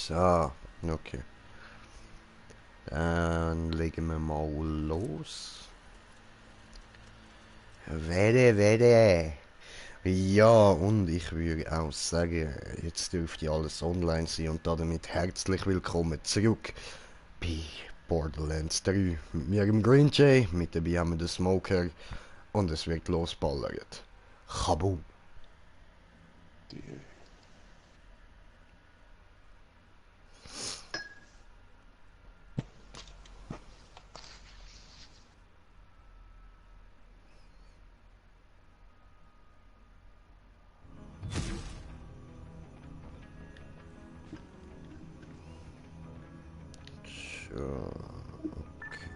So, okay. Dann legen wir mal los. Wede. Ja, und ich würde auch sagen, jetzt dürfte alles online sein und damit herzlich willkommen zurück bei Borderlands 3. Mit mir im Green Jay, mit dabei haben wir den Smoker und es wird losballert. Kaboom!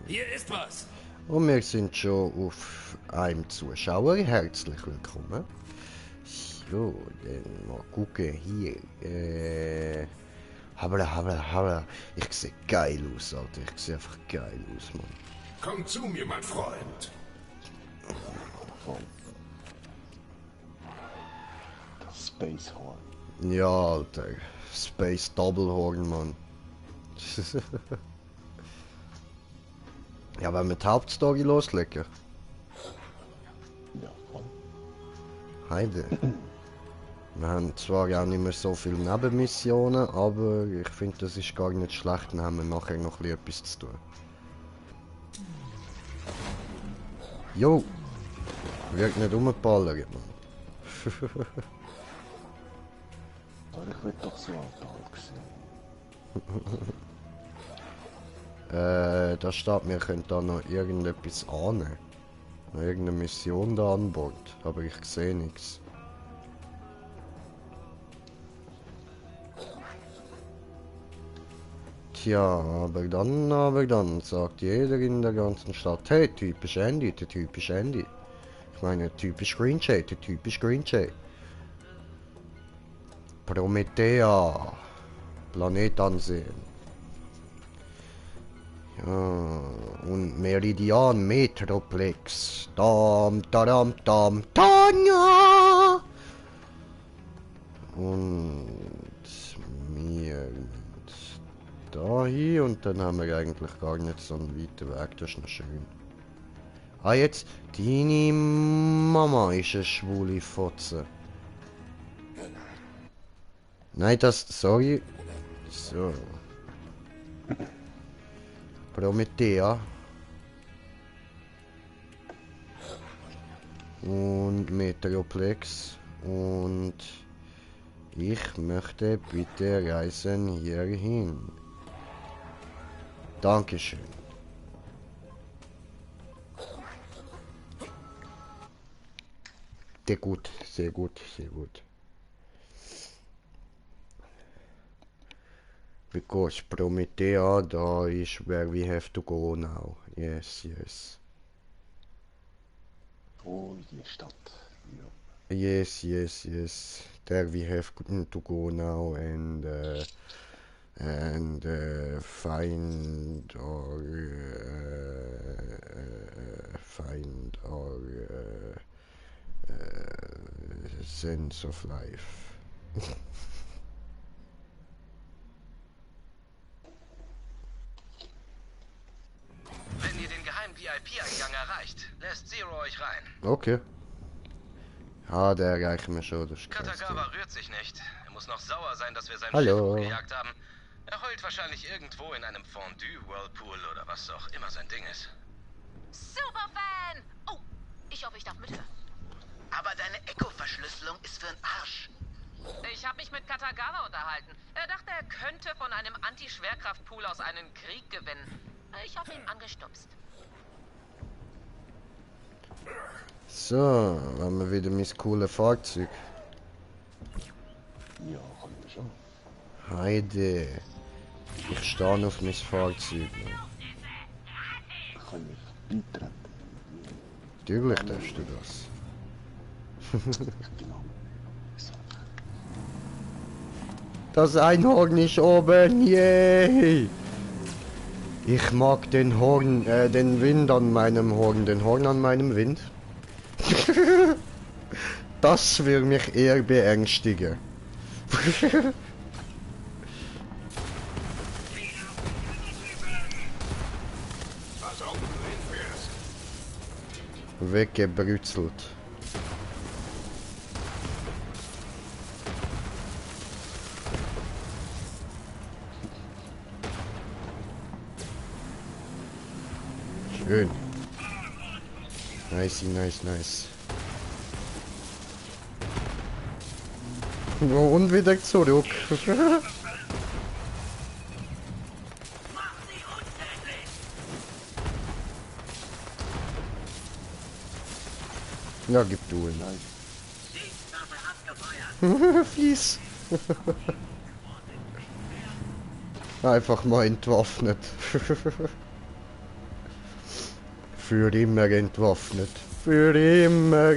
Hier ist was. Und wir sind schon auf einem Zuschauer. Herzlich willkommen. So, dann mal gucken hier. Habla. Ich sehe geil aus, Alter. Ich sehe einfach geil aus, Mann. Komm zu mir, mein Freund. Das Space Horn. Ja, Alter. Space Double Horn, Mann. Ja, wenn wir die Hauptstory loslegen. Ja, voll. Heide. Wir haben zwar auch nicht mehr so viele Nebenmissionen, aber ich finde, das ist gar nicht schlecht, dann haben wir nachher noch etwas zu tun. Jo! Wird nicht rumballern, Mann. Aber ich will doch so alt sehen. Da steht, wir können da noch irgendetwas ahnen. Noch irgendeine Mission da an Bord, aber ich sehe nichts. Tja, aber dann sagt jeder in der ganzen Stadt, hey, typisch Andy, der typisch Andy. Ich meine, typisch Green Jay, der typisch Green Jay. Promethea. Planet ansehen. Ja, und Meridian Metroplex. Tanja! Und wir da hier und dann haben wir eigentlich gar nicht so einen weiten Weg, das ist noch schön. Ah, jetzt, deine Mama ist eine schwule Fotze. Nein, sorry. So. Promethea. Und Metroplex. Und ich möchte bitte reisen hierhin. Dankeschön. Sehr gut. Because Promethea, da is where we have to go now. Yes. Oh, die Stadt. Ja. Yes. There we have to go now and find our sense of life. Wenn ihr den geheimen VIP-Eingang erreicht, lässt Zero euch rein. Okay. Ah, der erreichen wir schon, das ist kein Katagawa Thema. rührt sich nicht. Er muss noch sauer sein, dass wir sein Hallo. Schiff gejagt haben. Er heult wahrscheinlich irgendwo in einem Fondue-Whirlpool oder was auch immer sein Ding ist. Superfan! Oh, ich hoffe, ich darf mithören. Aber deine Echo-Verschlüsselung ist für 'n Arsch. Ich habe mich mit Katagawa unterhalten. Er dachte, er könnte von einem Anti-Schwerkraftpool aus einen Krieg gewinnen. Ich habe ihn angestupst. So, haben wir wieder mein cooles Fahrzeug. Ja, kann ich schon. Heide. Ich stehe auf mein Fahrzeug. Kann ich beitreten? Natürlich darfst du das. Genau. So. Das Einhorn ist oben, yay! Ich mag den Horn, den Wind an meinem Horn, den Horn an meinem Wind. Das will mich eher beängstigen. weggebrützelt. Schön. Nice, nice, nice. Und wieder zurück. Ja, gib du ihn. Fies. Einfach mal entwaffnet. Für immer entwaffnet. Für immer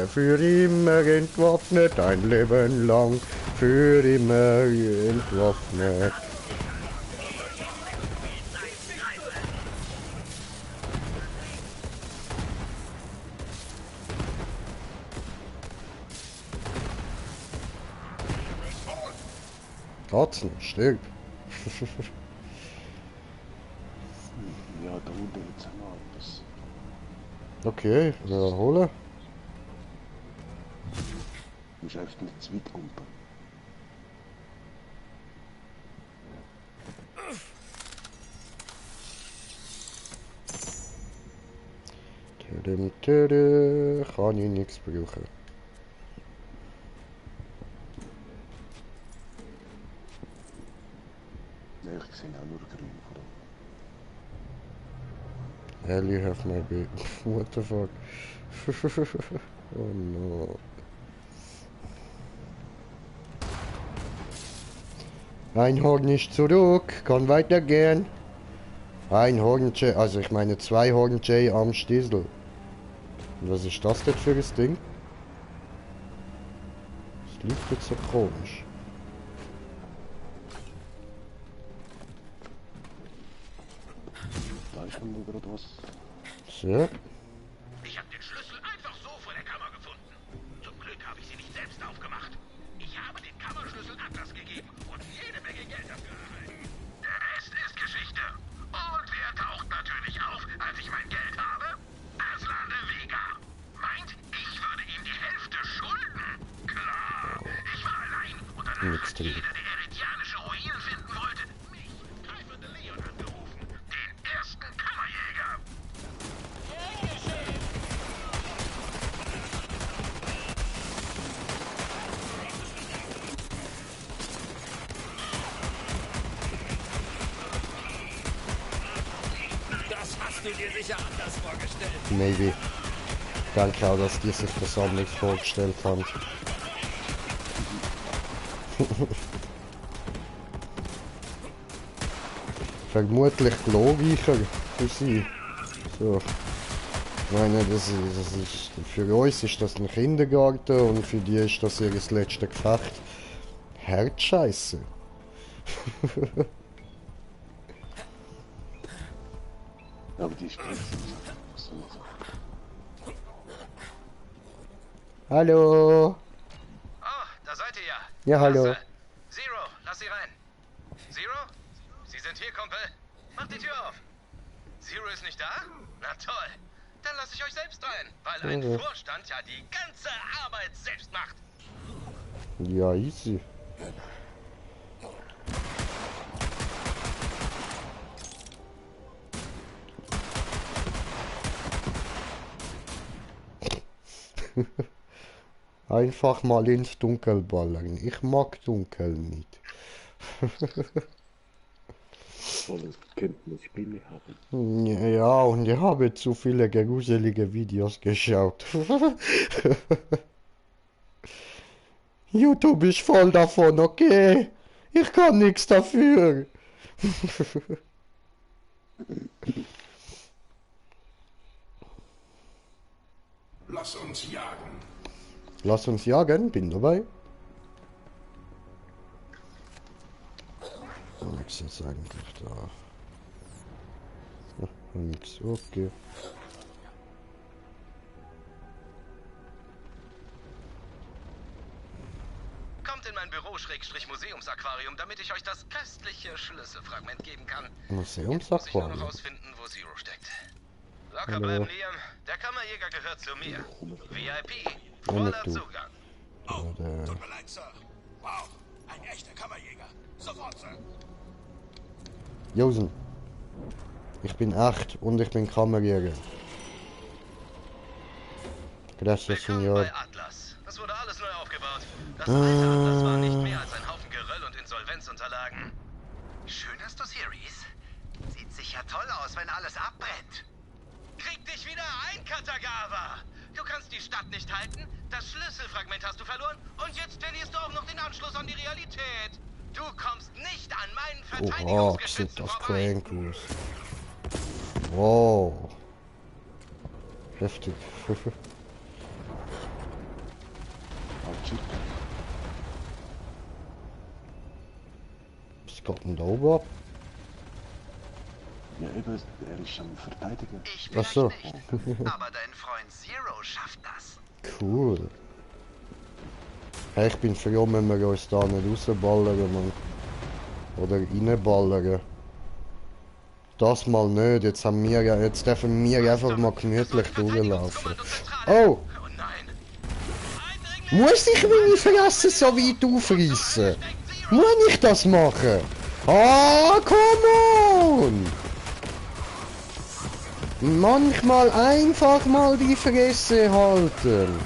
für immer entwaffnet. Ein Leben lang. Für immer entwaffnet. Katzen, stirb. Ja, da unten jetzt haben wir etwas. Okay, holen. Du musst einfach nicht zu weit kumpen. Kann ich nichts brauchen. Nein, ich sehe auch nur grün von da. Hell, you have my baby. What the fuck? Oh no. Einhorn ist zurück, kann weitergehen. Ein Horn-J, also ich meine 2 Horn-J am Stiesel. Was ist das denn für ein Ding? Das liegt jetzt so komisch. Da ist schon gerade was. So. Ich habe den Schlüssel einfach so vor der Kammer gefunden. Zum Glück habe ich sie nicht selbst aufgemacht. Ich habe den Kammerschlüssel Atlas gegeben und jede Menge Geld dafür erhalten. Der Rest ist Geschichte. Und wer taucht natürlich auf, als ich mein Geld habe? Aslan de Vega. Meint, ich würde ihm die Hälfte schulden. Klar, ich war allein und danach Nix hat drin. jeder, der eretianische Ruinen finden wollte, mich und Greifer de Leon angerufen. Den ersten Kammerjäger. Das hast du dir sicher anders vorgestellt. Maybe. Danke auch, dass die sich das anders vorgestellt haben. Vermutlich logischer für sie. So. Ich meine, das ist, für uns ist das ein Kindergarten und für die ist das ihr letztes Gefecht. Herzscheiße. Aber die ist ganz was soll ich sagen? Hallo. Oh, da seid ihr ja. Ja, hallo. Klasse. Zero, lass sie rein. Zero? Sie sind hier, Kumpel. Mach die Tür auf. Zero ist nicht da? Na toll. Dann lasse ich euch selbst rein, weil ein Mhm. Vorstand ja die ganze Arbeit selbst macht. Ja, easy. Einfach mal ins Dunkel ballern. Ich mag Dunkel nicht. Voll Kenntnisspiele haben. Ja, und ich habe zu viele gruselige Videos geschaut. YouTube ist voll davon, okay? Ich kann nichts dafür. Lass uns jagen. Lass uns jagen, bin dabei. Nix ist eigentlich da. Nix, okay. Kommt in mein Büro-Museumsaquarium, damit ich euch das köstliche Schlüsselfragment geben kann. Jetzt muss ich nur noch Museumsaquarium. rausfinden, wo Zero steckt. Locker Hallo. bleiben, Liam. Der Kammerjäger gehört zu mir. VIP. Ja, Voller nicht du. Zugang. Oder, Tut mir leid, Sir. Wow, ein echter Kammerjäger. Sofort, Sir. Josen. Ich bin 8 und ich bin Kammerjäger. Gracias, Willkommen Senor. bei Atlas. Das wurde alles neu aufgebaut. Das alte Atlas war nicht mehr als ein Haufen Geröll und Insolvenzunterlagen. Schön hast du's hier, Reese. Sieht sicher toll aus, wenn alles abbrennt. Krieg dich wieder ein, Katagawa! Du kannst die Stadt nicht halten, das Schlüsselfragment hast du verloren und jetzt verlierst du auch noch den Anschluss an die Realität. Du kommst nicht an meinen Oha, sieht Verteidigungsgeschützen das vorbei. crank aus. Wow. Heftig. Was geht denn da oben ab? Ja, eben, er ist am Verteidigen. Ich Ach vielleicht so. nicht, aber dein Freund Zero schafft das. Cool. Hey, ich bin froh, wenn wir uns da nicht rausballern, Mann. Oder reinballern. Das mal nicht, jetzt dürfen wir einfach mal gemütlich durchlaufen. Oh! Oh nein! Muss ich meine Fresse so weit aufreißen? Muss ich das machen? Ah, come on! Manchmal einfach mal die Fresse halten.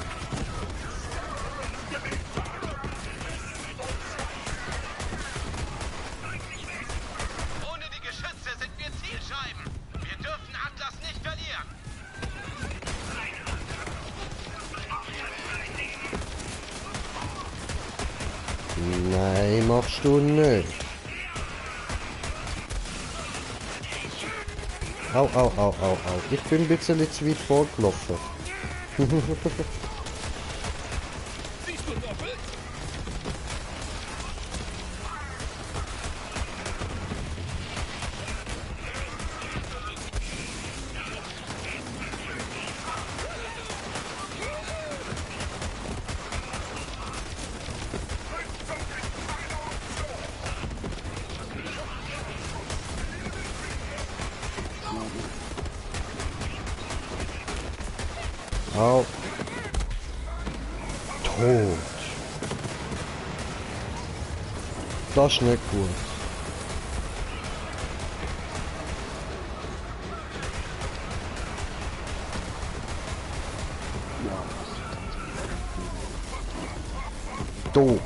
Ohne die Geschütze sind wir Zielscheiben. Wir dürfen Atlas nicht verlieren. Nein, machst du nicht. Au, au, au, au, au. Ich bin ein bisschen zu weit vorgelaufen. Siehst du doppelt? Au. Tot. Das ist nicht gut. Doof.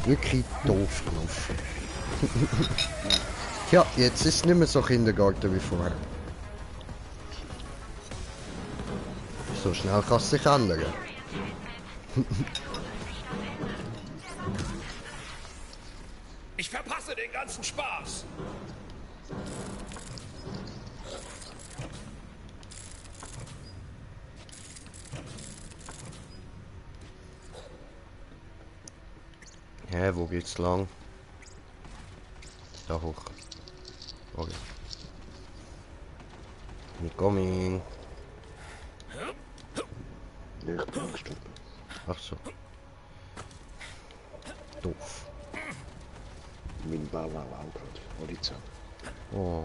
Wirklich doof gelaufen. Ja, jetzt ist es nicht mehr so Kindergarten wie vorher. So schnell kann es sich ändern. Ich verpasse den ganzen Spaß. Hä, wo geht's lang? Da hoch. Okay. I'm coming. Ja, ich bin gestorben. Ach so. Doof. Mein Bauer auch gerade. Alle zusammen. Oh.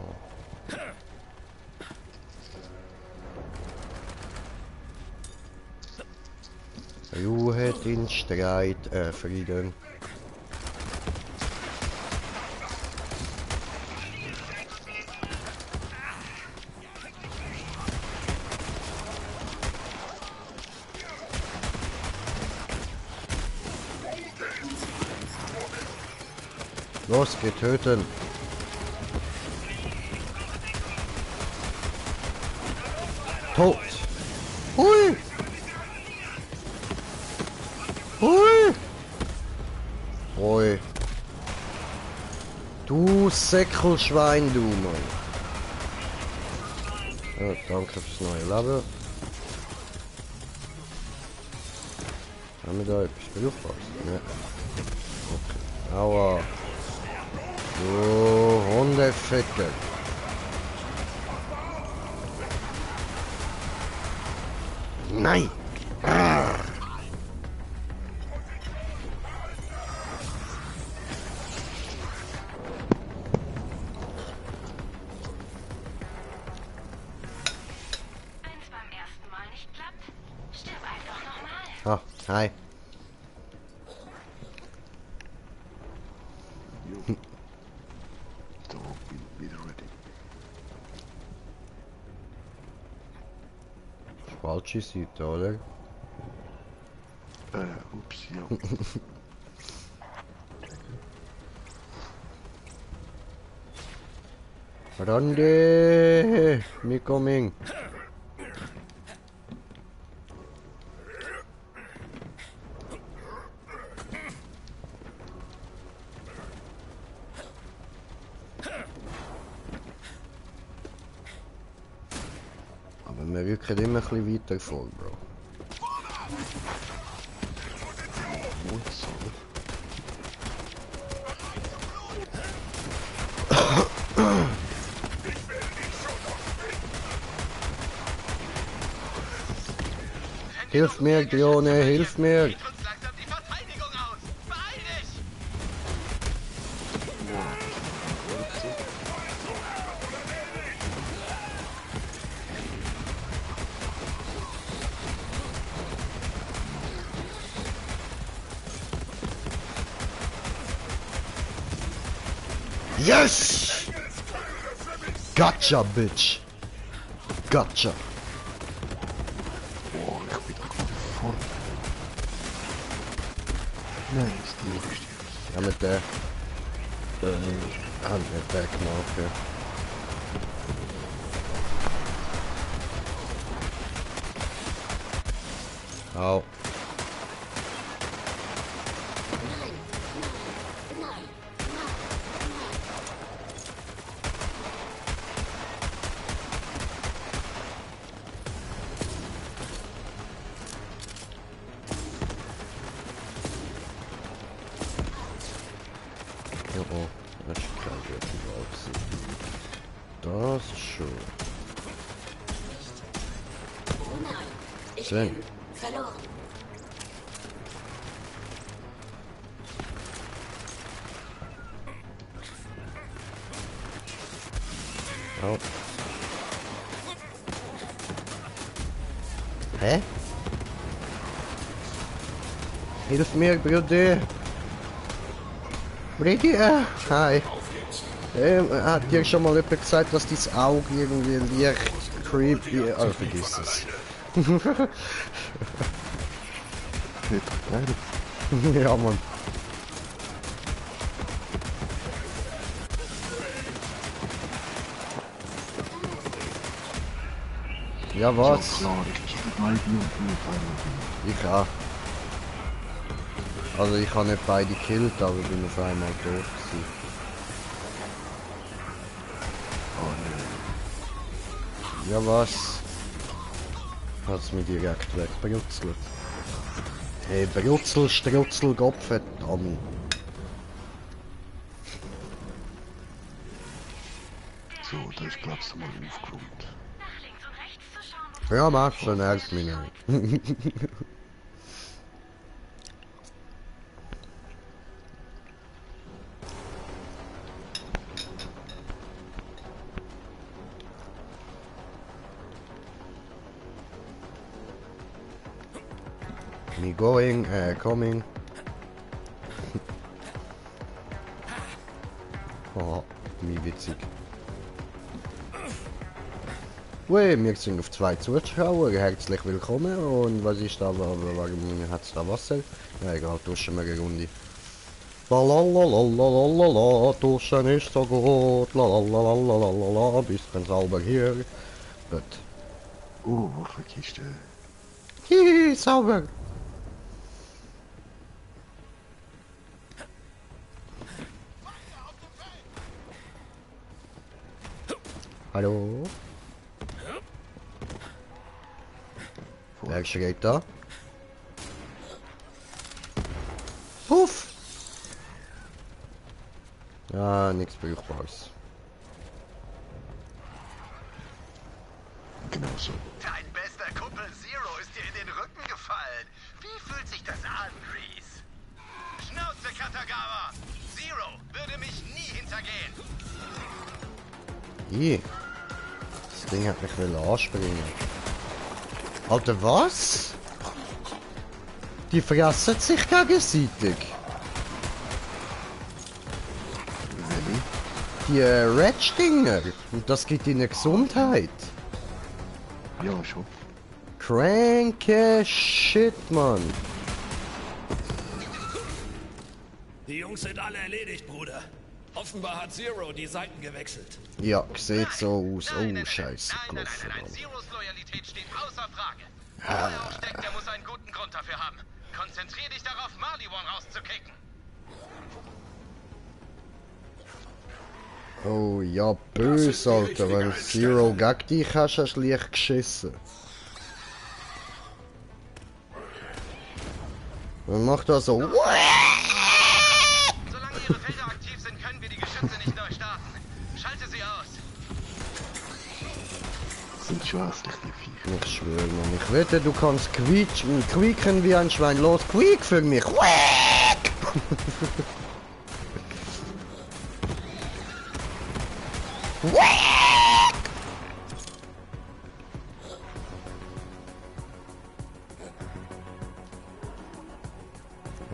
Ruhe den Streit, Frieden. Los, geht töten. Tot. Hui. Hui. Hui. Du Säckelschwein, du Mann. Ja, danke fürs neue Leben. Haben wir da etwas brauchbares? Ne. Okay. Aua. Du Hundeficker. Nein! Ah. Ah, hi. Dog will be ready. Falsche Seite, oder? Ups, ja. Randy! Me coming! Aber wir rücken immer ein bisschen weiter vor, Bro. Hilf mir, Dione, hilf mir! Geht uns langsam die Verteidigung aus. Beeil dich! Yes! Gotcha, bitch! Gotcha! Boah, ich bin doch gerade vor. Nein, ist die lustig. Ja, mit der... mit der Knarre. Au. Oh, das ist klar, wird überhaupt das ist schön. Sven. Verloren. Au. Hä? Hilf mir, Bruder! Bruder! Hi! Hat dir schon mal jemand gesagt, dass dein Auge irgendwie leicht creepy... Oh, vergiss es. Nicht geil. Ja, Mann. Ja, was? Ja, klar, ich kill beide und bin auf einmal. Ich auch. Also ich habe nicht beide gekillt, aber bin auf einmal tot gewesen. Oh nein. Ja, was? Hat's mich direkt wegbrutzelt. Hey, Brutzel, Strutzel, Gott verdammt. So, da ist Platz mal aufgeräumt. Ja, mach schon, nervt mich nicht. Me going, coming. Oh, wie witzig. Ui, wir sind auf 2 Zuschauer, herzlich willkommen. Und was ist da, warum hat es da Wasser? Ja, egal, duschen wir eine Runde. Lalalalalalala, duschen ist so gut, lalalalalalala, bisschen sauber hier. Gut. Oh, Waffenkiste. Hihi, sauber. Hallo? Wer schreit da? Puff! Ja, nichts Brauchbares. Genau so. Dein bester Kumpel Zero ist dir in den Rücken gefallen. Wie fühlt sich das an, Grease? Schnauze, Katagawa! Zero würde mich nie hintergehen. Ih. Das Ding hat mich will anspringen. Alter, was? Die fressen sich gegenseitig. Die Red-Dinger. Und das gibt ihnen Gesundheit. Ja, schon. Cranke Shit, Mann. Die Jungs sind alle erledigt, Bruder. Offenbar hat Zero die Seiten gewechselt. Ja, sieht so aus. Oh, scheiße. Nein, Gelaufen, Zeros Loyalität steht außer Frage. Ah. Wer aufsteckt, der muss einen guten Grund dafür haben. Konzentrier dich darauf, Marleywan rauszukicken. Oh ja, böse, Alter. Wenn Zero gegen dich hast, hast du leicht geschissen. Man macht da so. Solange ihre Felder aktiv sind, können wir die Geschütze nicht neu starten. Schalte sie aus. Sind schon hässlich, die Viecher. Ich schwöre, Mann. Ich wette, du kannst quieken wie ein Schwein. Los, quiek für mich.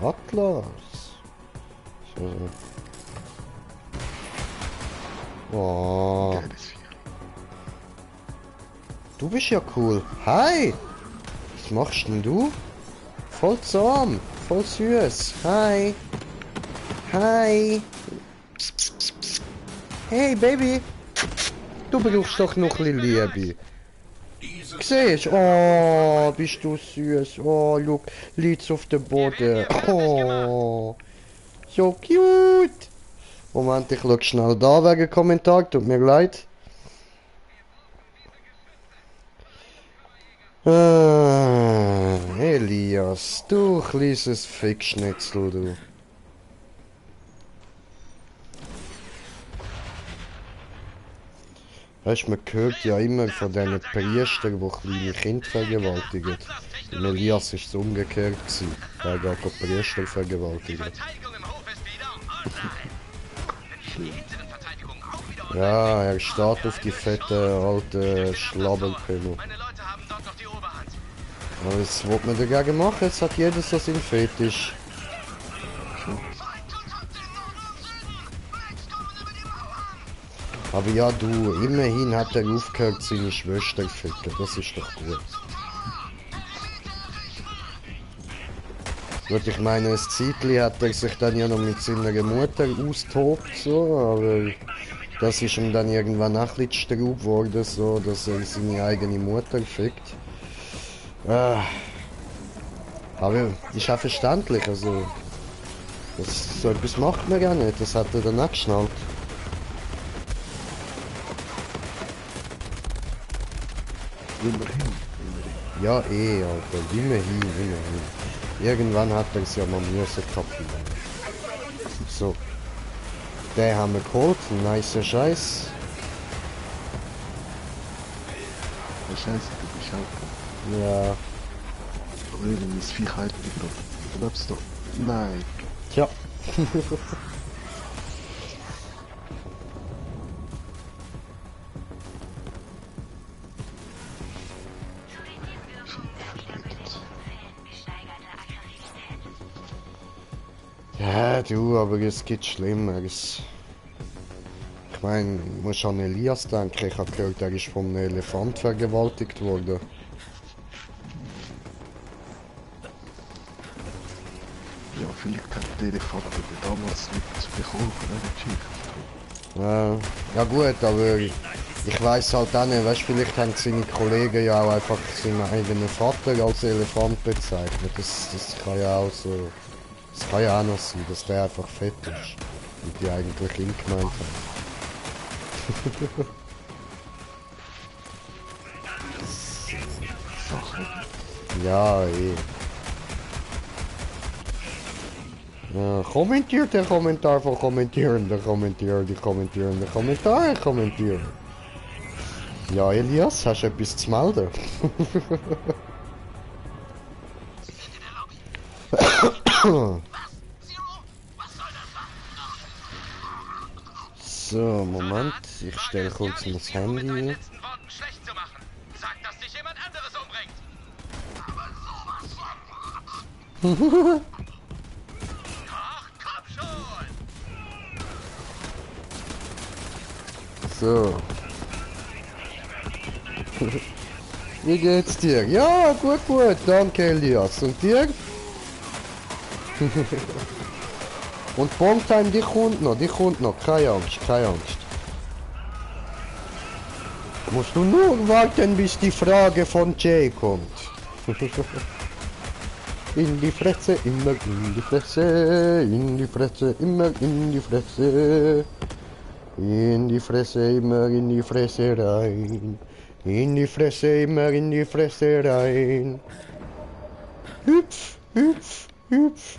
Atlas. So. Oh. Geiles Viech. Du bist ja cool. Hi! Was machst denn du? Voll zahm. Voll süß. Hi. Hi. Hey, Baby. Du brauchst doch noch ein bisschen Liebe. Siehst du? Oh, bist du süß. Oh, look. Liegt's auf dem Boden. Oh. So cute. Moment, ich schau schnell da wegen Kommentar. Tut mir leid. Elias, du kleines Fickschnitzel, du. Weißt du, man hört ja immer von diesen Priestern, die kleine Kinder vergewaltigen. Im Elias war es umgekehrt. Er geht die Priester vergewaltigen. Verteidigung im Hof ist wieder online. Wenn wir die hinteren Verteidigungen auch wieder Ja, er steht auf die fette, alte Schlabbelpimmel. Meine Leute haben dort noch die Oberhand. Aber was will man dagegen machen? Jetzt hat jeder so seinen Fetisch. Aber ja, du, immerhin hat er aufgehört, seine Schwester zu ficken. Das ist doch gut. Gut, ich meine, ein Zeitchen hat er sich dann ja noch mit seiner Mutter austobt, so, aber das ist ihm dann irgendwann auch ein bisschen Straub geworden, so, dass er seine eigene Mutter fickt. Aber ist auch verständlich, also, so etwas macht man gar nicht, das hat er dann auch geschnallt. Immerhin. Ja, Alter, immerhin. Irgendwann hat er es ja mal müssen kapieren. So. Den haben wir geholt, ein nicer Scheiß. Ja, scheiße, du bist auch. Ja, Aber wenn das Viech halt nicht drauf. Du bleibst doch. Nein. tja. Ja, du, aber es gibt Schlimmeres. Ich meine, ich muss an Elias denken. Ich habe gehört, er ist von einem Elefant vergewaltigt worden. Ja, vielleicht hat der Elefant aber damals nicht bekommen, ne? Ja gut, aber ich weiß halt auch nicht, weißt, vielleicht haben seine Kollegen ja auch einfach seinen eigenen Vater als Elefant bezeichnet. Das kann ja auch so. Das kann ja auch noch sein, dass der einfach fett ist. Und die eigentlich ihn gemeint haben. Sache. Ja, Ja, kommentiert der Kommentar von Kommentierende, kommentieren. Ja, Elias, hast du etwas zu melden? So, Moment, ich stelle kurz mein Mit meinen Handy. letzten Worten schlecht zu machen. Sag, dass dich jemand anderes umbringt. Ach, komm schon! So. Wie geht's dir? Ja, gut, gut. Danke, Elias. Und dir? Und Bombtime, die kommt noch. Keine Angst, keine Angst. Musst du nur warten, bis die Frage von Jay kommt. In die Fresse, immer in die Fresse, in die Fresse, immer in die Fresse. In die Fresse, immer in die Fresse rein. In die Fresse, immer in die Fresse rein. Hüpf, hüpf, hüpf.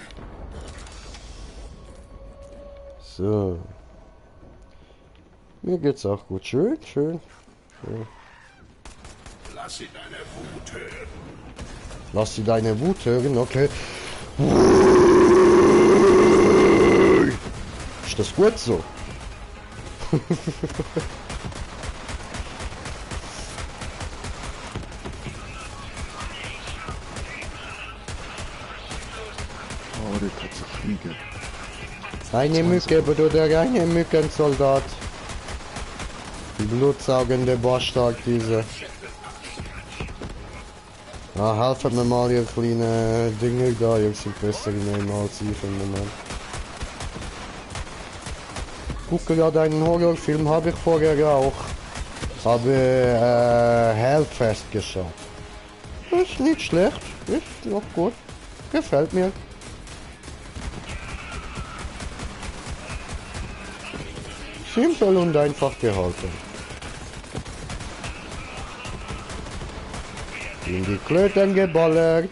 So. Mir geht's auch gut. Schön, schön. schön. Lass sie deine Wut hören. Lass sie deine Wut hören, okay. Ist das gut so? Oh, der kann so fliegen. Eine Mücke, Bruder, eine Mückensoldat. Die blutsaugende Bastard, diese. Ah, helfen mir mal, ihr kleine Dinge da, ihr seid besser genommen als ich im Moment. Gucke gerade einen Horrorfilm, habe ich vorher auch. Habe Hellfest geschaut. Ist nicht schlecht, ist noch gut. Gefällt mir. Simpel und einfach gehalten. In die Klöten geballert.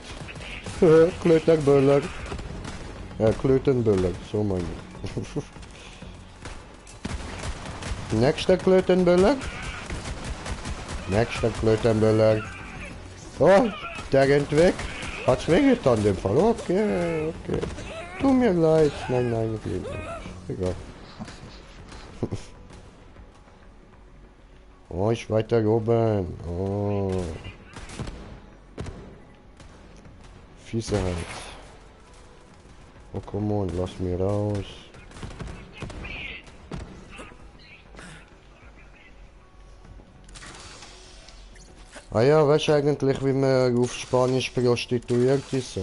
Klötenböller. Klötenböller, so meine ich. Nächster Klötenböller. Nächster Klötenböller. Oh, der rennt weg. Hat's wehgetan, dem Fall. Okay, okay. Tut mir leid. Nein, nein, ich liebe nicht. Egal. Oh, ich weiter oben. Oh. Fieserheit. Oh, komm on, lass mich raus. Ah ja, weißt du eigentlich, wie man auf Spanisch prostituiert ist?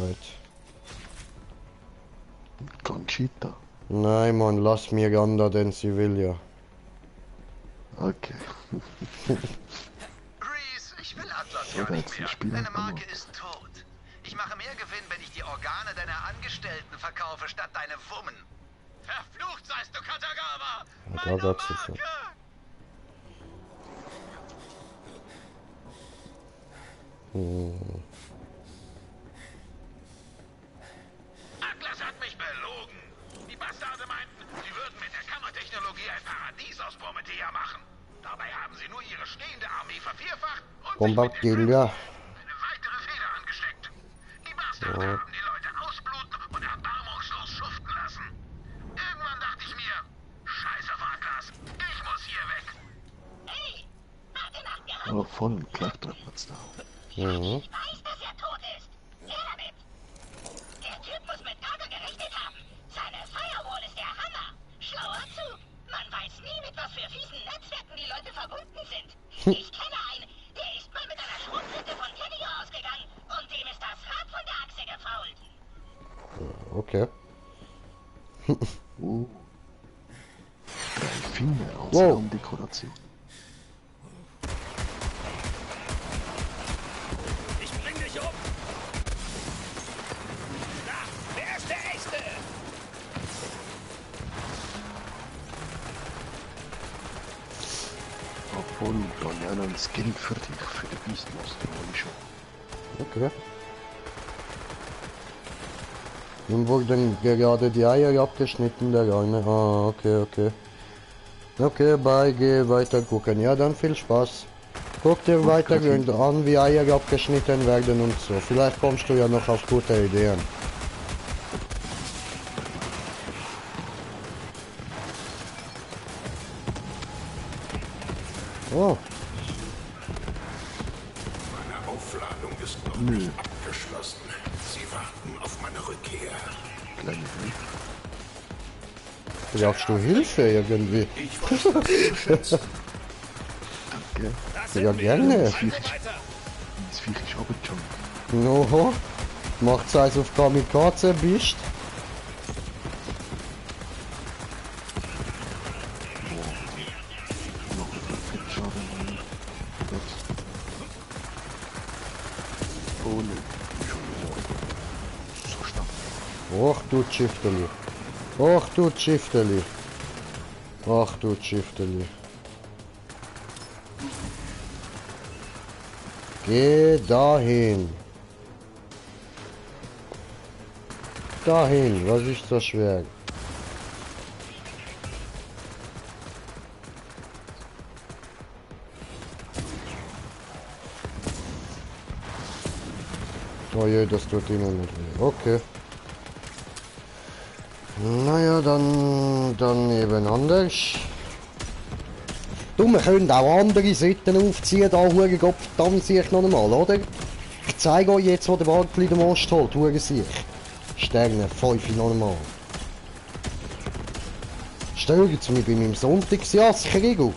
Conchita. Nein, Mann, lass mir anda den Sevilla. Okay. Reese, ich will Atlas Ja, gar da nicht hat's mehr. ein Spiel Deine gemacht. Marke ist tot. Ich mache mehr Gewinn, wenn ich die Organe deiner Angestellten verkaufe, statt deine Wummen. Verflucht seist du, Katagawa! Ja, Meine da wird's sicher. Marke! Atlas hat mich belogen. Die Bastarde meinten, sie würden mit der Kammertechnologie ein Paradies aus Prometheia machen. Dabei haben sie nur ihre stehende Armee vervierfacht und Bombardilla. eine weitere Feder angesteckt. Die Bastarde haben die Leute ausbluten und erbarmungslos schuften lassen. Irgendwann dachte ich mir, scheiß auf Atlas, ich muss hier weg. Hey, warte nach mir. Aber voll gleich drücken wir's da. Mhm. Ich weiß, dass er tot ist. Her damit. Der Typ muss mit Gaga gerechnet haben. Seine Firewall ist der Hammer. Schlauer zu. Man weiß nie, mit was für fiesen Netzwerken die Leute verbunden sind. Ich kenne einen, der ist mal mit einer Schrotflinte von Teddy ausgegangen und dem ist das Rad von der Achse gefault. Okay. 3 Finger aus Wow. Raumdekoration. Ich bring dich um. Na, wer ist der Echte? Obwohl, Diana ein Skin für dich, für die Beastmaster, hol ich schon. Okay. Nun wurden gerade die Eier abgeschnitten, der eine. Ah, okay, okay. Okay, bye, geh weiter gucken. Ja, dann viel Spaß. Guck dir weiter an, wie Eier abgeschnitten werden und so. Vielleicht kommst du ja noch auf gute Ideen. Oh, Meine Aufladung ist noch Nö. nicht abgeschlossen. Sie warten auf meine kleine Hilfe. Brauchst du Hilfe irgendwie? Ich unterstütze. Danke. Das Ja, sind wir. gerne. Weiter, weiter. Das Viech ist runtergejumpt. Oho. Macht's eins auf Kamikaze, bist? Noch ein Schaden rein. Jetzt. Oh ne. Schon wieder. So stark. Ach du Schifteli. Ach du Schifteli. Ach du Schifteli. Geh dahin. Dahin, was ist so schwer? Oh je, das tut ihnen nicht weh. Okay. Naja, dann eben anders. Du, wir können auch andere Seiten aufziehen, da Hurengopf, dann sehe ich noch einmal, oder? Ich zeige euch jetzt, wo der Bartli den Most holt, Hurensicht. Sterne, 5 noch einmal. Stören Sie mich bei meinem Sonntagsjass, Krigo?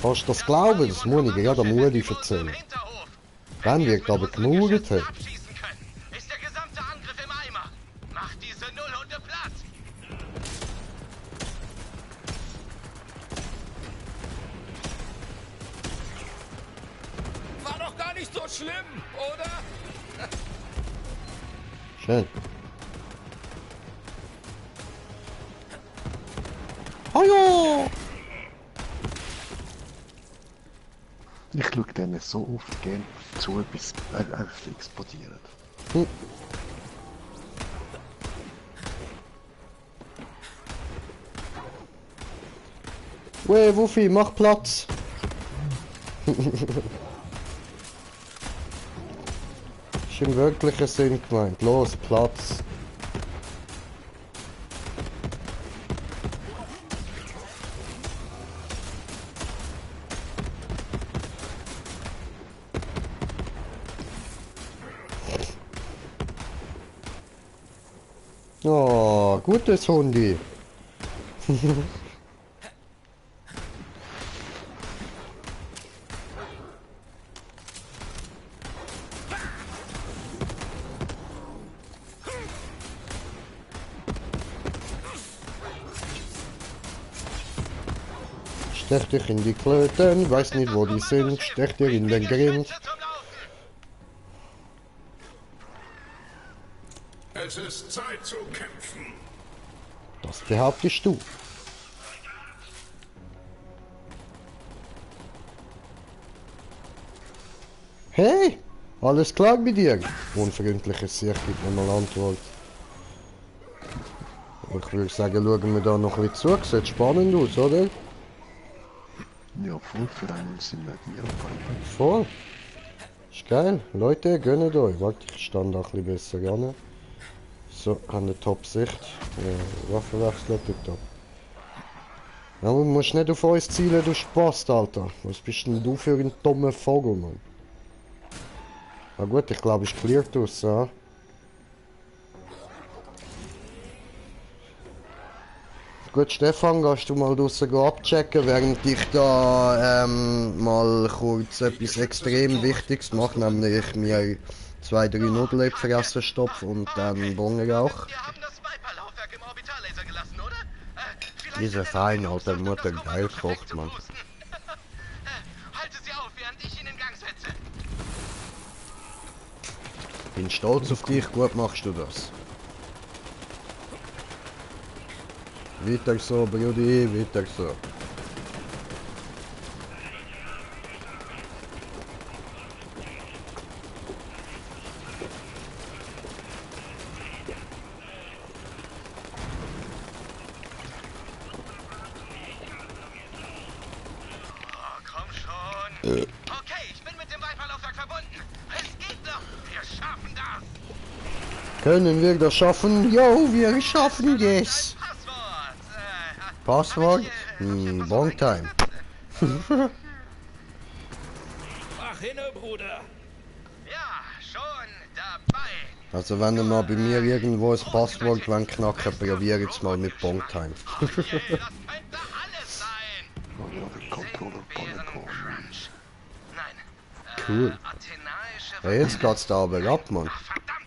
Kannst du das glauben? Das muss ich ja der Mutti erzählen. Wenn wir aber gemauert haben. Abschießen können, ist der gesamte Angriff im Eimer. Macht diese Nullhunde platt. War doch gar nicht so schlimm, oder? Schön. Hallo! Ich schaue denen so oft gern zu, bis einfach explodiert. Hm. Wey, Wuffi, mach Platz! Ist im wirklichen Sinn gemeint. Los, Platz! Oh, gutes Hundi. Stech dich in die Klöten, weiß nicht wo die sind, stech dir in den Grind. Es ist Zeit zu kämpfen. Das behauptest du. Hey, alles klar mit dir? Unfreundliches Sicht gibt mir mal Antwort. Ich würde sagen, schauen wir da noch ein bisschen zu. Sieht spannend aus, oder? Ja, voll für einen sind wir die Arbeit. Voll. Ist geil. Leute, gönnt euch. Warte, ich stand auch ein bisschen besser ran. So, haben eine Top-Sicht. Waffe wechseln, top. Ja, aber du musst nicht auf uns zielen, du Spaß, Alter. Was bist denn du für ein dummer Vogel, Mann? Na gut, ich glaube, ich cleart aus, ja. Gut, Stefan, gehst du mal draussen abchecken, während ich da mal kurz etwas extrem Wichtiges mache, nämlich mir 2-3 Nudeln fressen stopf und dann Bonger auch. Wir haben das Viper-Laufwerk im Orbital-Laser gelassen, oder? Vielleicht Diese sind feine wir alte das Mutter Kommando geil perfekt kocht, zum Mann. Pusten. Halte sie auf, während ich ihn in Gang setze. Bin stolz auf dich, gut machst du das. Weiter so, Brudi, weiter so. Oh, komm schon. Okay, ich bin mit dem Viper-Laufwerk verbunden. Es geht noch. Wir schaffen das. Können wir das schaffen? Jo, wir schaffen das. Passwort. Passwort? Long time. Mach hinne, Bruder. Ja, schon dabei. Also wenn ihr mal bei mir irgendwo ein Passwort knacken, probiert jetzt mal mit Bongtime. Oh je, das könnte alles sein. Oh ja, der Controller kann nicht kommen. Crunch. Nein. Cool. Athenaische Ja, jetzt geht's da aber ab, Mann. Ach, verdammt.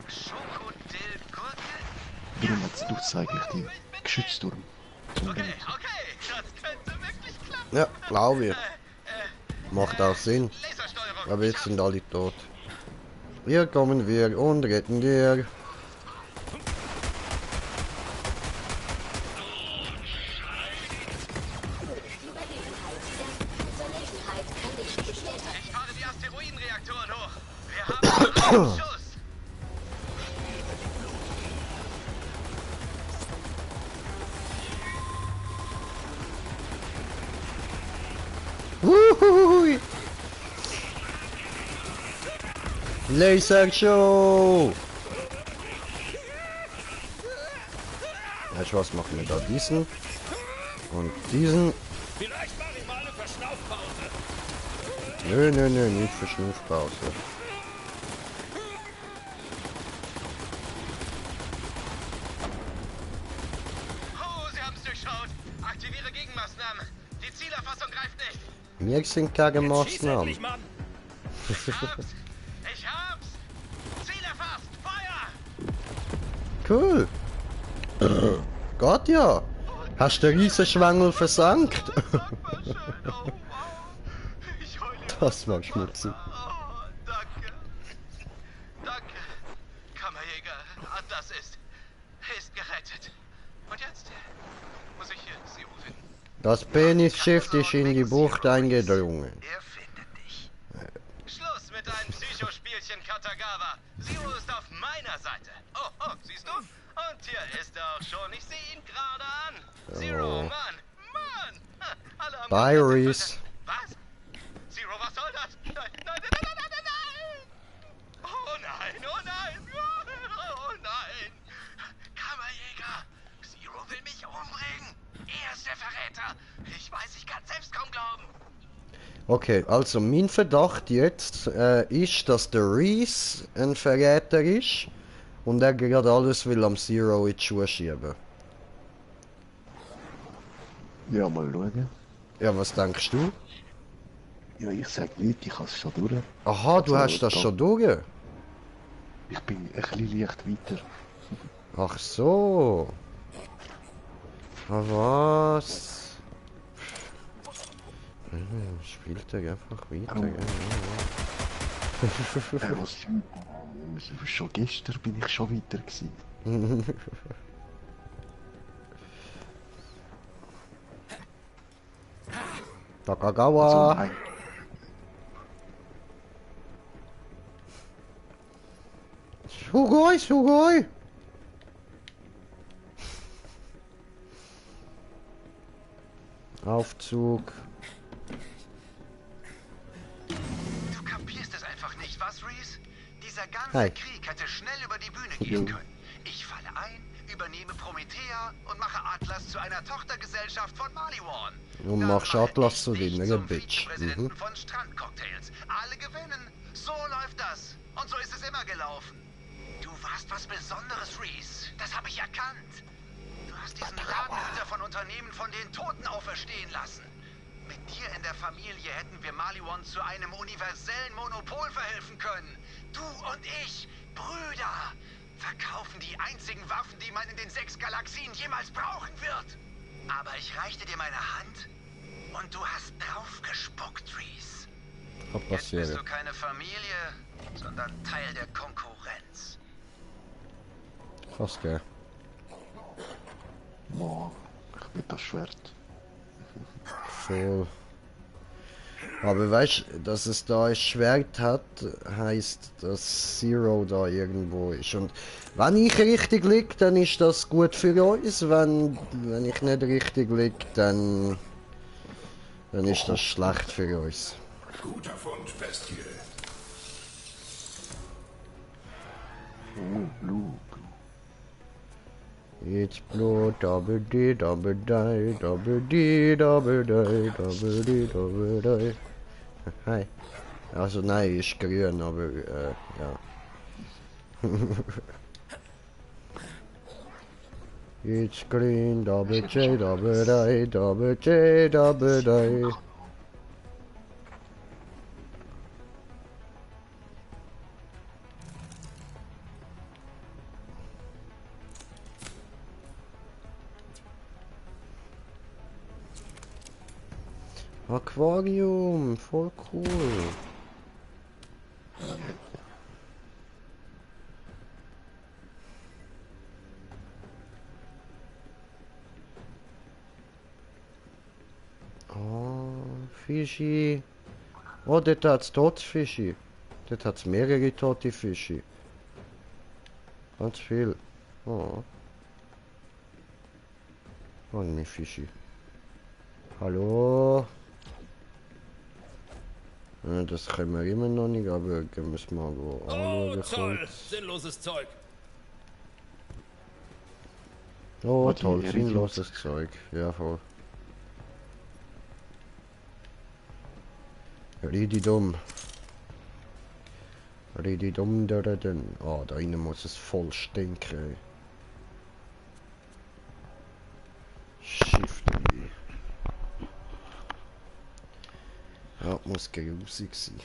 Schokodil-Gurke? Warum nutzt eigentlich die Geschützturm? Zum Okay, Benutzen? das könnte wirklich klappen. Ja, glaube ich. Macht auch Sinn. Lasersteuerung. Aber jetzt sind alle tot. Hier kommen wir und retten dir. Ich fahre die Asteroidenreaktoren hoch. Wir haben einen Schuss. Wuhui! Lasershow! Weißt du was, machen wir da diesen und diesen. Vielleicht mache ich mal eine Verschnaufpause. Nö, nicht für Schnupfpause. Oh, Sie haben es durchschaut. Aktiviere Gegenmaßnahmen. Die Zielerfassung greift nicht. Wir sind keine Schieß Maßnahmen. endlich, Mann. Ich hab's. Ich hab's. Ziel erfasst. Feuer. Cool. Gott ja. Hast du den Riesenschwengel versankt? War schön. Oh, wow. Ich heule. Das war schmutzig. Oh, danke. Danke. Kammerjäger, Atlas ist gerettet. Und jetzt muss ich hier Zero finden. Das Penisschiff ist in die Bucht eingedrungen. Er findet dich. Schluss mit deinem Psychospielchen, Katagawa. Zero ist auf meiner Seite. Oh, siehst du? Und hier ist er auch schon. Ich sehe ihn gerade an. Zero, Mann. Alle haben Bye, gesagt, Reese. Was? Zero, was soll das? Nein. Oh nein. Oh nein. Kammerjäger. Zero will mich umbringen. Er ist der Verräter. Ich weiß, ich kann selbst kaum glauben. Okay, also mein Verdacht jetzt ist, dass der Reese ein Verräter ist und er gerade alles will am Zero in die Schuhe schieben. Ja, mal schauen. Ja, was denkst du? Ja, ich sag nicht, ich habe es schon durch. Aha, du Also, hast das schon durch? Ich bin ein bisschen leicht weiter. Ach so. Ah, was? Spielt er einfach weiter, Oh. gell? Was? Schon gestern bin ich schon weiter gewesen. Takagawa! nein. Sugoi! Aufzug. Du kapierst es einfach nicht, was, Reese? Dieser ganze Hi. Krieg hätte schnell über die Bühne gehen können. Ich falle ein, übernehme Promethea und mache Atlas zu einer Tochtergesellschaft von Maliwan. Und Dann machst mache Atlas ich zu dich deiner zum Bitch. Vizepräsidenten von Strandcocktails. Alle gewinnen. So läuft das. Und so ist es immer gelaufen. Du warst was Besonderes, Reese. Das habe ich erkannt. Du hast diesen Ladenhüter von Unternehmen von den Toten auferstehen lassen. Mit dir in der Familie hätten wir Maliwan zu einem universellen Monopol verhelfen können. Du und ich, Brüder, verkaufen die einzigen Waffen, die man in den 6 Galaxien jemals brauchen wird. Aber ich reichte dir meine Hand und du hast draufgespuckt, Reese. Hat Jetzt bist passiert. du keine Familie, sondern Teil der Konkurrenz. Fast gell. Mann, ich bin das Schwert. Voll. Aber weißt du, dass es da ein Schwert hat, heißt, dass Zero da irgendwo ist. Und wenn ich richtig liege, dann ist das gut für uns. Wenn ich nicht richtig liege, dann ist das schlecht für uns. Guter Fund, Bestie. Oh, Blue. It's blue, double D, double die, double D, double die, double D, double die. Hi. Also nein, ist grün, aber ja. It's green, double J, double I, double J, double I. Aquarium, voll cool. Oh, Fischi. Oh, dort hat's Totfischi. Dort hat's mehrere tote Fische. Ganz viel. Oh. Oh, mein Fischi. Hallo? Ja, das können wir immer noch nicht, aber gehen wir es mal wo Oh, anschauen. toll. kurz. Sinnloses Zeug. Oh, Warte, toll, Erik, sinnloses Zeug. Ja, voll. Richtig dumm. Richtig dumm, da. Oh, da innen muss es voll stinken. Ey. Shift. Ja, muss grusig sein.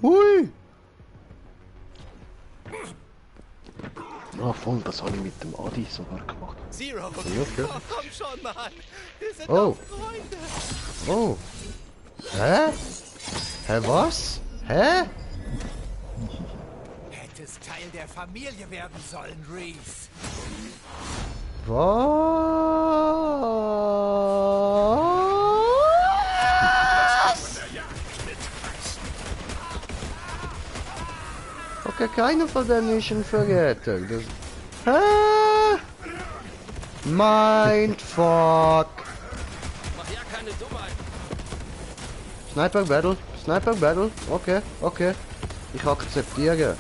Hui! Ah, voll, das habe ich mit dem Adi sogar gemacht. Zero. Ja, okay. Oh, komm schon, Mann. Wir sind Oh. doch Freunde. Oh! Hä? Hä, was? Hä? Hättest Teil der Familie werden sollen, Reese. Was? Okay, keiner von denen ist ein Verräter. Das... Hä? Mindfuck. Mach ja keine Dummheit. Sniper Battle, Sniper Battle. Okay, okay. Ich akzeptiere.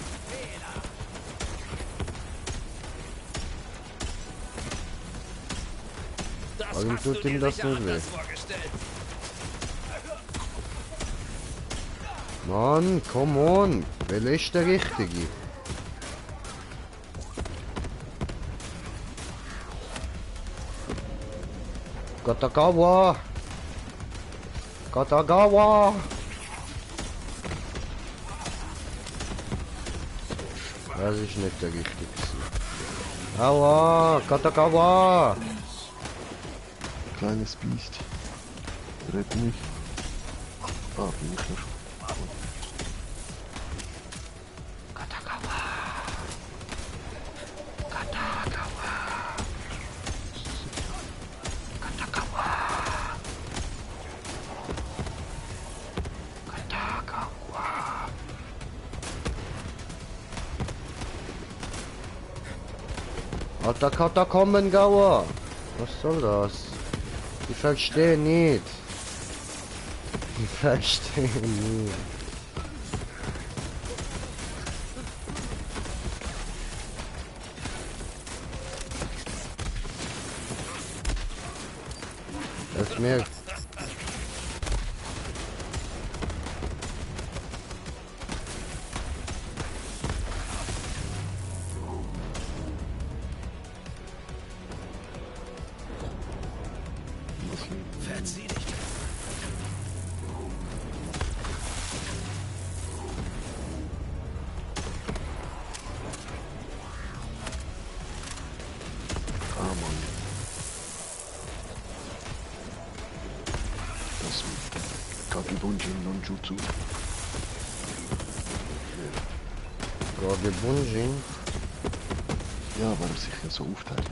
Das Warum hast tut du ihm dir das sicher nicht weh? anders vorgestellt. Mann, come on. Welcher ist der Richtige? Katagawa! Katagawa! Das ist nicht der Richtige. Aua! Katagawa! Kleines Biest. Red mich. Ah, bin ich noch. Alter Katakombengauer! Was soll das? Ich verstehe nicht. Ich verstehe nicht. Das mir. Verzieh dich. Ah, Mann. Das Kagibunji Nonjutsu. Gerade Bunjin. Ja, weil er sich ja so aufteilt.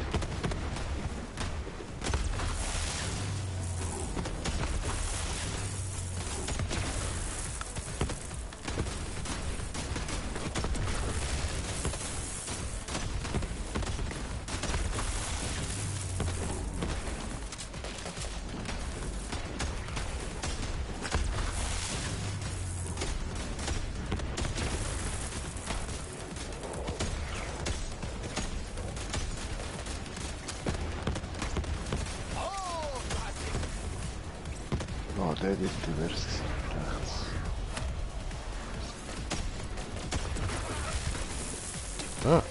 Ah, der wird divers rechts. Ah.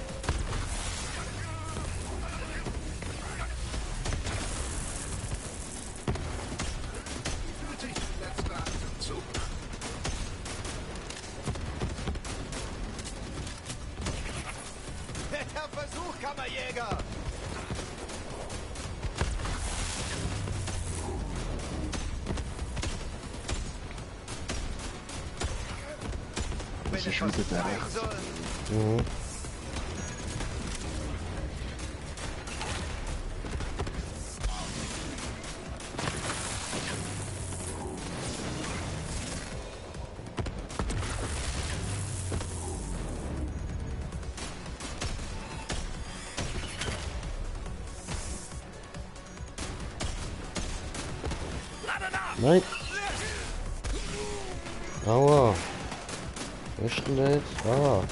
Versuch, Kammerjäger! Das ist wieder der rechts. Mhm. Nein! Aua! Was ist denn da jetzt? Ah!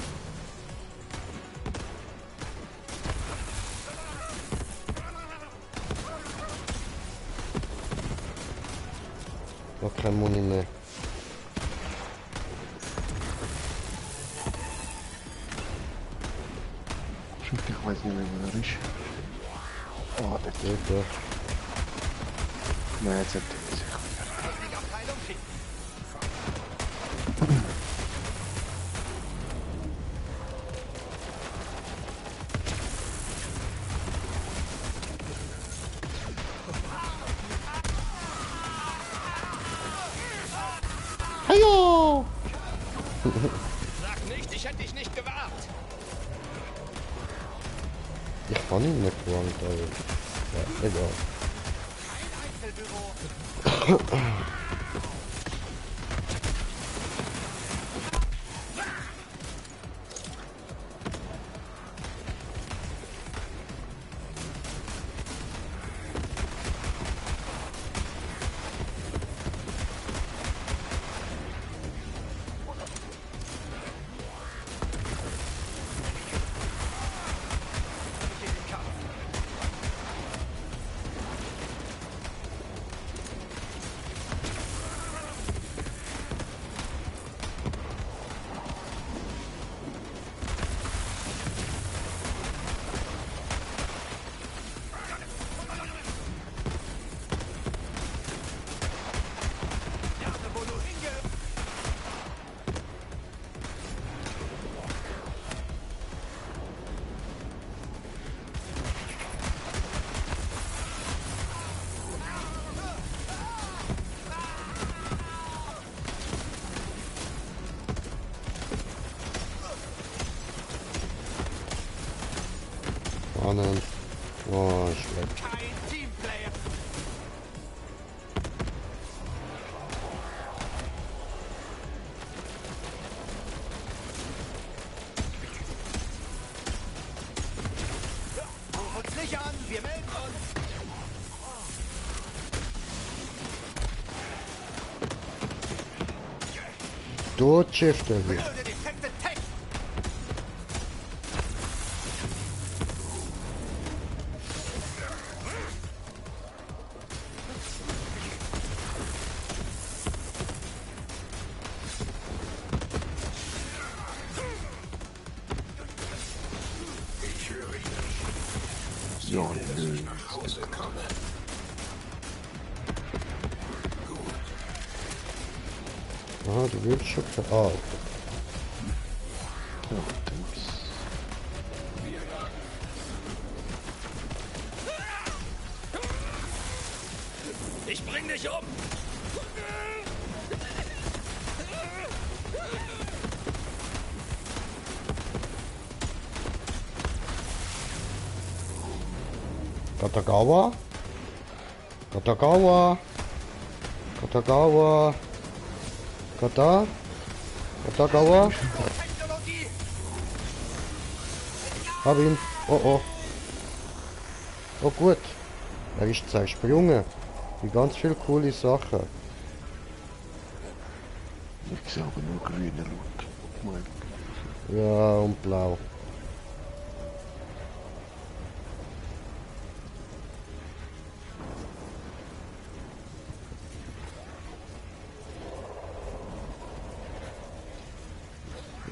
Noch kein Muni mehr. Stimmt, ich weiß nicht mehr, wo er ist. Oh, der Geht doch. Nein, jetzt hat er sich. Hallo! Sag nicht, ich hätte dich nicht gewarnt. Ich kann ihn nicht gewandt, aber... Ja, egal. Spannend. Oh, schlecht. Kein Teamplayer! Ruf uns nicht an, wir melden uns! Dort Schifte hier. Blöde Defected Tech! Ja, nö. Ah, du willst schon... Ah, okay. Ja, Dings. Ich bring dich um. Katagawa? Katagawa? Katagawa? Katagawa? Technologie! Hab ihn. Oh oh. Oh gut. Er ist zersprungen. Wie ganz viele coole Sachen. Ich sehe aber nur grüne Loot. Mein Ja, und blau.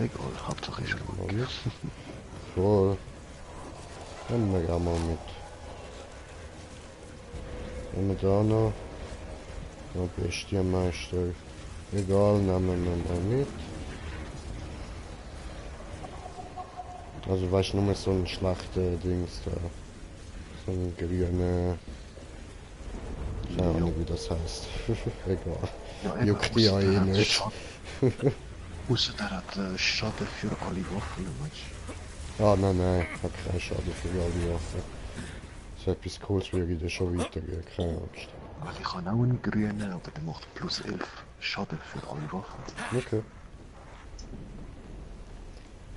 Egal, Hauptsache ist gut. Alles. Voll. Nehmen wir auch mal mit. Haben wir da noch? Ja, Bestienmeister. Egal, nehmen wir mal mit. Also weißt du, nur so ein schlechter Dings da. So ein grüner... Keine Ahnung wie das heißt. Egal. Ja, eben, Juckt die ja eh nicht. Außer der hat Schaden für alle Waffen, weißt Ah nein, hat keinen Schaden für alle Waffen. So etwas Cooles würde ich dir schon weitergeben, keine Angst. du? Weil ich habe auch einen grünen, aber der macht plus 11 Schaden für alle Waffen. Okay.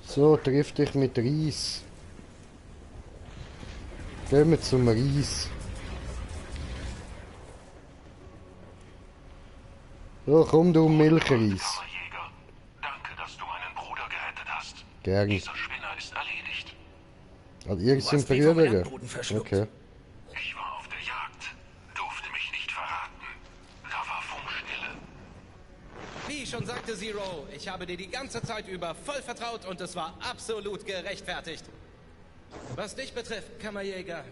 So, triff dich mit Reis. Gehen wir zum Reis. So, komm du Milchreis. Jäger, danke, dass du meinen Bruder gerettet hast. Gern. Dieser Spinner ist erledigt. Also ihr Du sind hast die vom Brüder? Erdboden verschluckt. Okay. Ich war auf der Jagd, durfte mich nicht verraten. Da war Funkstille. Wie schon sagte Zero, ich habe dir die ganze Zeit über voll vertraut und es war absolut gerechtfertigt. Was dich betrifft, Kammerjäger,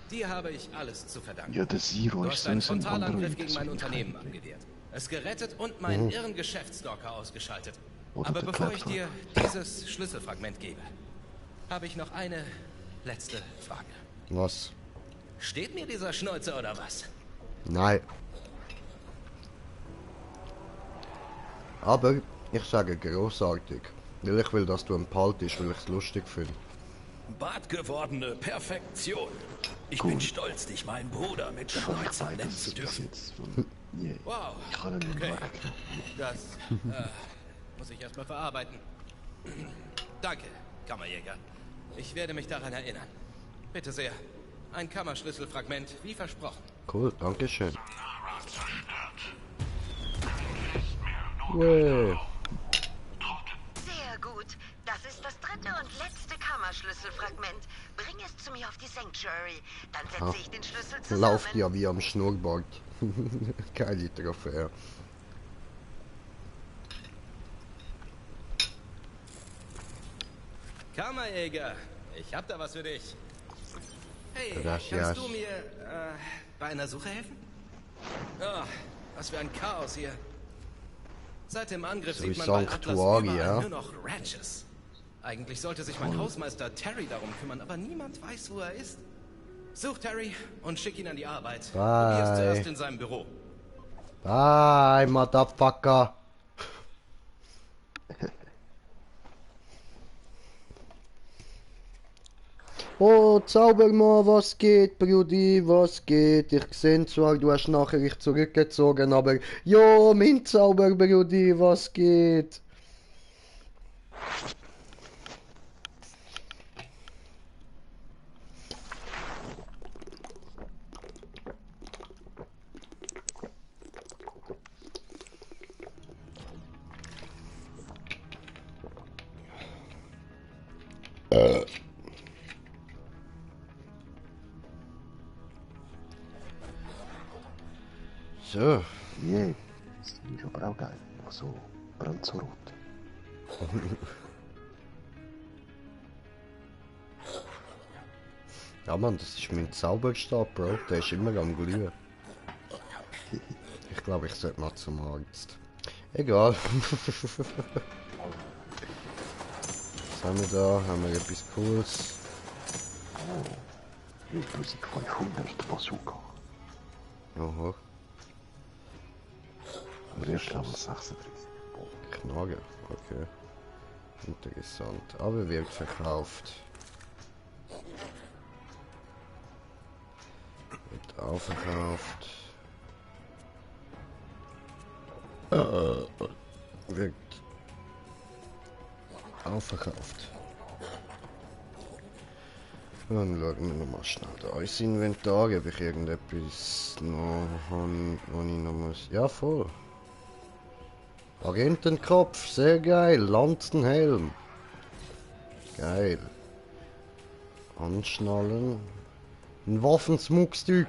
dir habe ich alles zu verdanken. Ja, der Zero Du ist hast einen so ein Frontalangriff Android. gegen mein Unternehmen abgewehrt. Es gerettet und meinen irren Geschäftsstalker ausgeschaltet. Oder Aber der bevor ich Claptrap. dir dieses Schlüsselfragment gebe, habe ich noch eine letzte Frage. Was? Steht mir dieser Schnäuzer oder was? Nein. Aber ich sage großartig. Weil ich will, dass du ihn behaltest, weil ich es lustig finde. Bartgewordene Perfektion. Ich bin stolz, dich meinen Bruder mit Schnäuzer nennen zu dürfen. Jetzt. Yeah. Wow. Ich kann ihn nicht Okay. wegnehmen. Das muss ich erstmal verarbeiten. Danke, Kammerjäger. Ich werde mich daran erinnern. Bitte sehr. Ein Kammerschlüsselfragment, wie versprochen. Cool, danke schön. Nara zerstört. Yeah. Sehr gut. Das ist das dritte und letzte Kammerschlüsselfragment. Bring es zu mir auf die Sanctuary. Dann setze ich den Schlüssel zusammen. Lauft ja wie am Schnurrbart. Geile Trophäe. Kammerjäger, ich hab da was für dich. Hey, Gracias. kannst du mir bei einer Suche helfen? Ah, was für ein Chaos hier. Seit dem Angriff So sieht wie man bei Atlas Sanctuary, überall ja? nur noch Ratches. Eigentlich sollte sich mein Hausmeister Terry darum kümmern, aber niemand weiß, wo er ist. Such Terry und schick ihn an die Arbeit. Probier's zuerst in seinem Büro. Bye, Motherfucker. Oh, Zaubermann, was geht, Brudi, was geht? Ich sehe zwar, du hast nachher dich zurückgezogen, aber... Jo, mein Zauberbrudi, was geht? So. Yeah. Das ist aber auch geil. So, brennt so rot. Ja, Mann, das ist mein Zauberstab, Bro. Der ist immer am Glühen. Ich glaube, ich sollte mal zum Arzt. Egal. Was haben wir da? Haben wir etwas Cooles? 1500 Bazooka. Aha. Aber erst Level 36. Knarre. Okay. Interessant. Aber wird verkauft. Wird aufgekauft. Wird aufgekauft. Dann schauen wir nochmal schnell da ins Inventar, ob ich irgendetwas noch habe, wo ich noch muss. Ja, voll. Agentenkopf, sehr geil. Lanzenhelm. Geil. Anschnallen. Ein Waffensmuckstück.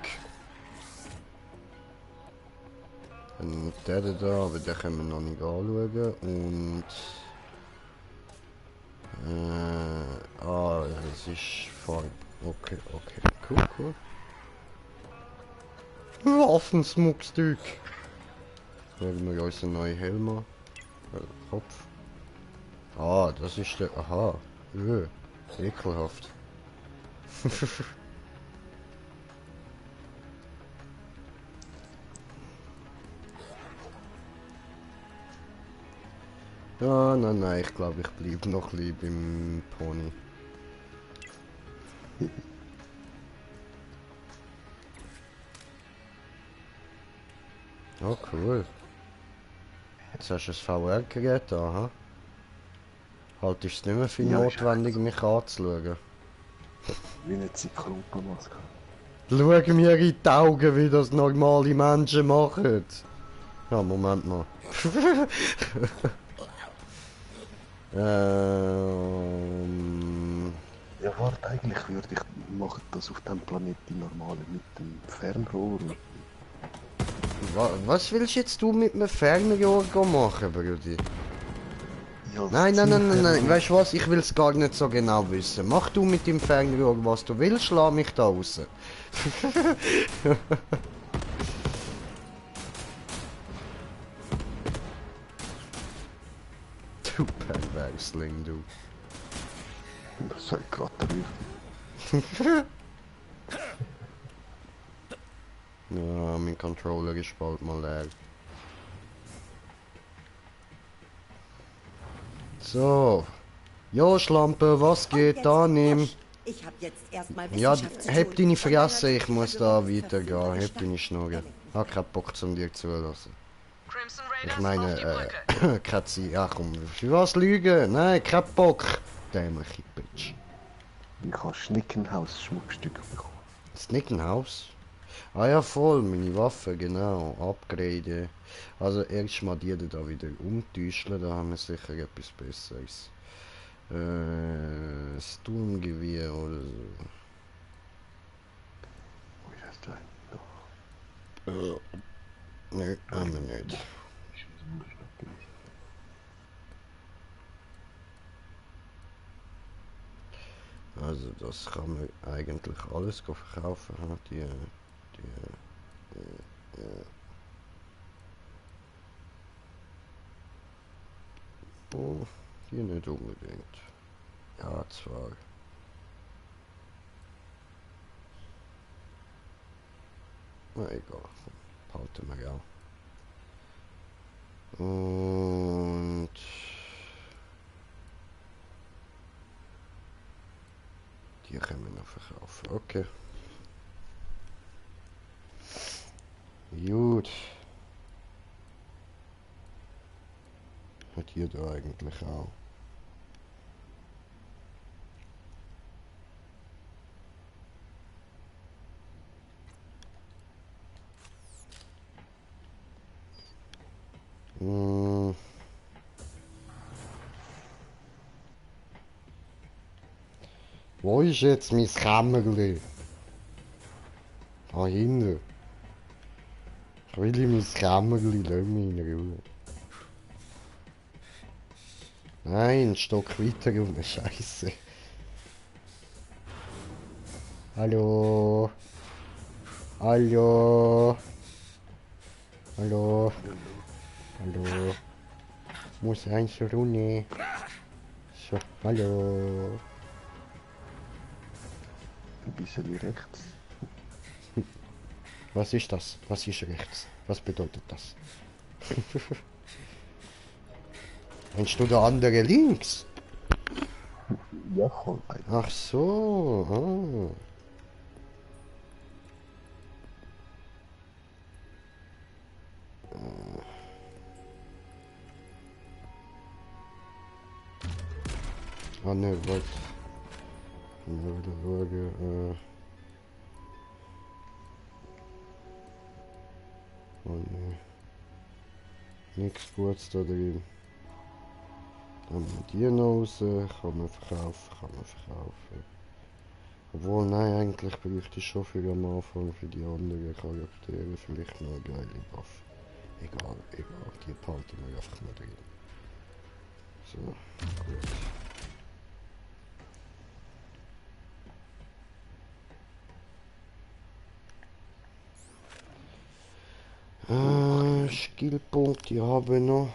Der da, aber den können wir noch nicht anschauen. Und Das ist Farbe. Okay, okay, cool. Waffensmuckstück. Werden wir unseren neuen Helm an. Kopf. Ah, das ist der. Aha. Ekelhaft. Ja, nein, ich glaube, ich bleibe noch ein bisschen beim Pony. Oh, cool. Jetzt hast du ein VR-Gerät, aha. Halt ist es nicht mehr viel notwendig, mich anzuschauen. Wie eine Zyklonpenmaske. Schau mir in die Augen, wie das normale Menschen machen. Ja, Moment mal. Ja, warte, eigentlich würde ich machen das auf dem Planeten normale mit dem Fernrohr. Was willst jetzt du mit einem Fernrohr machen, Brudi? Ja, Nein, weißt du was? Ich will es gar nicht so genau wissen. Mach du mit dem Fernrohr, was du willst, schlag mich da raus. Du Perversling, du. Das soll ich gratulieren. Ja, mein Controller ist bald mal leer. So. Jo, Schlampe, was geht? Da nimm. Ich hab jetzt erstmal Ja, Wissenschaft zu heb tun. deine Und Fresse, einer ich muss Schule da für weitergehen. verführbare Heb deine Schnurre. Staaten. Hab keinen Bock zum dir zulassen. Crimson Ich Raiders auf die meine, Brücke. keine Zeit. Ja komm, für was lügen? Nein, kein Bock. Dämliche Bitch. Ich habe Schnickenhaus-Schmuckstücke bekommen. Snickenhaus? Ah ja, voll, meine Waffe, genau. Upgrade. Also erstmal die da wieder umtäuschen, da haben wir sicher etwas Besseres. Sturmgewehr oder so. Wo ist das denn? Nö, haben wir nicht. Also das kann man eigentlich alles verkaufen. Oh, die nicht unbedingt. Ja, zwar. Na egal, behalten wir auch. Und die können wir noch verkaufen. Okay. Gut. Hat hier da eigentlich auch. Wo ist jetzt mein Kämmerli? Da hinten. Ich will in mein Kämmerli, lass mich in Ruhe. Nein, ein Stock weiter unten, Scheiße. Hallo? Hallo? Hallo? Hallo? Muss rein zur Runde. So, hallo? Ein bisschen rechts. Was ist das? Was ist rechts? Was bedeutet das? Meinst du der andere links? Ja, voll. Ach so, Ah ne, warte. Oh ne. Nichts Gutes da drin. Dann haben wir die noch raus. Kann man verkaufen. Obwohl, nein, eigentlich bräuchte ich schon für am Anfang für die anderen Charaktere vielleicht noch eine geile Waffe. Egal, die behalten wir einfach mal drin. So, gut. Skillpunkte habe ich noch.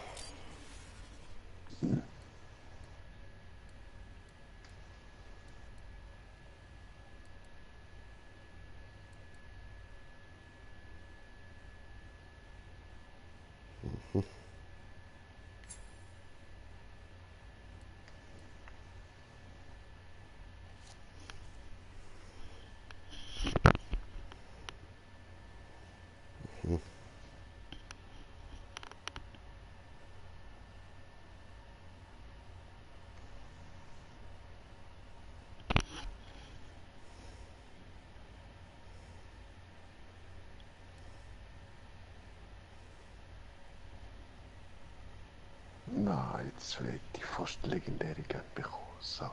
Na, jetzt hätte ich fast legendäre gern bekommen. So.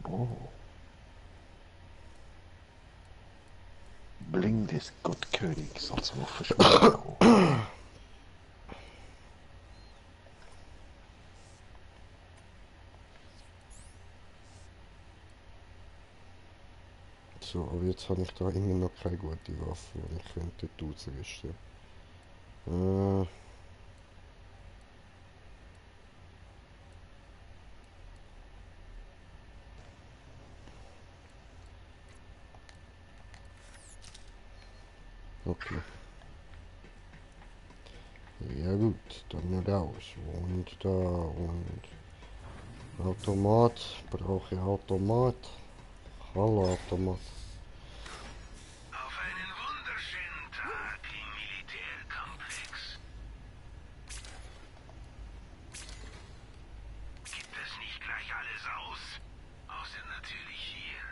Oh. Bling des Gottkönigs als Waffenschmied. So, aber jetzt habe ich da immer noch keine gute Waffe, die ich könnte ausrüsten. Okay. Ja gut, dann raus. Und da und Automat. Brauche ich Automat. Hallo Automat. Auf einen wunderschönen Tag im Militärkomplex. Gibt es nicht gleich alles aus? Außer natürlich hier.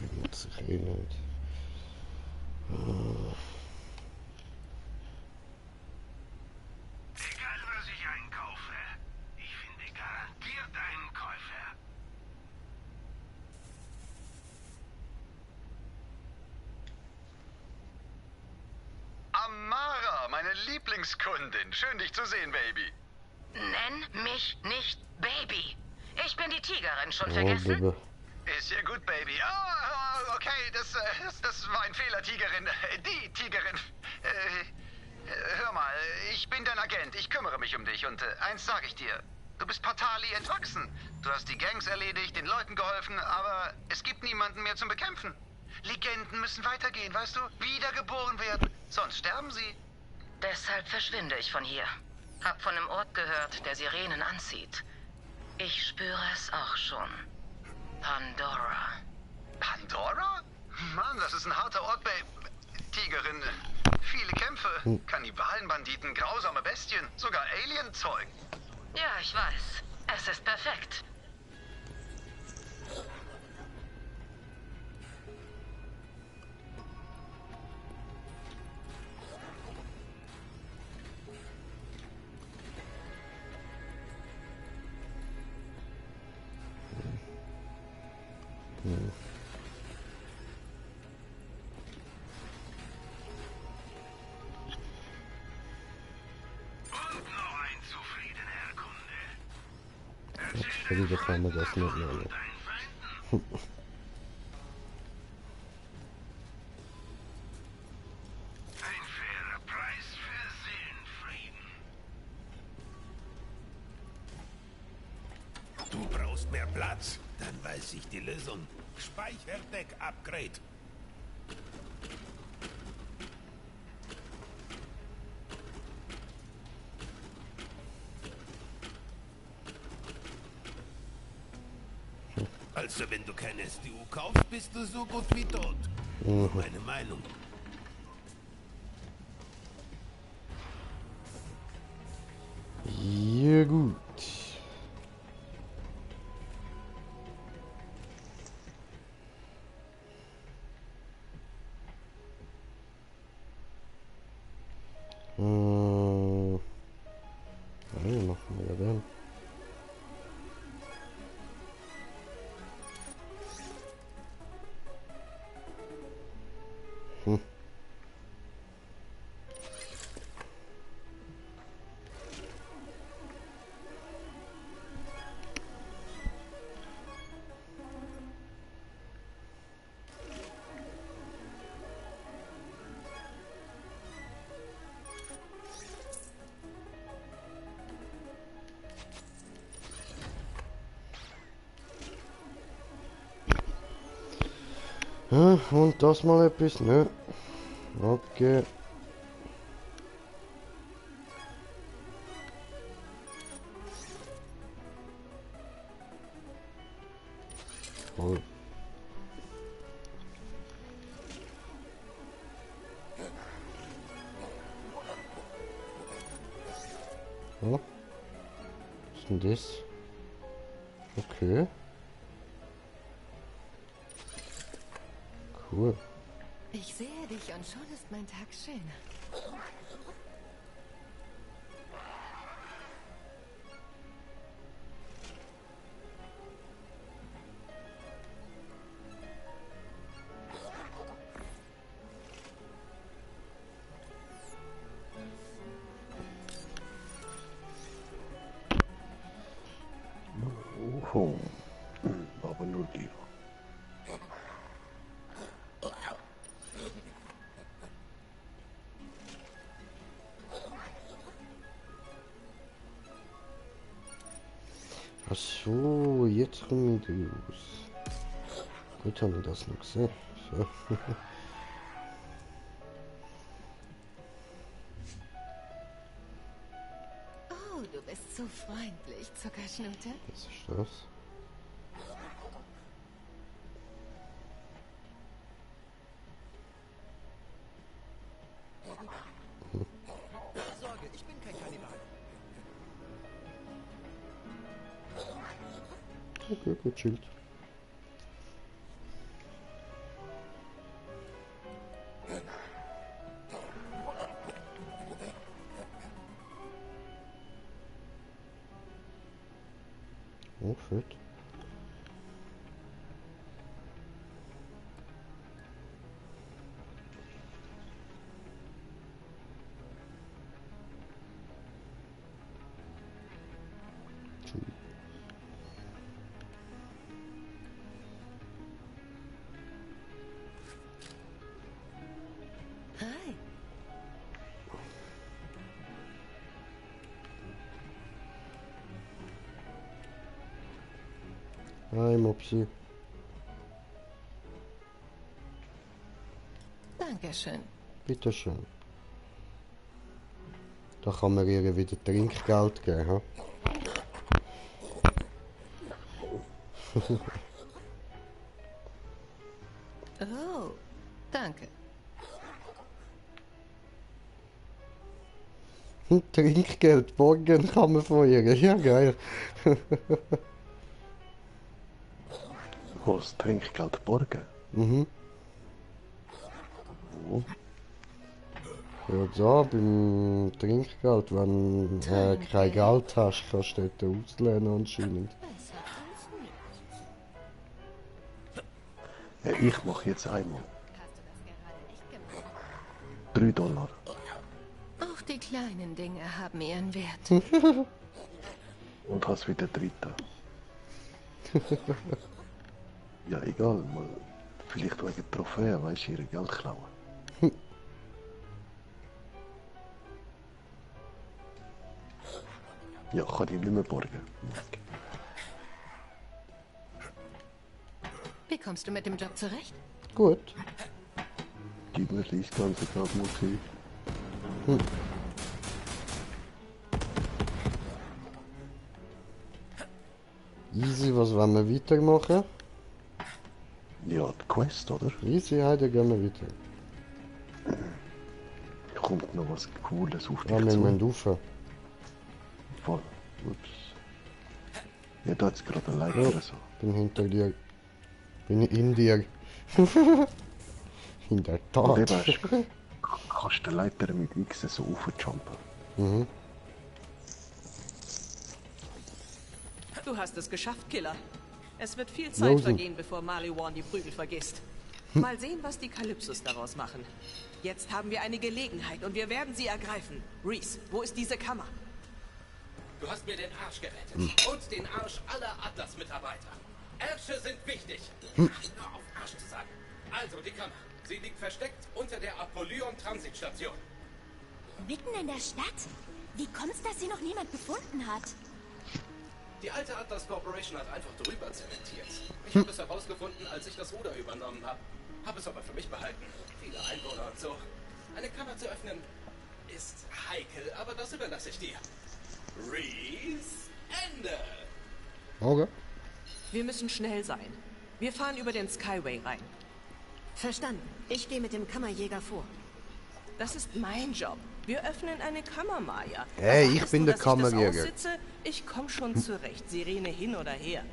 Benutze ich eh nicht. Egal was ich einkaufe, ich finde garantiert einen Käufer. Amara, meine Lieblingskundin. Schön, dich zu sehen, Baby. Nenn mich nicht Baby. Ich bin die Tigerin, schon Oh, vergessen? Baby. Ist ja gut, Baby. Okay, das war ein Fehler, Tigerin. Die Tigerin. Hör mal, ich bin dein Agent. Ich kümmere mich um dich. Und eins sage ich dir. Du bist Patali entwachsen. Du hast die Gangs erledigt, den Leuten geholfen, aber es gibt niemanden mehr zum Bekämpfen. Legenden müssen weitergehen, weißt du? Wiedergeboren werden. Sonst sterben sie. Deshalb verschwinde ich von hier. Hab von einem Ort gehört, der Sirenen anzieht. Ich spüre es auch schon. Pandora. Pandora? Mann, das ist ein harter Ort, Tigerin. Viele Kämpfe, Kannibalen, Banditen, grausame Bestien, sogar Alien-Zeug. Ja, ich weiß. Es ist perfekt. Und noch ein zufriedener Kunde. Wieso kann man das nicht nehmen? Ein fairer Preis für Seelenfrieden. Du brauchst mehr Platz? Dann weiß ich die Lösung. Speicherdeck-Upgrade. Also wenn du keine SDU kaufst, bist du so gut wie tot. Meine Meinung. Ja gut. Nee, machen wir ja den. Ja, und das mal etwas, ne? Okay. Voll. Ja. Was ist denn das? Okay. Cool. Ich sehe dich und schon ist mein Tag schön. Oh, aber nur die. Ach so, jetzt kommen die raus. Gut, haben wir das noch gesehen. So. Oh, du bist so freundlich, Zuckerschnute. Was ist das? Sorge, ich bin kein Kannibal. Okay, gechillt. Oh, fett. Hi. Hi, Mopsi. Dankeschön. Bitteschön. Da kann man ihr wieder Trinkgeld geben, ha? Oh, danke. Trinkgeld borgen kann man von ihr. Ja, geil. Was Trinkgeld borgen? Mhm. Oh, Ja, da beim Trinkgeld, wenn kein Geld hast, kannst du dort auslehnen anscheinend. ja, ich mache jetzt einmal. Hast du das gerade echt gemacht? 3 Dollar. Auch die kleinen Dinge haben ihren Wert. Und hast wieder 3. Ja, egal, mal. Vielleicht wegen Trophäen, weißt du, ihre Geld klauen. Ja, kann ich nicht mehr borgen. Wie kommst du mit dem Job zurecht? Gut. Gib mir das ganze Tag Musik. Easy, was wollen wir weitermachen? Ja, die Quest, oder? Easy, heute gehen wir weiter. Kommt noch was Cooles auf Ja, dich wir zu. müssen rauf. Voll. Ups. Ja, da hat's gerade ein Like Ja. oder so. Bin hinter dir. Bin in dir. In der Und Tat. eben kannst den Leiter mit X so aufjumpen. Mhm. Du hast es geschafft, Killer. Es wird viel Zeit vergehen, bevor Maliwan die Prügel vergisst. Mal sehen, was die Kalypsos daraus machen. Jetzt haben wir eine Gelegenheit und wir werden sie ergreifen. Reese, wo ist diese Kammer? Du hast mir den Arsch gerettet. Und den Arsch aller Atlas-Mitarbeiter. Ärsche sind wichtig. Ach, nur auf Arsch zu sagen. Also, die Kammer. Sie liegt versteckt unter der Apollyon-Transitstation. Mitten in der Stadt? Wie kommt's, dass sie noch niemand gefunden hat? Die alte Atlas Corporation hat einfach drüber zementiert. Ich habe es herausgefunden, als ich das Ruder übernommen habe. Habe es aber für mich behalten. Viele Einwohner und so. Eine Kammer zu öffnen ist heikel, aber das überlasse ich dir. Reese, Ende. Okay. Wir müssen schnell sein. Wir fahren über den Skyway rein. Verstanden. Ich gehe mit dem Kammerjäger vor. Das ist mein Job. Wir öffnen eine Kammer, Maya. Hey, ich bin der dass ich das Kammerjäger. aussitze? Ich komme schon zurecht. Sirene hin oder her.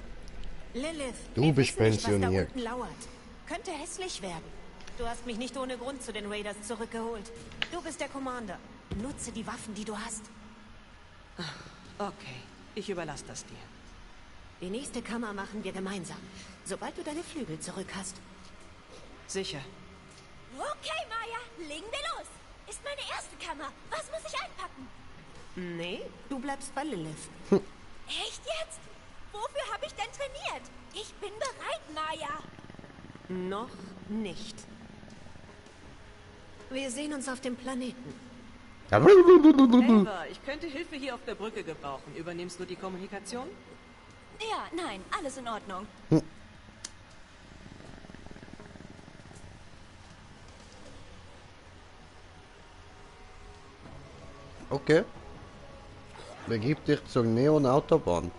Lilith, Du wir bist wissen nicht, was da pensioniert. unten lauert. Könnte hässlich werden. Du hast mich nicht ohne Grund zu den Raiders zurückgeholt. Du bist der Commander. Nutze die Waffen, die du hast. Okay, ich überlasse das dir. Die nächste Kammer machen wir gemeinsam. Sobald du deine Flügel zurück hast. Sicher. Okay, Maya, legen wir los. Ist meine erste Kammer. Was muss ich einpacken? Nee, du bleibst bei Lilith. Echt jetzt? Wofür habe ich denn trainiert? Ich bin bereit, Maya. Noch nicht. Wir sehen uns auf dem Planeten. Ava, ich könnte Hilfe hier auf der Brücke gebrauchen. Übernimmst du die Kommunikation? Ja, nein, alles in Ordnung. Okay. Begib dich zur Neon-Autobahn.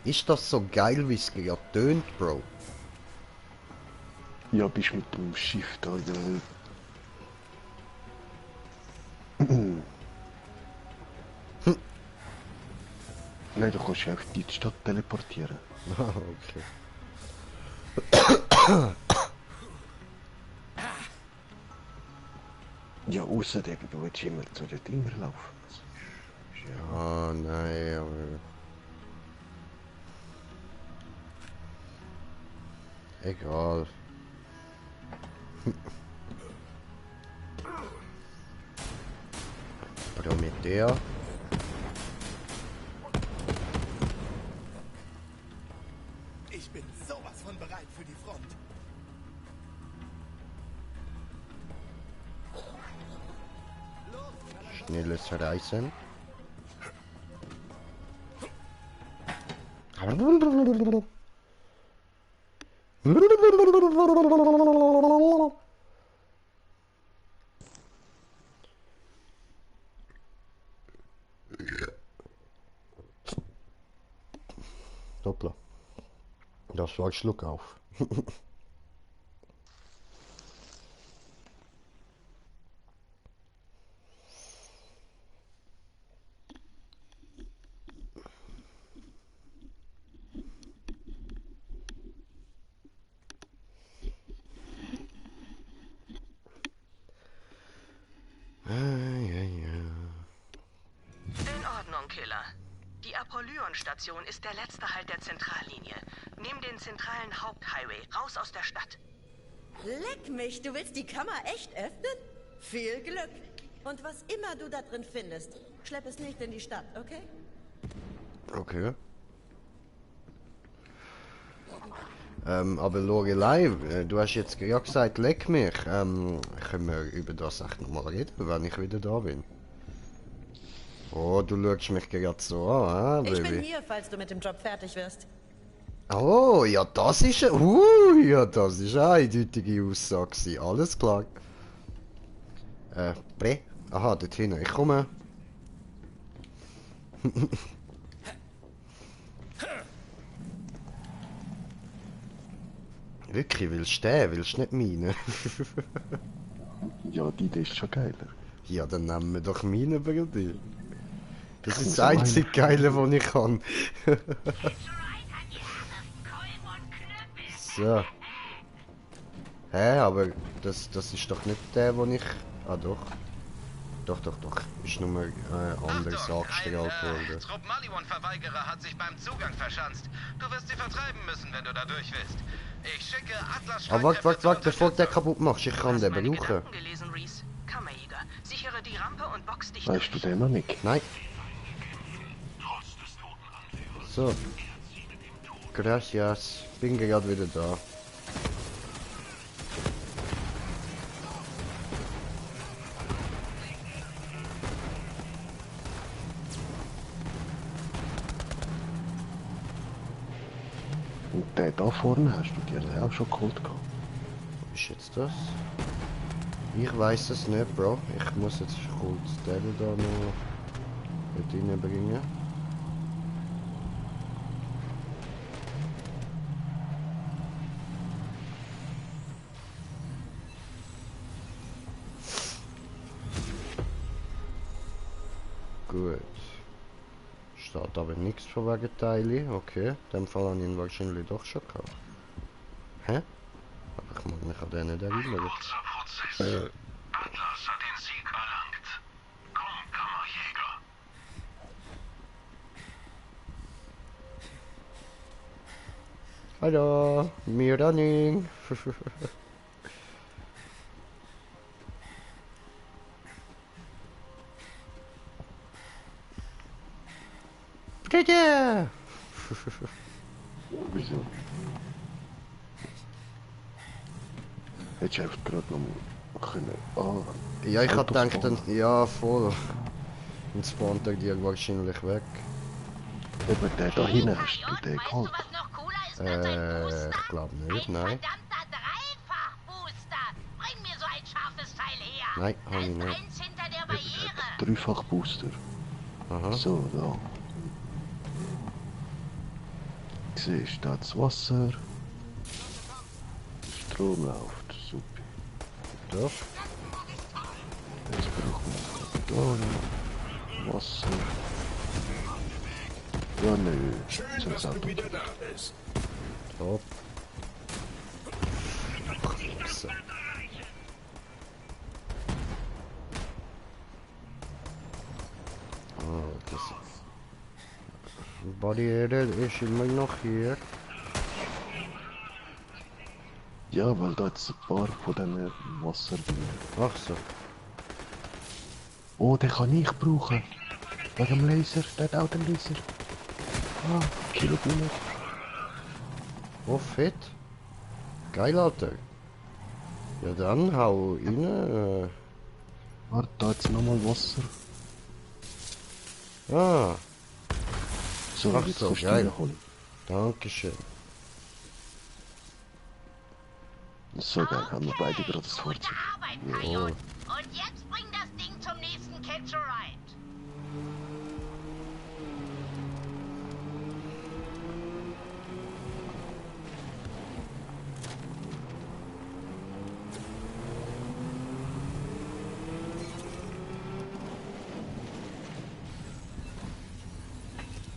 Ist das so geil, wie es gerade tönt, Bro? Ja, bist mit dem Schiff da. Nein, du kannst einfach in die Stadt teleportieren. Okay. Ja, außerdem, du willst immer zu den Dinger laufen. Ja, nein, aber... Egal. Promethea. Ich bin sowas von bereit für die Front. Schnelles Reisen. Hoppla. Das war ein Schluck auf. In Ordnung, Killer. Die Apollyon-Station ist der letzte Halt der Zentrallinie. Nimm den zentralen Haupthighway raus aus der Stadt. Leck mich, du willst die Kammer echt öffnen? Viel Glück. Und was immer du da drin findest, schlepp es nicht in die Stadt, okay? Okay. Aber Lorelei, du hast jetzt ja gesagt, leck mich. Können wir über das echt nochmal reden, wenn ich wieder da bin? Oh, du schaust mich gerade so an, Ich Baby. bin hier, falls du mit dem Job fertig wirst. Oh, ja, das ist ja, das ist eine eindeutige Aussage gewesen. Alles klar. Bre? Aha, dort hinten. Ich komme. Wirklich, willst du den? Willst du nicht meine? Ja, die Idee ist schon geiler. Ja, dann nehmen wir doch meine, Brudi. Das ist das einzige Geile, was ich kann. So. Hä, aber das ist doch nicht der, den ich... Ah doch. Doch. Ist nur anders angestrahlt worden. Trupp Maliwan-Verweigerer hat sich beim Zugang verschanzt. Du wirst sie vertreiben müssen, wenn du da durch willst. Ich schicke Atlas... Aber warte, bevor du den kaputt machst, ich kann den brauchen. Gelesen, Reese. Kammerjäger, sichere die Rampe und box dich Weißt du den noch nicht? Nein. So. Gracias. Bin gerade wieder da. Und der da vorne, hast du dir den auch schon geholt gehabt? Was ist jetzt das? Ich weiß es nicht, Bro. Ich muss jetzt kurz den da noch mit reinbringen. Gut. Steht aber nichts von wegen Teile. Okay, in dem Fall habe ich ihn wahrscheinlich doch schon gehabt. Hä? Aber ich mag mich an den nicht erinnern. Atlas hat den Sieg erlangt. Komm, Kammerjäger. Hallo, mir running. Bitte! Wieso? Hättest du einfach gerade noch mal können... Ah, Ja, ich hab Auto gedacht, dann, fahren. ja, voll. Dann spawnt er dir wahrscheinlich weg. Eben der da hinten, hast du den geholt? Ich glaube nicht, nein. Verdammter Dreifach-Booster! Bring mir so ein scharfes Teil her! Nein, hab ich nicht. Eins hinter der Barriere! Dreifach-Booster. Aha. So, da. Siehst du, da das Wasser. Strom läuft, super. Doch. Jetzt brauchen wir da Wasser. Ja, nö. Schön, dass du wieder da bist. Top. So. Oh, das Barriere ist immer noch hier. Ja, weil da jetzt ein paar von diesen Wasserbienen. Ach so. Oh, den kann ich brauchen. Wegen dem Laser, der hat auch den Laser. Ah, Kilobiene. Oh, fett. Geil, Alter. Ja, dann hau rein. Warte, da jetzt nochmal Wasser. Ah, So, ach jetzt so, kannst du geil. reinholen. Dankeschön. So geil, haben wir beide gerade das Fahrzeug. Arbeit, Coyote! Und jetzt bring das Ding zum nächsten Catch a Ride!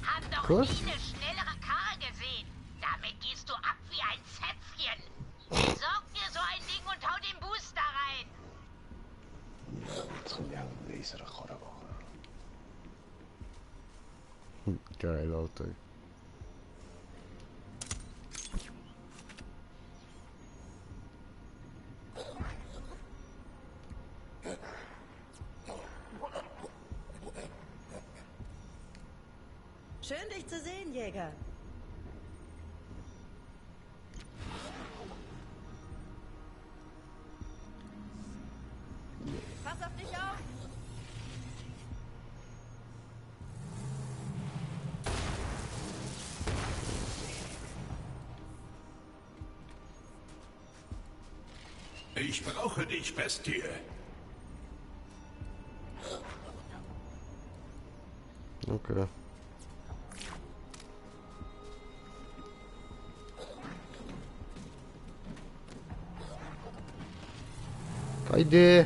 Hab doch Cool. nie eine schnellere Karre gesehen. Damit gehst du ab wie ein Zäpfchen. Besorg dir so ein Ding und hau den Booster rein. Jetzt kommt ja ein Laser machen. Geil, Alter. Schön, dich zu sehen, Jäger. Pass auf dich auf! Ich brauche dich, Bestie. Okay. Keine Idee.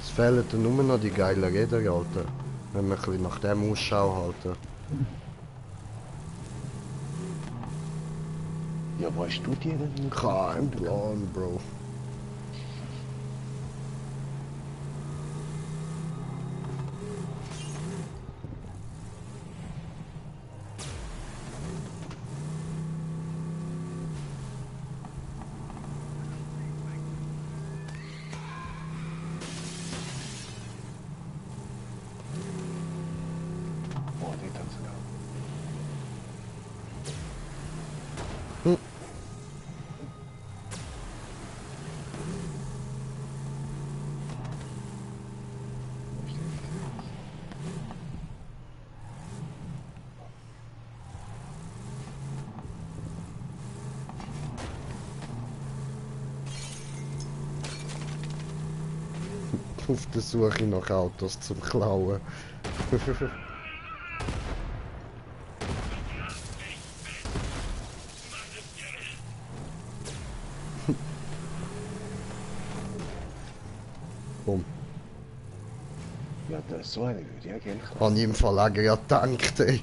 Es fehlen dann nur noch die geilen Räder, Alter. Wenn wir ein bisschen nach dem Ausschau halten. Ja, Ja, wo hast du die denn? Kein Plan, Bro. Oh, die hat sie auch. Auf der Suche nach Autos zum Klauen. Komm. Ja, das ist so eine würde ich ja gerne klauen. Habe ich im Fall auch gerade gedacht, ey.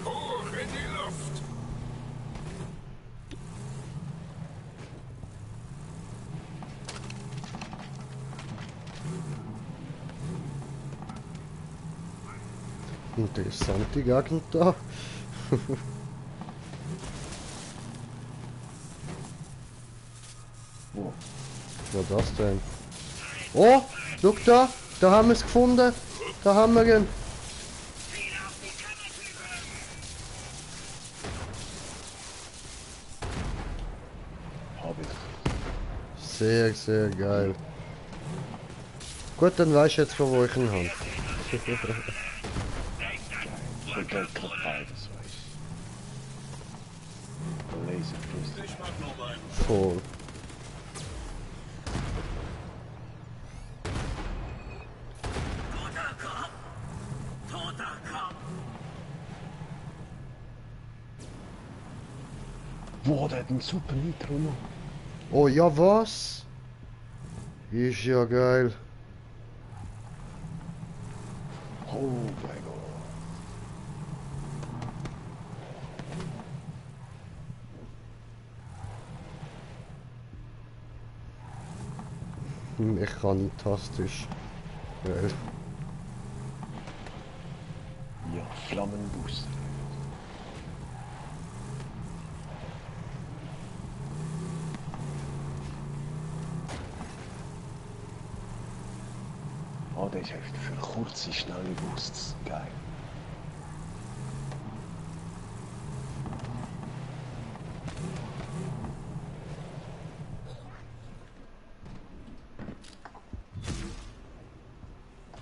Hoch in die Luft! Interessante Gegend da. Wo? Was war das denn? Oh, schau da! Da haben wir es gefunden! Da haben wir ihn! Hab ich. Sehr, sehr geil. Gut, dann weißt du jetzt, von wo ich ihn habe. Und dann kommt beides, weißt du. Laserpistol. Ich mach noch einen. Voll. Toter Kopf! Toter Kopf! Boah, der hat einen super Nitro noch. Oh ja, was? Ist ja geil. Oh mein Gott. Mechanisch. Geil. Ja, Flammenbooster. Oh, der ist echt für kurze, schnelle Boosts. Geil.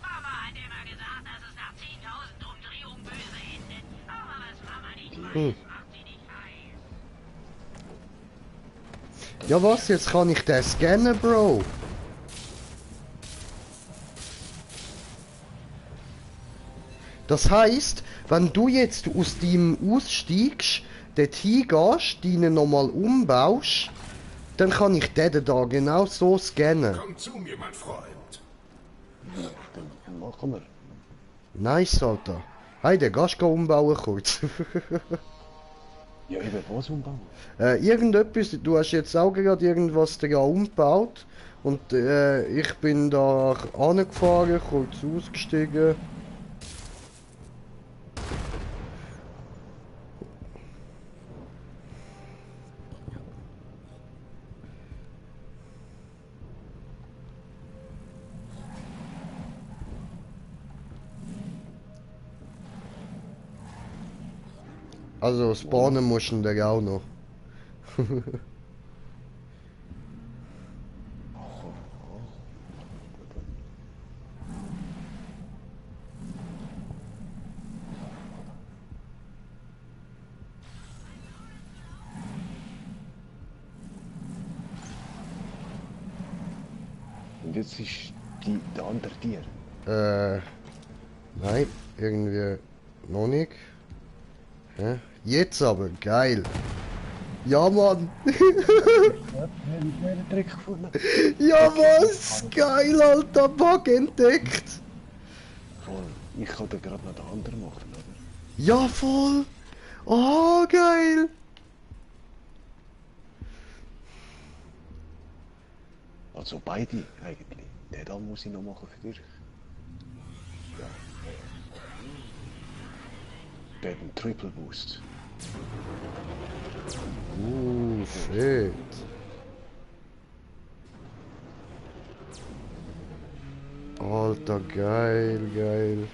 Mama hat immer gesagt, dass es nach 10.000 Umdrehungen böse endet. Aber was Mama nicht weiß, macht sie nicht heiß. Ja was, jetzt kann ich den scannen, Bro. Das heisst, wenn du jetzt aus deinem aussteigst, dorthin gehst, deinen nochmal umbaust, dann kann ich den da genau so scannen. Komm zu mir, mein Freund. Dann machen wir. Nice, Alter. Hey, den gehst du umbauen kurz. Ja, eben, was umbauen? Irgendetwas, du hast jetzt auch gerade irgendwas da umgebaut. Und ich bin da angefahren, kurz ausgestiegen. Also spawnen musst du da auch noch. Und jetzt ist der andere Tier. Nein, irgendwie noch nicht. Hä? Jetzt aber, geil. Ja, Mann. Ja, was? Geil, Alter. Bug entdeckt. Voll. Ich kann da gerade noch den anderen machen, oder? Ja, voll. Oh, geil. Also beide eigentlich. Den da muss ich noch machen für dich. Ja. Der hat einen Triple Boost. Shit. Alter, geil, geil.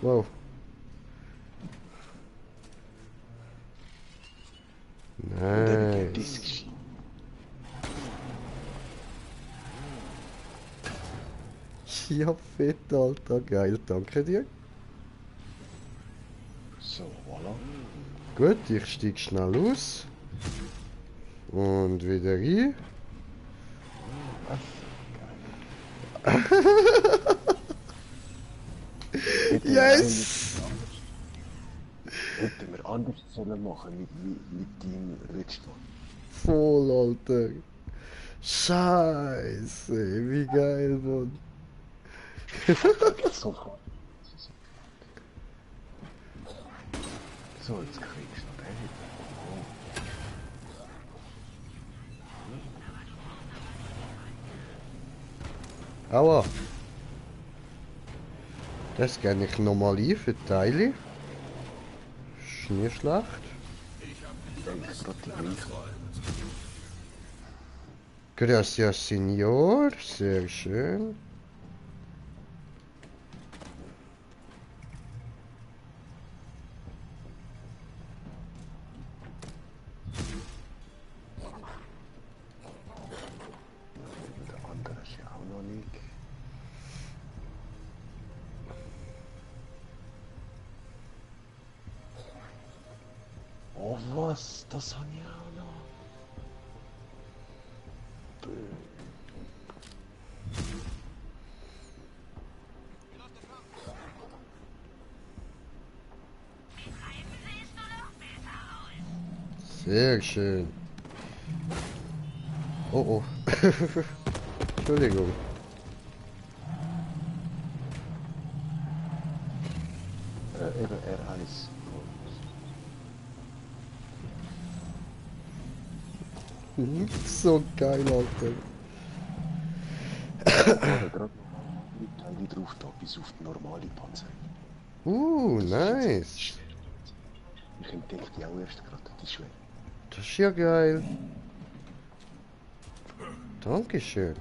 Wow. Nice. Ja, fett, Alter, geil, danke dir. So, voilà. Gut, ich steig schnell aus. Und wieder rein. Yes! Hätten wir anders sollen machen mit deinem letzten Mal. Voll, Alter. Scheiße, wie geil, Mann. Sofort. So, jetzt kriegst du den. Aua. Das kann ich nochmal ein für die Teile. Ist nicht schlecht. Gracias, Senor. Sehr schön. Der andere ist ja auch noch nicht. Oh was, das habe ich auch noch. Sehr schön. Oh oh. Entschuldigung. Eben R1. So geil, Alter. Ich habe gerade noch Teile drauf da, bis auf die normale Panzer. Nice. Ich entdecke die auch erst gerade, die Schwere. Das ist ja geil. Dankeschön.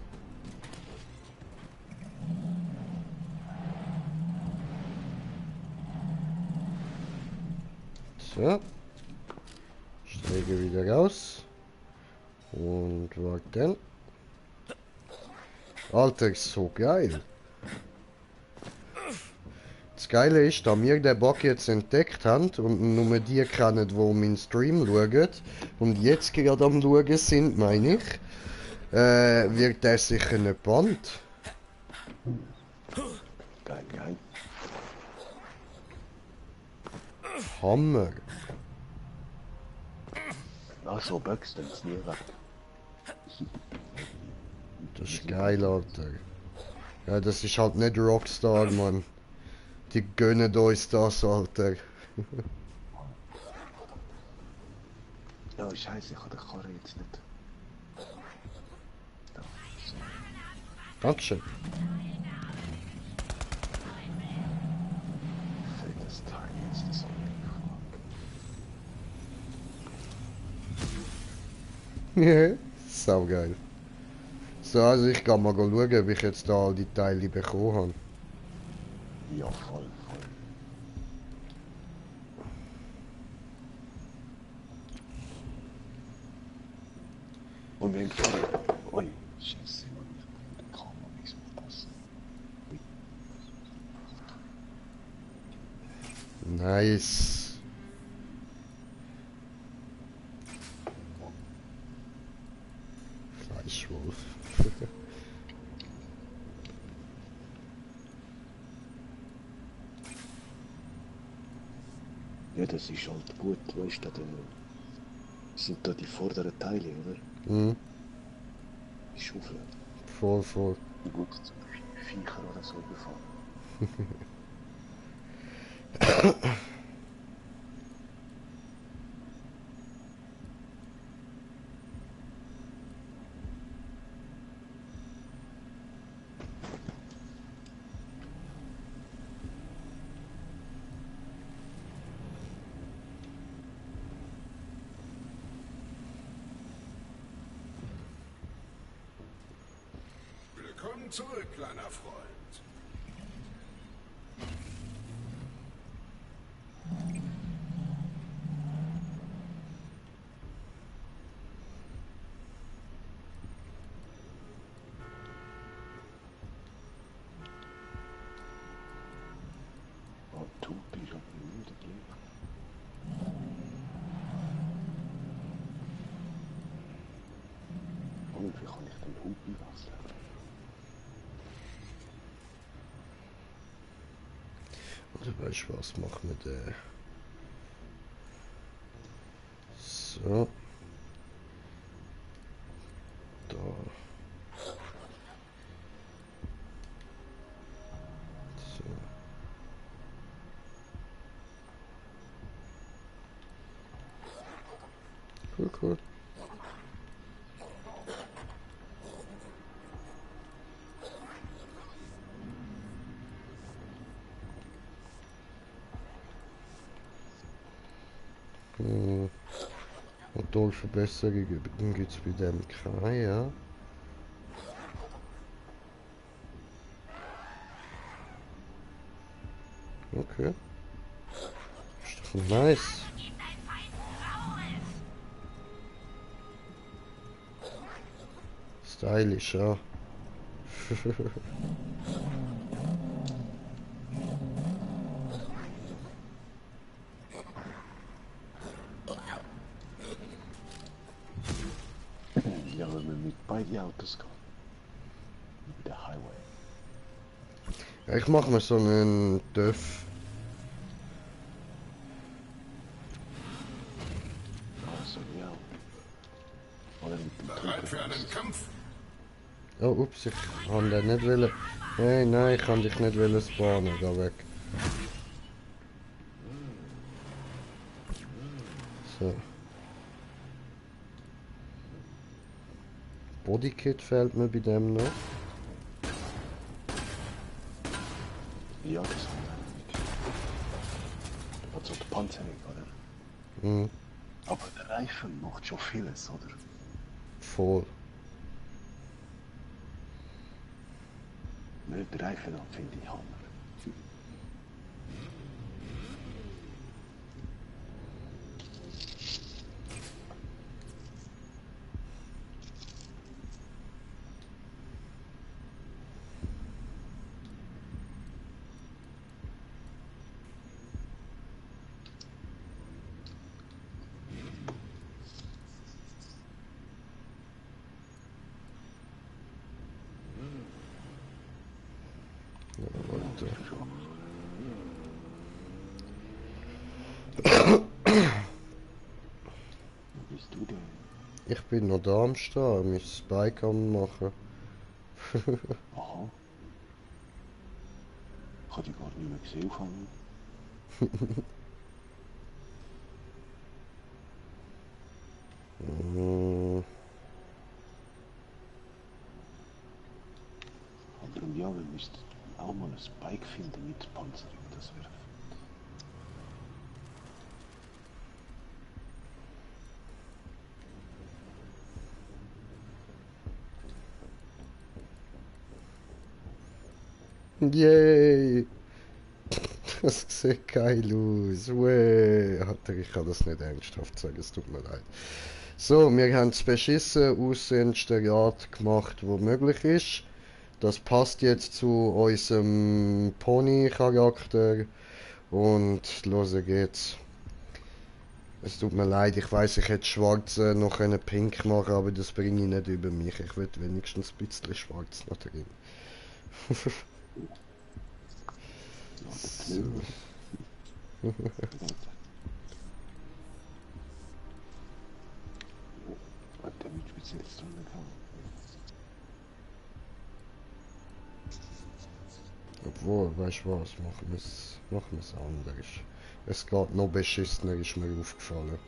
So. Steige wieder raus. Und warten. Alter, ist so geil. Das Geile ist, da wir den Bug jetzt entdeckt haben und nur die kennen, die meinen Stream schauen und jetzt gerade am Schauen sind, meine ich, wird der sicher nicht gebannt. Geil, geil. Hammer. Ach so, Bugs, dann ist nie weg. Das ist geil, Alter. Ja, das ist halt nicht Rockstar, Mann. Die gönnen uns das, Alter. Ja, scheiße, ich habe die Karre jetzt nicht. Ja, so. Dankeschön. Fettes Teil jetzt, das Ja, sau geil. So, also ich kann mal schauen, ob ich jetzt da all die Teile bekommen habe. Ja, voll, voll. Und wenn ich... Ui, scheiße, Mann. Da kann man nichts mehr passen. Nice. Fleischwolf. Ja, das ist halt gut, weißt du, das sind da die vorderen Teile, oder? Mhm. Die Schaufel. Voll, voll. Die gut zum Viecher oder so befahren. Willkommen zurück, kleiner Freund. Oh, du bist aber müde geblieben. Und wie kann ich den Hupi wechseln? Oder weißt du was, machen wir den. So. Da. So. Cool, cool. Modulverbesserungen gibt es bei dem keine, ja. Okay. Ist doch nice. Stylisch, ja. Ja, wenn wir mit beiden Autos gehen. Mit der Highway. Ja, ich mache mir so einen Döff. Also, ja. Oder mit dem Bereit für einen Kampf? Oh, ups, ich kann den nicht wollen. Hey, nein, ich kann dich nicht wollen spawnen, geh weg. So. Bodykit fehlt mir bei dem noch. Ja, das hat er nicht. Also die Panzerung, oder? Mhm. Aber der Reifen macht schon vieles, oder? Voll. Ne, der Reifen hat, finde ich, Hammer. Ja, warte. Wo bist du denn? Ich bin noch da am Stehen, mein Spike am machen. Aha. Ich habe dich gar nicht mehr gesehen auf einmal. Aber ja, wir müssten auch mal ein Spike finden mit Panzerung, das wäre. Yay! Das sieht geil aus. Weh. Alter, ich kann das nicht ernsthaft sagen, es tut mir leid. So, wir haben das beschissene aussehendste Rad gemacht, wo möglich ist. Das passt jetzt zu unserem Pony-Charakter. Und los geht's. Es tut mir leid, ich weiß, ich hätte schwarz noch pink machen, aber das bringe ich nicht über mich. Ich will wenigstens ein bisschen schwarz noch drin. So. Obwohl, weißt du was, machen wir's anders. Es geht noch beschissener, ist mir aufgefallen.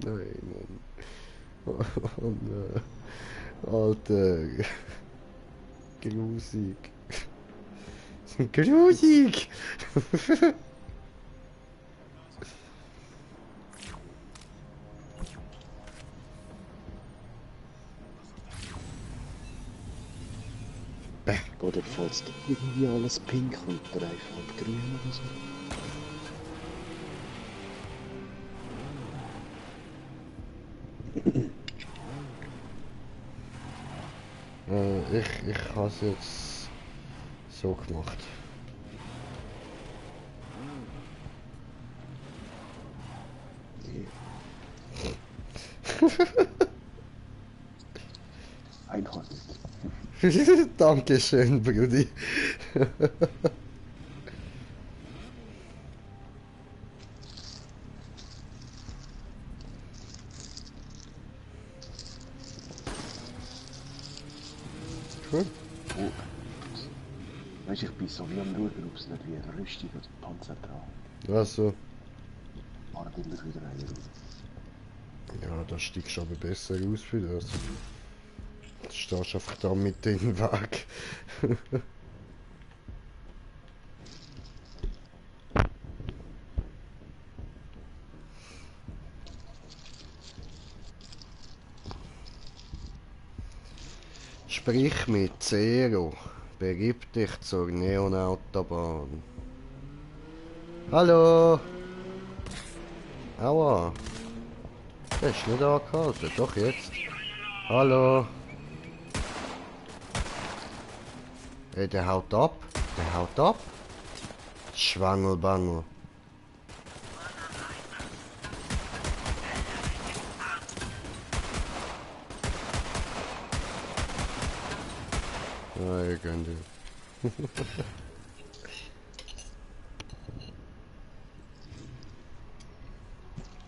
Nein, Mann. Oh nein. Alter. Grusig. Grusig! Oder falls irgendwie alles pink und dreifach grün oder so. Ich habe es jetzt so gemacht. Einhorn. Dankeschön, Brudi. Cool. Oh. Weißt du, ich bin so wie am Schauen, ob es nicht wie eine Rüstung oder Panzer dran. Also. Fahrt immer wieder eine Runde. Ja, da steigst du aber besser aus für das. Du stehst einfach da mit dem Weg. Sprich mit Zero. Begib dich zur Neonautobahn. Hallo! Aua! Der ist nicht angehalten, doch jetzt. Hallo! Ey, der haut ab. Der haut ab. Schwangelbangel. Ja, ihr könnt ihr.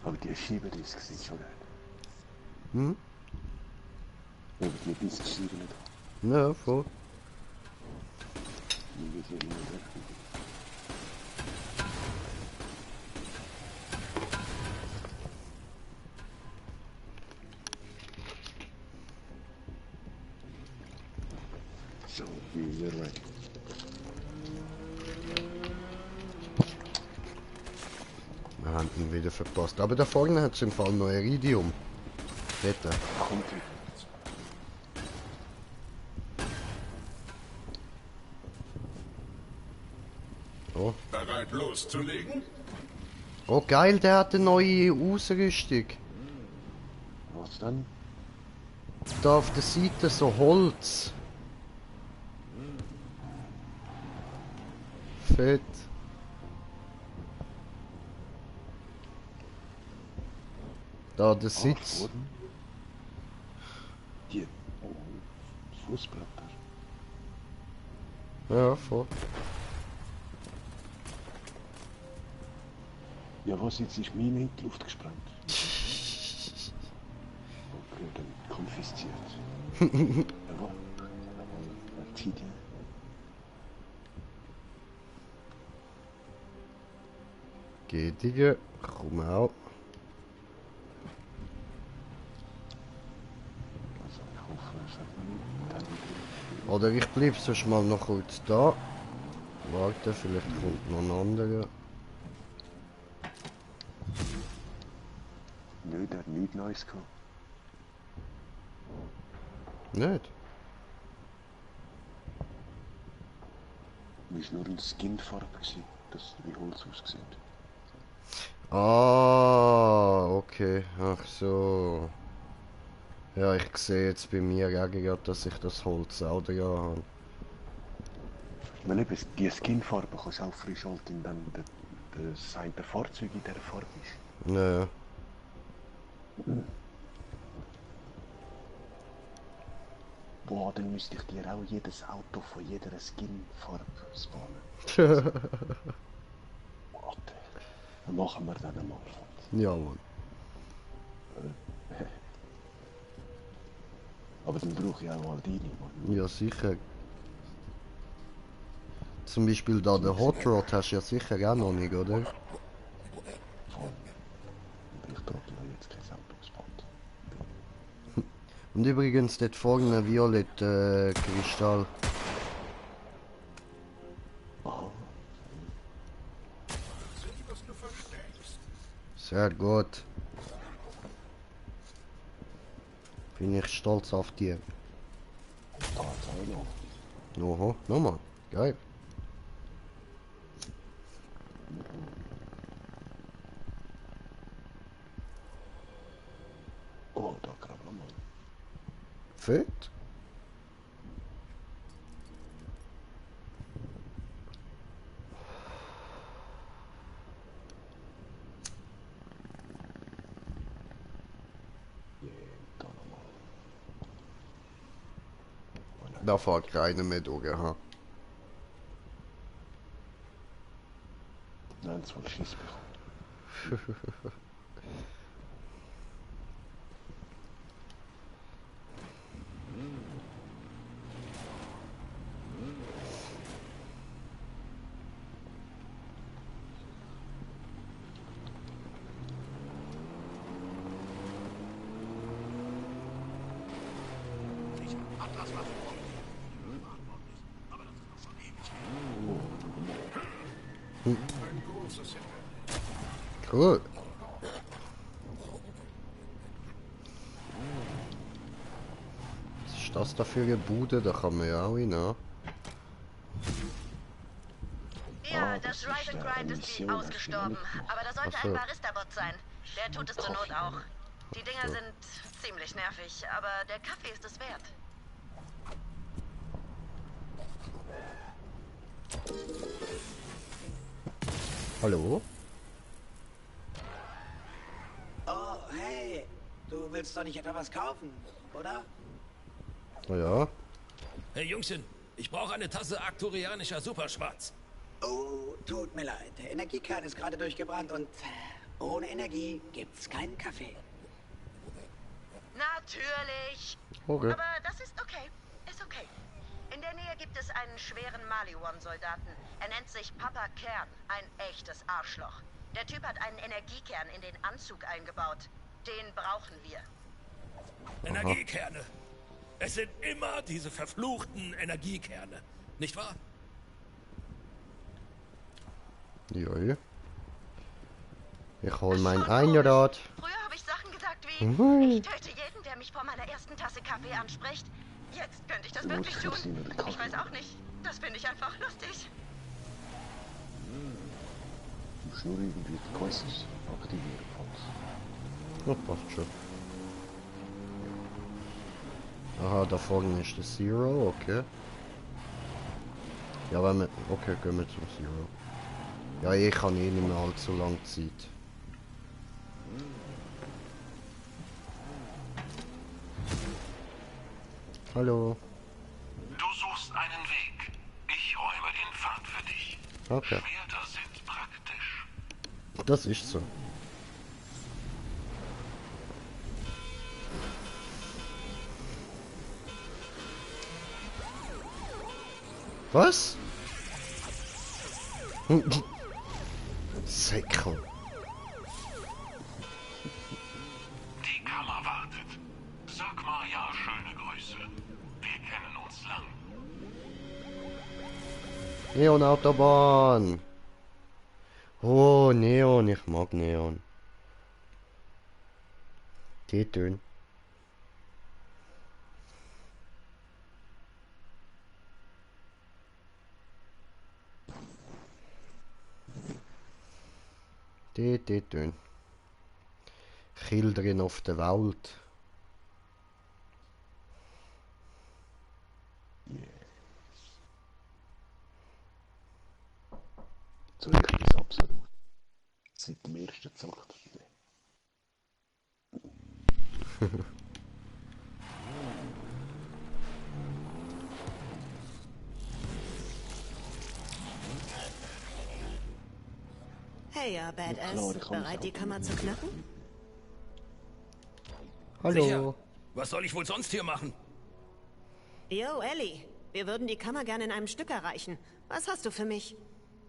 Aber die Schieberdisc sind schon nicht. Hm? Ja, aber die Disc schieben nicht. Ja, voll. Die sind immer weg. So, you're right. Wir haben ihn wieder verpasst. Aber da vorne hat es im Fall noch Iridium. Bitte. Kommt Oh. Bereit loszulegen? Oh geil, der hat eine neue Ausrüstung. Was dann? Da auf der Seite so Holz. Fett. Da der Sitz. Die Fußbretter. Ja, voll. Ja, was jetzt ist Mine in die Luft gesprengt? Okay, dann konfisziert. Jawohl. Zieht ja. Geht, Digga. Komm auch. Also, ich hoffe, es hat man nicht. Oder ich bleib sonst mal noch kurz da. Warte, vielleicht kommt noch ein anderer. Nö, der hat nichts Neues gehabt. Nicht? Es war nur ein Skin-Farbe, das wie Holz aussieht. Ah, okay. Ach so. Ja, ich sehe jetzt bei mir auch gerade, dass ich das Holz auch da habe. Wenn eben die Skinfarbe kannst du auch freischalten, dann das eine Fahrzeug in dieser Farbe ist. Naja. Boah, dann müsste ich dir auch jedes Auto von jeder Skinfarbe spawnen. Warte. Dann machen wir dann einmal. Ja, Mann. Aber dann brauche ich auch mal deine, Mann. Ja, sicher. Zum Beispiel da der Hot Rod hast du ja sicher auch noch nicht, oder? Ich trottel jetzt kein Auto gespawnt. Und übrigens dort vorne ein violett Kristall. Sehr gut. Bin ich stolz auf dir. Oho, nochmal. Geil. Oh, da gerade nochmal. Fett. Da fährt keiner mehr durch, ha. Nein, 2 Schiss bekommen. Cool. Was ist das da für eine Bude? Da kann man ja auch rein, ne? Ja, das Ride and Grind ist wie ausgestorben. Aber da sollte ein Barista-Bot sein. Der tut es zur Not auch. Die Dinger sind ziemlich nervig, aber der Kaffee ist es wert. Hallo? Oh, hey. Du willst doch nicht etwa was kaufen, oder? Na ja. Hey Jungchen, ich brauche eine Tasse arkturianischer Superschwarz. Oh, tut mir leid. Der Energiekern ist gerade durchgebrannt und ohne Energie gibt's keinen Kaffee. Natürlich. Okay. Aber das ist okay. Ist okay. In der Nähe gibt es einen schweren Maliwan-Soldaten. Er nennt sich Papa Kern. Ein echtes Arschloch. Der Typ hat einen Energiekern in den Anzug eingebaut. Den brauchen wir. Energiekerne. Es sind immer diese verfluchten Energiekerne. Nicht wahr? Ja. Ich hol mein Einrad. Früher habe ich Sachen gesagt wie, ich töte jeden, der mich vor meiner ersten Tasse Kaffee anspricht. Jetzt könnte ich das wirklich tun. Ich weiß auch nicht. Das finde ich einfach lustig. Du musst nur irgendwie die Quests aktivieren. Ja, passt schon. Aha, da vorne ist der Zero, okay. Ja, wenn wir... Okay, gehen wir zum Zero. Ja, ich habe eh nicht mehr allzu lange Zeit. Hallo. Du suchst einen Weg. Ich räume den Pfad für dich. Okay. Schwerter sind praktisch. Das ist so. Was? Säckel. Die Kammer wartet. Sag mal ja schöne Grüße. Wir kennen uns lang. Neonautobahn. Oh, Neon. Ich mag Neon. Die tun. Die tun. Children auf der Welt. So richtig absolut. Seit dem ersten Zucht. Hey, ja, Badass. Bereit, die Kammer zu knacken? Hallo. Sicher. Was soll ich wohl sonst hier machen? Yo, Ellie. Wir würden die Kammer gerne in einem Stück erreichen. Was hast du für mich?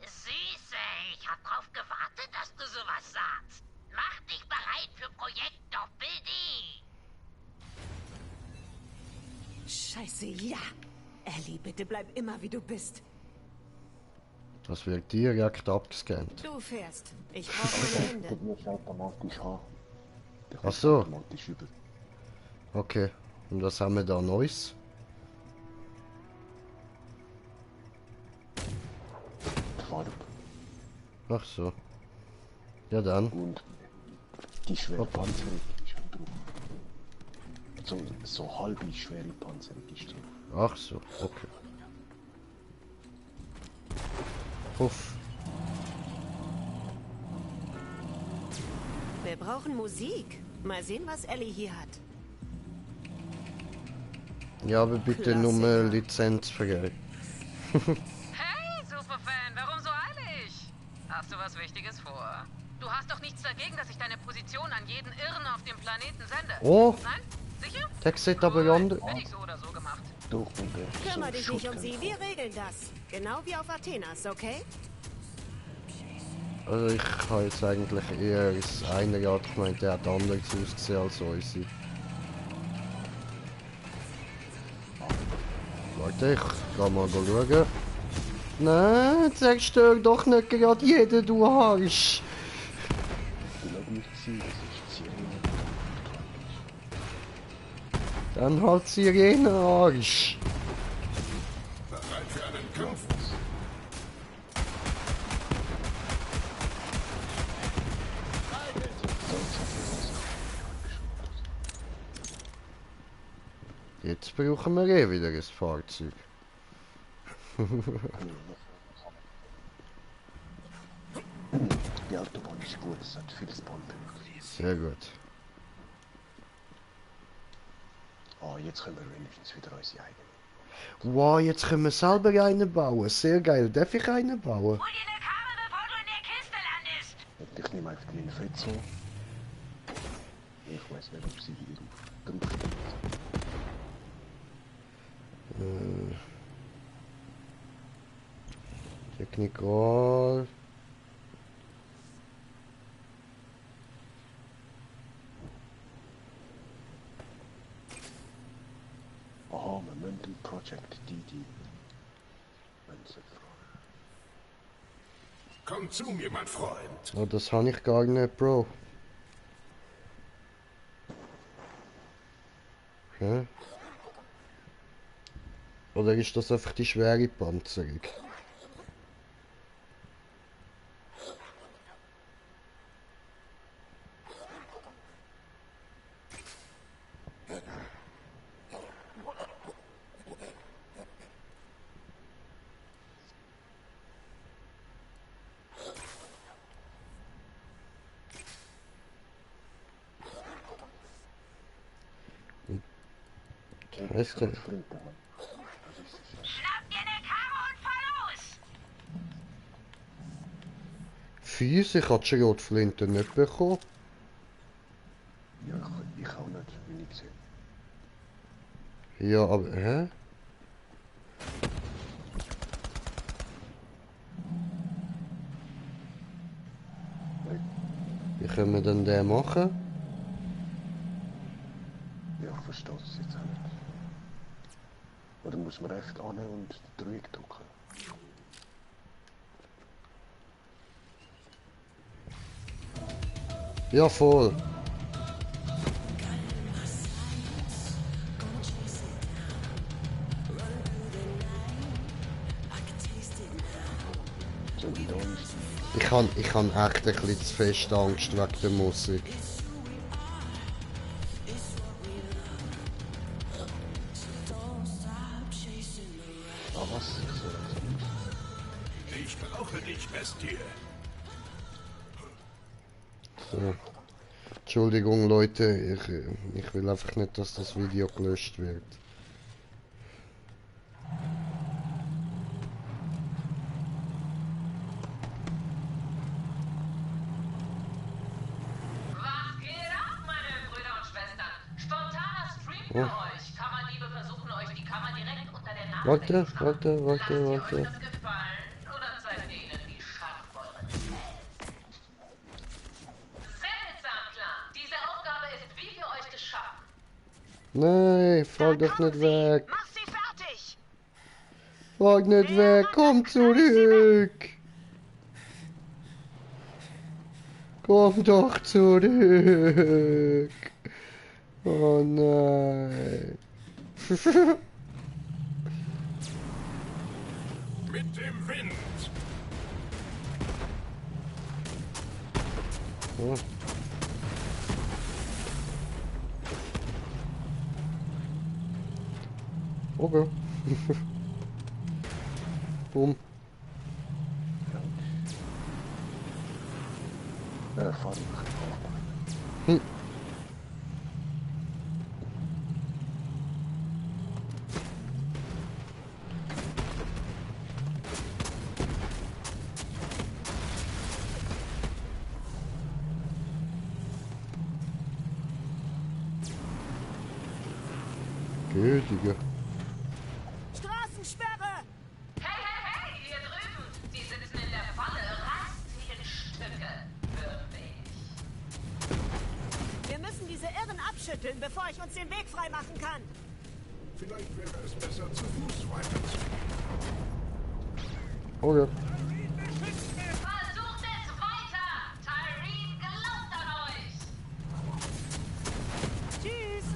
Süße, ich hab drauf gewartet, dass du sowas sagst. Mach dich bereit für Projekt Doppel-D. Scheiße, ja. Ellie, bitte bleib immer, wie du bist. Das wird direkt abgescannt. Du fährst. Ich brauche meine Hände. Du wirst automatisch haben. Ach so. Automatisch über. Okay. Und was haben wir da Neues? Farbe. Ach so. Ja dann. Und die schwere Panzerung ist schon drauf. So halbe schwere Panzerung ist drauf. Ach so, okay. Puff. Wir brauchen Musik. Mal sehen, was Ellie hier hat. Ja, aber bitte nur Lizenz vergeben. Hey, Superfan, warum so eilig? Hast du was Wichtiges vor? Du hast doch nichts dagegen, dass ich deine Position an jeden Irren auf dem Planeten sende. Oh! Nein? Sicher? Der sieht aber anders. Hätte ich so oder so gemacht. Doch, und der Kümmer dich nicht um sie, wir regeln das. Genau wie auf Athenas, okay? Also ich habe jetzt eigentlich eher das eine Jahr gemeint, der hat anders ausgesehen als unsere. Warte, ich kann mal schauen. Nein, jetzt sagst du doch nicht gerade jeden, du Arsch. Ich will nicht sehen, das ist Sirene. Dann halt Sirene, Arsch. Bereit für einen Kampf? Jetzt brauchen wir eh wieder ein Fahrzeug. Die Autobahn ist gut, es hat viele Spawnpunkte. Sehr gut. Oh, jetzt können wir wenigstens wieder unsere eigene. Wow, jetzt können wir selber einen bauen. Sehr geil. Darf ich einen bauen? Hol dir eine Kammer, bevor du in der Kiste landest. Ich nehme einfach den Fetzo. Ich weiß nicht, ob sie wieder drauf steht. Technical. Aha, Momentum Project DD. Komm zu mir, mein Freund. Oh, das habe ich gar nicht, Bro. Okay. Oder ist das einfach die schwere Panzerung? Weißt du? Schnapp dir eine Kammer und fahr los. Fies, ich hatte Schrotflinte nicht bekommen. Ja, ich auch nicht, wie ich gesehen. Ja, aber, hä? Wie können wir denn den machen? Ja, ich verstehe es jetzt auch nicht. Oder muss man recht annehmen und Dreieck drücken? Ja, voll. Ich kann echt ein bisschen zu fest Angst wegen der Musik. Ich brauche dich, Bestie. So. Entschuldigung Leute, ich will einfach nicht, dass das Video gelöscht wird. Was geht ab, meine Brüder und Schwestern? Spontaner Stream für euch. Kammerdiebe versuchen euch die Kammer direkt unter der Nase Warte. Lasst ihr euch das gefallen oder zeigt ihr ihnen, wie scharf eure Seltsam, klar. Diese Aufgabe ist wie für euch geschaffen. Nein, fahr doch nicht weg. Mach sie fertig! Fahr nicht weg, komm zurück. Komm doch zurück. Oh nein. Mit dem Wind. Oh. Okay. Boom. Fahr ich. Hm. Gütige. Straßensperre! Hey, hey, hey, hier drüben! Sie sitzen in der Falle, Rasthähnstücke. Wirklich. Wir müssen diese Irren abschütteln, bevor ich uns den Weg freimachen kann. Vielleicht wäre es besser, zu Fuß weiterzugehen. Okay. Versucht es weiter! Tyreen glaubt an euch! Tschüss!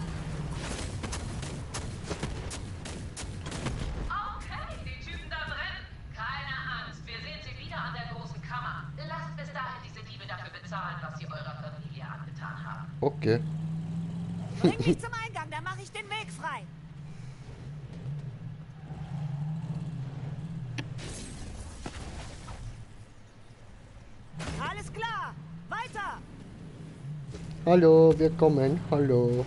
Okay, die Typen da drin. Keine Angst, wir sehen sie wieder an der großen Kammer. Lasst bis dahin diese Diebe dafür bezahlen, was sie eurer Familie angetan haben. Okay. Bring mich zum Eingang, dann mache ich den Weg frei. Alles klar! Weiter! Hallo, wir kommen. Hallo.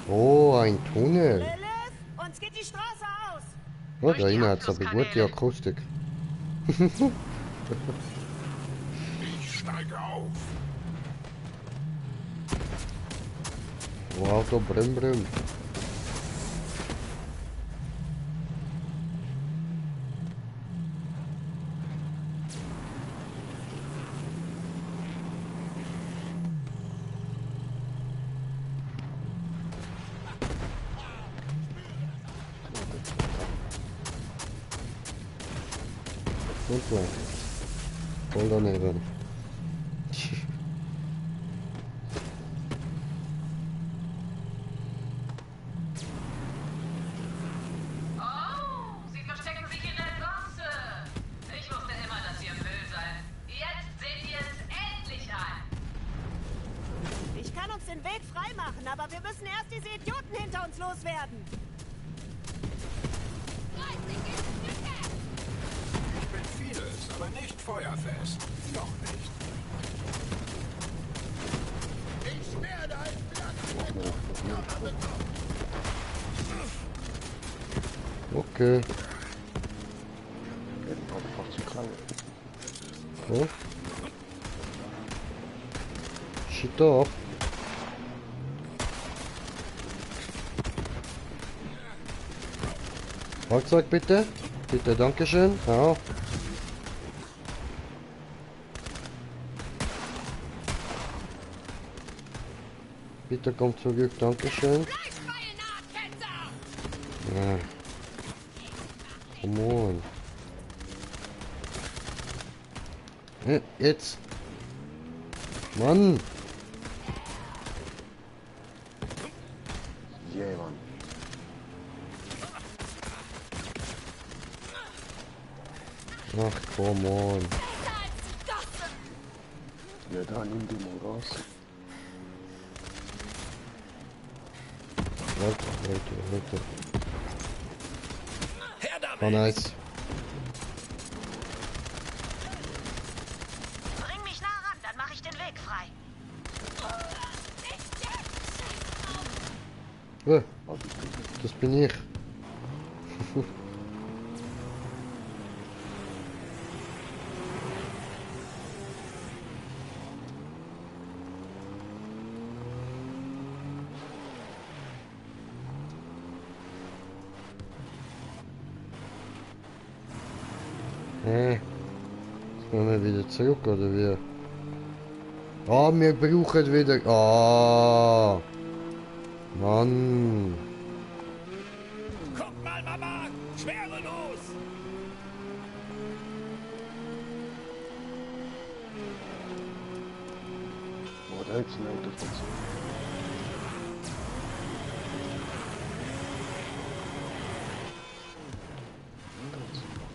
Oh, ein Tunnel. Lilith, uns geht die Straße aus! Oh, da innen hat es aber gute Akustik. Ich steige auf. Oh, Auto, brumm, brumm. Und so. Voll daneben. Oh, sie verstecken sich in der Gosse. Ich wusste immer, dass ihr Müll seid. Jetzt seht ihr es endlich ein. Ich kann uns den Weg freimachen, aber wir müssen erst diese Idioten hinter uns loswerden. Ich bin vieles, aber nicht feuerfest. Noch nicht. Ich werde ein Blatt. Okay. Oh. Shit off. Fahrzeug bitte. Bitte, dankeschön. Ja. Bitte kommt zurück, dankeschön. Ja. Come on. Jetzt. Mann. Yeah, Mann. Ach, come on. Ja, da nimm die mal raus. Warte. Her damit! Oh, nice. Bring mich nah ran, dann mache ich den Weg frei. Das bin ich. Jetzt gehen wir wieder zurück, oder wie? Ah, wir brauchen wieder... Ah! Mann! Guck mal, Mama! Schwerelos! Oh, da ist ein Auto dazu.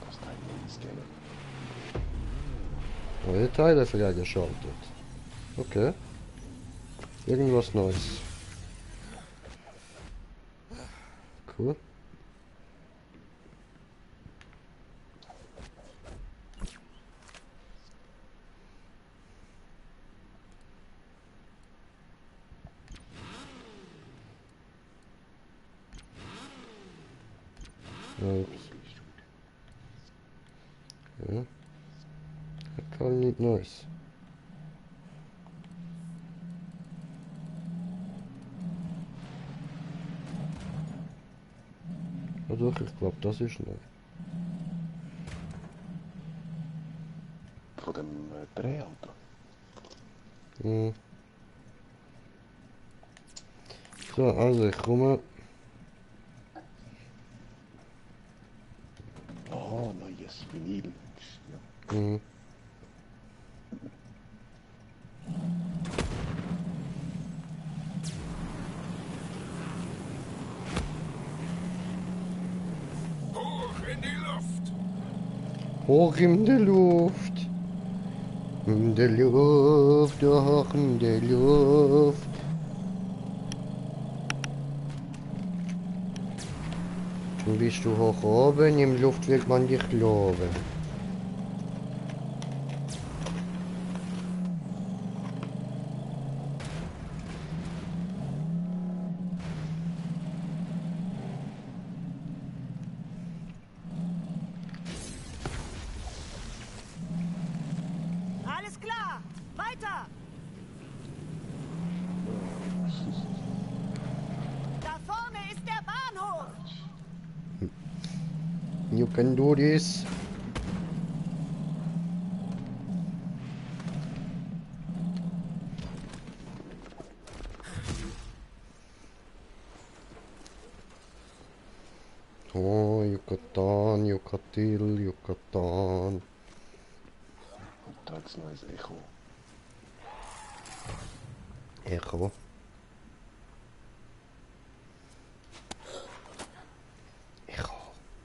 Das Teil ist gerne. Neue Teile freigeschaltet. Okay. Irgendwas Neues. Cool. Ja. Das kann nicht Neues. Also ich glaube, das ist neu. Von dem Drehauto. Hm. So, also ich komme. Oh, neues Vinyl. Ja. Mhm. Hoch in die Luft! Hoch in der Luft. In der Luft, hoch in der Luft. Schon bist du hoch oben, im Luft wird man dich loben. Alles klar! Weiter! Da vorne ist der Bahnhof! You can do this. Oh, Yucatan, Yucatil, Yucatan. Und da ist ein neues Echo. Echo.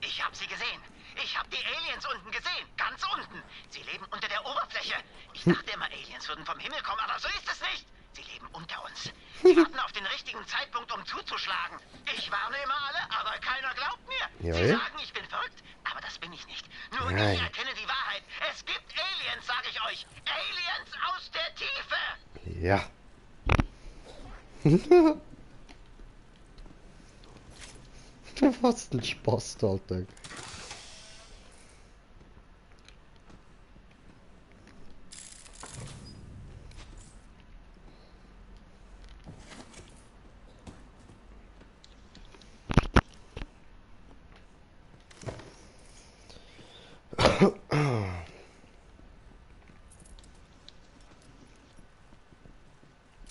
Ich habe sie gesehen. Ich habe die Aliens unten gesehen. Ganz unten. Sie leben unter der Oberfläche. Ich dachte immer, Aliens würden vom Himmel kommen, aber so ist es nicht. Sie leben unter uns. Sie warten auf den richtigen Zeitpunkt, um zuzuschlagen. Ich warne immer alle, aber keiner glaubt mir. Ja, Sie ja. sagen, ich bin verrückt, aber das bin ich nicht. Nur Nein. ich erkenne die Wahrheit. Es gibt Aliens, sage ich euch. Aliens aus der Tiefe. Ja. Was ein Spaß, Alter.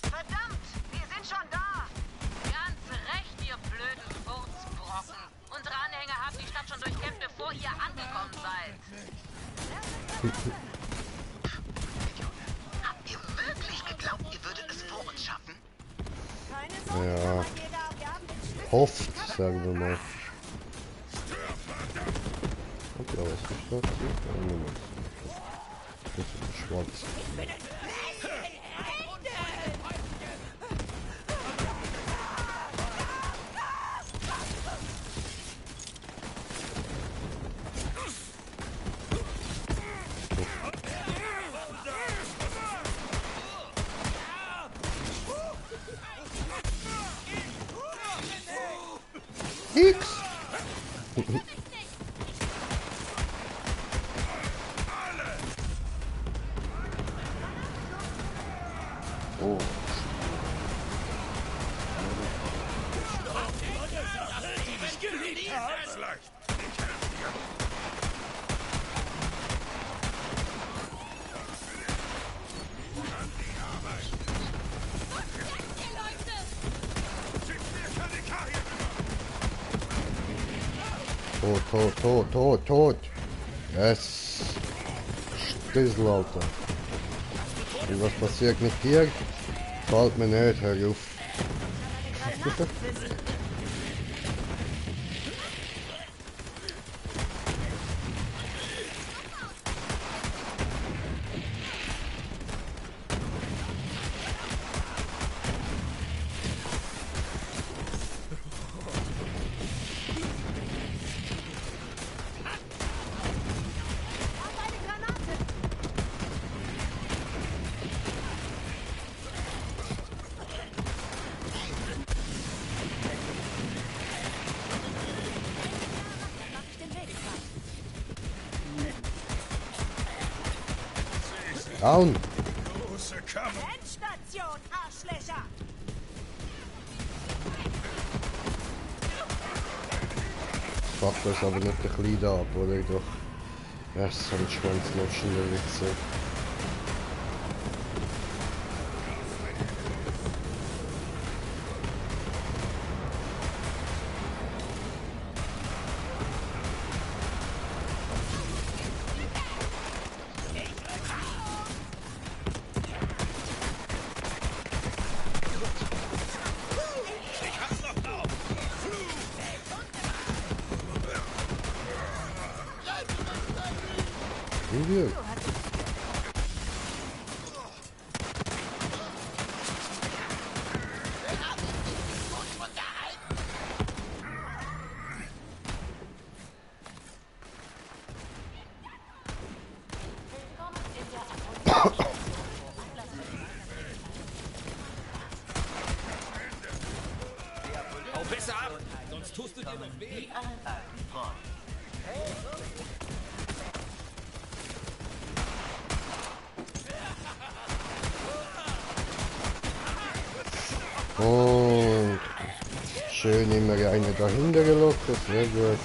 Verdammt! Wir sind schon da! Ganz recht, ihr blöden Furzbrocken. Unsere Anhänger haben die Stadt schon durchkämpft, bevor ihr angekommen seid. Habt ihr wirklich geglaubt, ihr würdet es vor uns schaffen? Keine Sorge, Ja. Kammerjäger, wir haben den Schlüssel. Hofft, sagen wir mal. Ja, was ist das? Das ist schwarz. X! Oh. Tot. Yes. Stüssel, Alter. Und was passiert mit dir? Fällt mir nicht, hör auf. Down! Endstation, Arschlöcher! Fuck das aber nicht ein bisschen da ab, oder doch? Ja, so ein Schwanzlutschen, will ich sagen. Hier. Hau besser ab, sonst tust du dir noch weh. Und schön immer eine dahinter gelockt, sehr gut.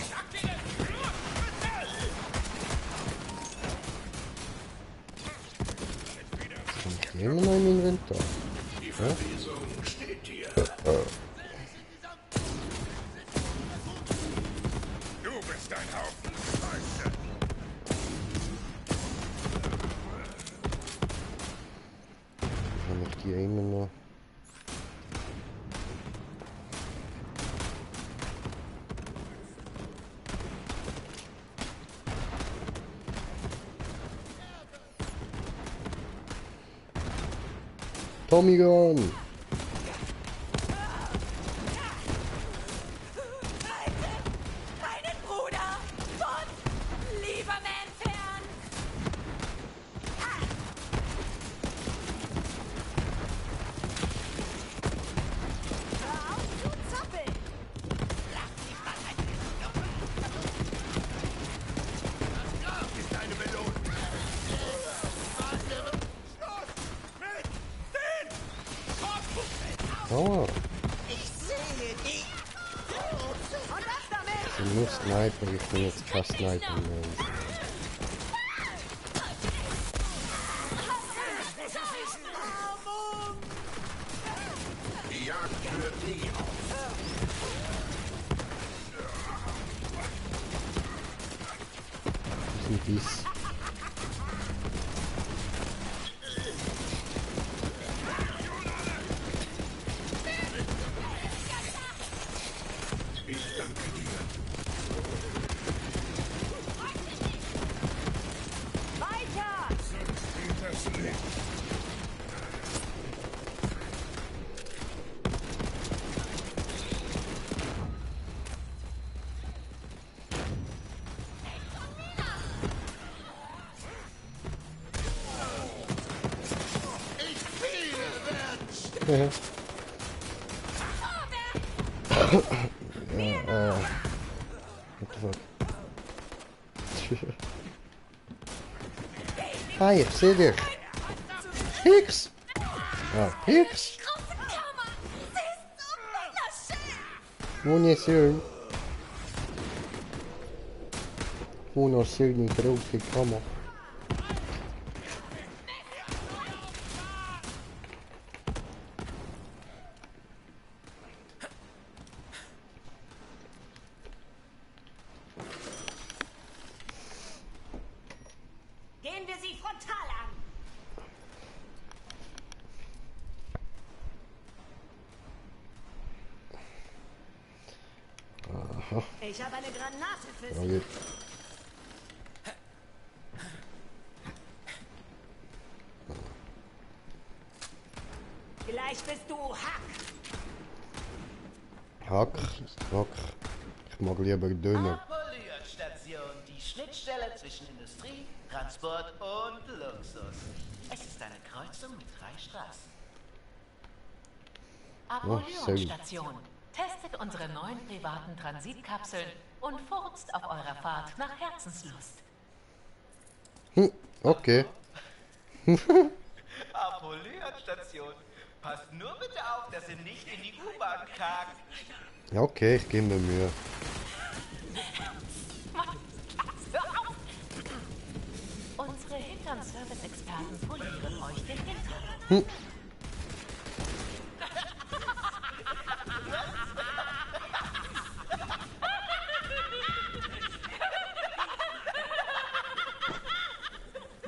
Kommt immer noch im Inventar. Die Verwesung steht dir. Du bist ein Haufen Scheiße. Kann ich die immer noch? Tommy Gun! Meinen Bruder von Lieberman fern! Hör auf zu zappeln! Ist eine Belohnung. Oh, Ich sehe dich! Und was damit? ich muss snipen, ich bin jetzt kein Sniper mehr. Die Jagd hört nie auf. Was ist denn dies? Ich danke dir. What the fuck? Hi, ich seh dich. Pix! Ah, Pix! Wunderschön. Wunderschöne große Kammer. Gehen wir sie frontal an. Aha. Ich habe eine Granate für Sie. Okay. Gleich bist du Hack. Hack. Ich mag lieber Döner. Polyerstation, die Schnittstelle zwischen Industrie, Transport und Luxus. Es ist eine Kreuzung mit 3 Straßen. Apollyon-Station. Testet unsere neuen privaten Transitkapseln und furzt auf eurer Fahrt nach Herzenslust. Okay. Apollyon-Station. Passt nur bitte auf, dass ihr nicht in die U-Bahn kackt. Ja, okay, ich gebe mir Mühe. Unsere Hintern-Service-Experten polieren euch den Hintern.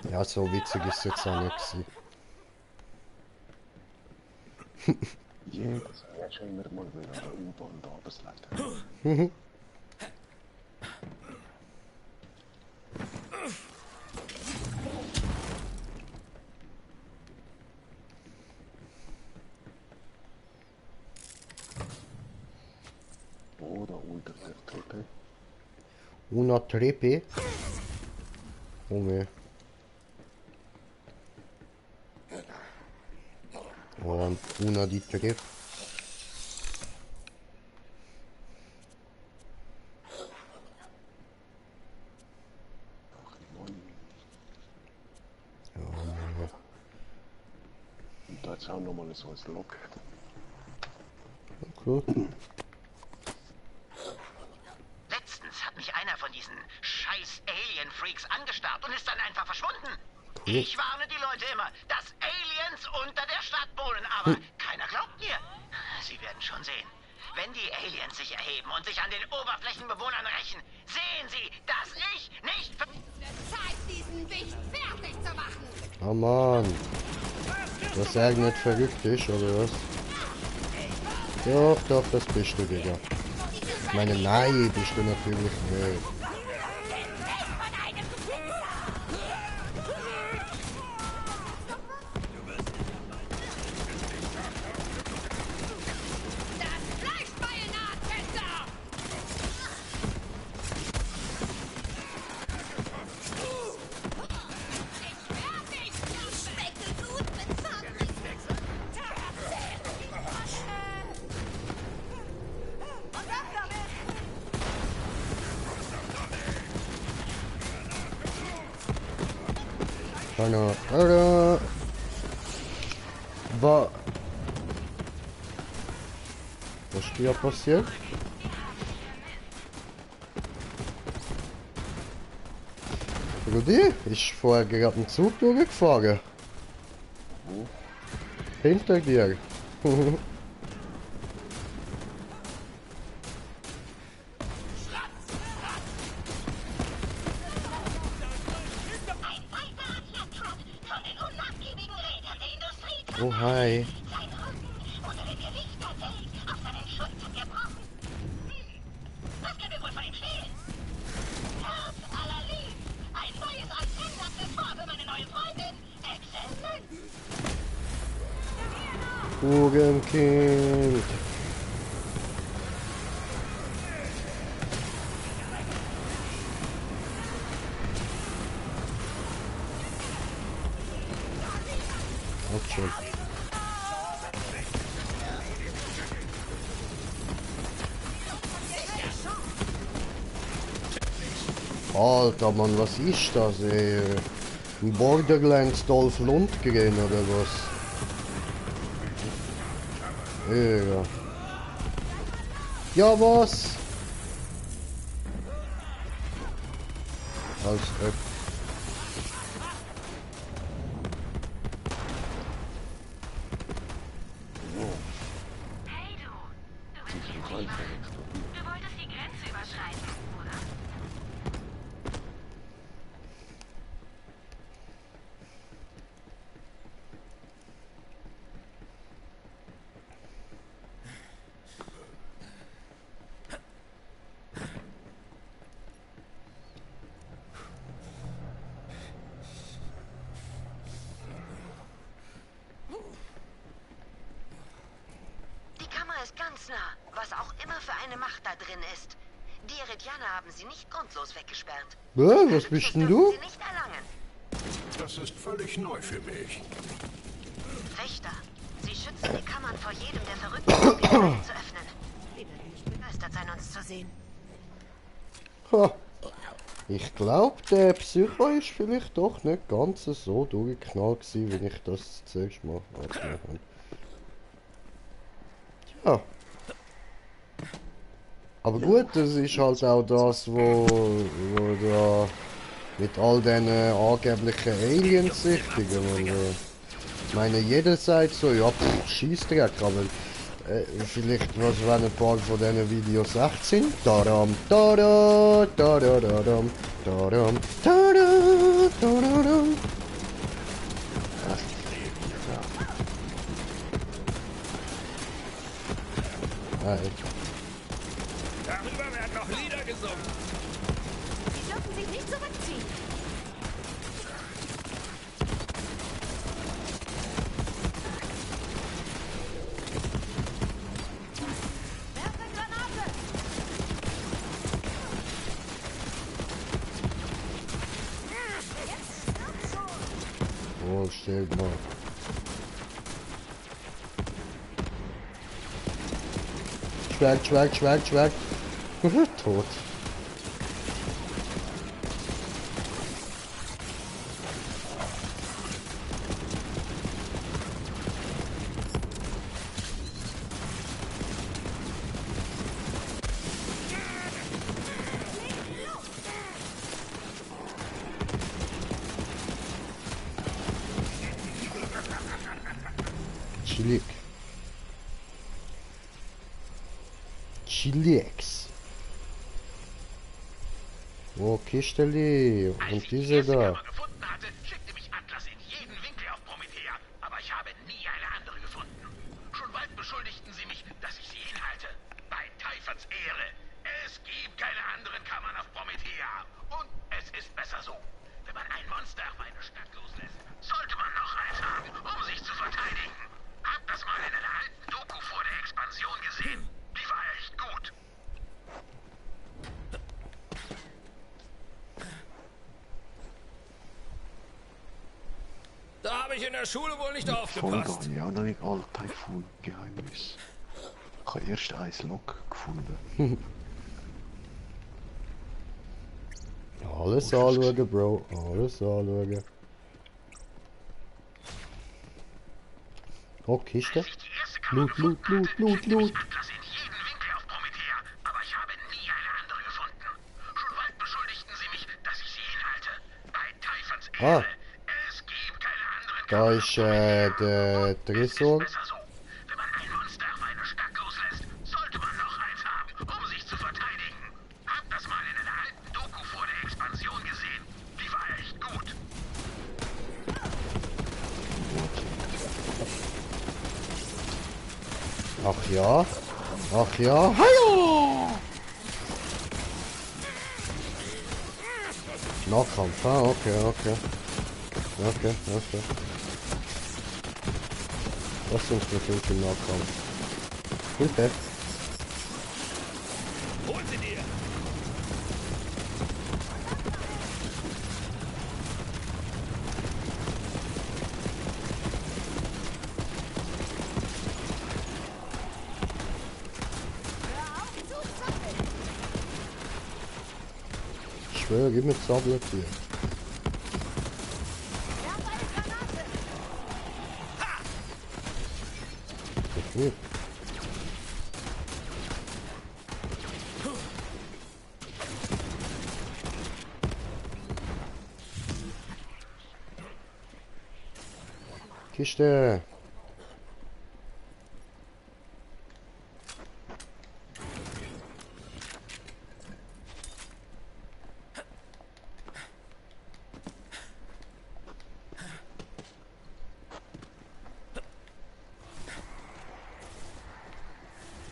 Ja, so witzig ist jetzt auch nicht gewesen. Jedes Jahr schon immer mal wieder an der U-Bahn da besleden. Oder unter der Treppe. Una Treppe. Junge. Und una die Treppe. Und da ist auch nochmal so ein Lok. Okay. Letztens hat mich einer von diesen scheiß Alien-Freaks angestarrt und ist dann einfach verschwunden. Cool. Ich warne die Leute immer, dass Aliens unter der Stadt wohnen, aber keiner glaubt mir. Sie werden schon sehen. Wenn die Aliens sich erheben und sich an den Oberflächenbewohnern rächen, sehen sie, dass ich nicht... Zeit, diesen Wicht fertig zu machen. Oh Mann. Das ist nicht verrückt ist, oder was? Doch, das bist du, Digga. Ich meine, nein, bist du natürlich nicht. Was ist hier passiert? Rudi, ist vorher gerade ein Zug durchgefahren. Hinter dir. Oh, hi. Hurenkind. Okay. Alter Mann, was ist das, ey? Ein Borderlands Dolph Lundgren oder was? Ja. Ja, was? Als ob. Hey du, du bist hier nicht verrückt. Du wolltest die Grenze überschreiten, oder? Die Kammer ist ganz nah, was auch immer für eine Macht da drin ist. Die Eridianer haben sie nicht grundlos weggesperrt. Was bist denn du? Sie nicht erlangen. Das ist völlig neu für mich. Wächter, sie schützen die Kammern vor jedem, der verrückt ist, um die Türen zu öffnen. Sie werden nicht begeistert sein, uns zu sehen. Ha. Ich glaube, der Psycho ist vielleicht doch nicht ganz so durchgeknallt gewesen, wie ich das zuerst mal wahrgenommen habe. Ja. Aber gut, das ist halt auch das, wo da mit all diesen angeblichen Aliens-Sichtungen. Ich meine, jeder sagt so, ja, Scheissdreck, aber vielleicht, wenn ein paar von diesen Videos echt sind. Tadam, tada, tadadadam, tadam, tada, tadadam. Darüber werden noch Lieder gesungen. Sie dürfen sich nicht zurückziehen. Werfe Granate! Oh, steht mal. Schwerk. Tot. Chilex. Oh, Kisteli. Und diese da. gefunden hatte, schickte mich Atlas in jeden Winkel auf Promethea, aber ich habe nie eine andere gefunden. Schon bald beschuldigten sie mich, dass ich sie hinhalte. Bei Typhons Ehre. Es gibt keine anderen Kammern auf Promethea. Und es ist besser so. Wenn man ein Monster auf eine Stadt loslässt, sollte man noch eins haben, um sich zu verteidigen. Hab das mal in einer alten Doku vor der Expansion gesehen. Die war echt gut. Da habe ich in der Schule wohl nicht Folge aufgepasst. habe ich auch noch nicht alle Typhoon-Geheimnisse. Ich habe erst ein Log gefunden. Alles anschauen, Bro. Alles anschauen. Oh, Kiste. Loot. Atlas in jeden Winkel auf Promethea, aber ich habe nie eine andere gefunden. Schon bald beschuldigten sie mich, dass ich sie hinhalte. Bei Typhons Ehre. Es gibt keine anderen Da ist der Tresor. besser so. Wenn man ein Monster auf eine Stadt loslässt, sollte man noch eins haben, um sich zu verteidigen. Hab das mal in einer alten Doku vor der Expansion gesehen. Die war echt gut. Ach ja. Hallo! Nahkampf, okay. Was uns natürlich im Nahkampf. Hilfe! Hol sie dir! Ich schwöre, gib mir Tablet hier. Okay. Kiste.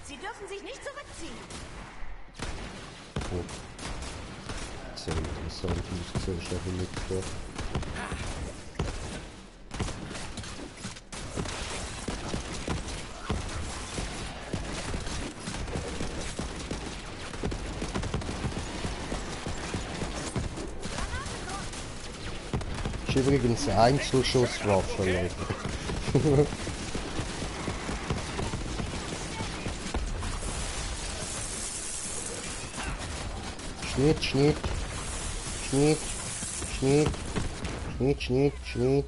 Sie dürfen sich nicht zurückziehen. Oh. Sehr interessant, muss ich sagen, mit vor. Ist übrigens eine Einzelschusswaffe, Leute. Schnitt, Schnitt, Schnitt, Schnitt, Schnitt, Schnitt, Schnitt.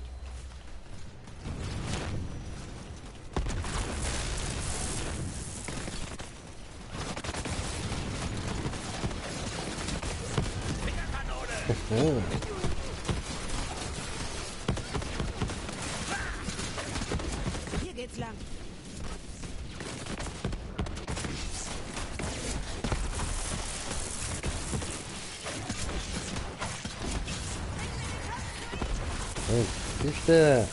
Hier geht's lang. Hey, Kiste.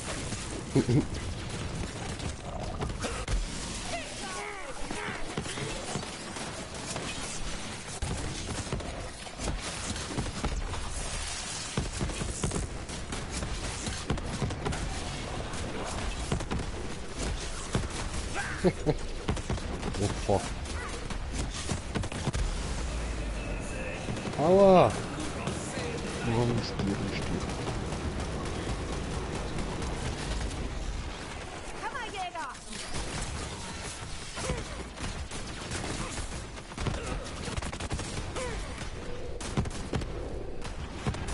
Oh fuck. Aua! Warum ist die nicht stirbt? Kammerjäger!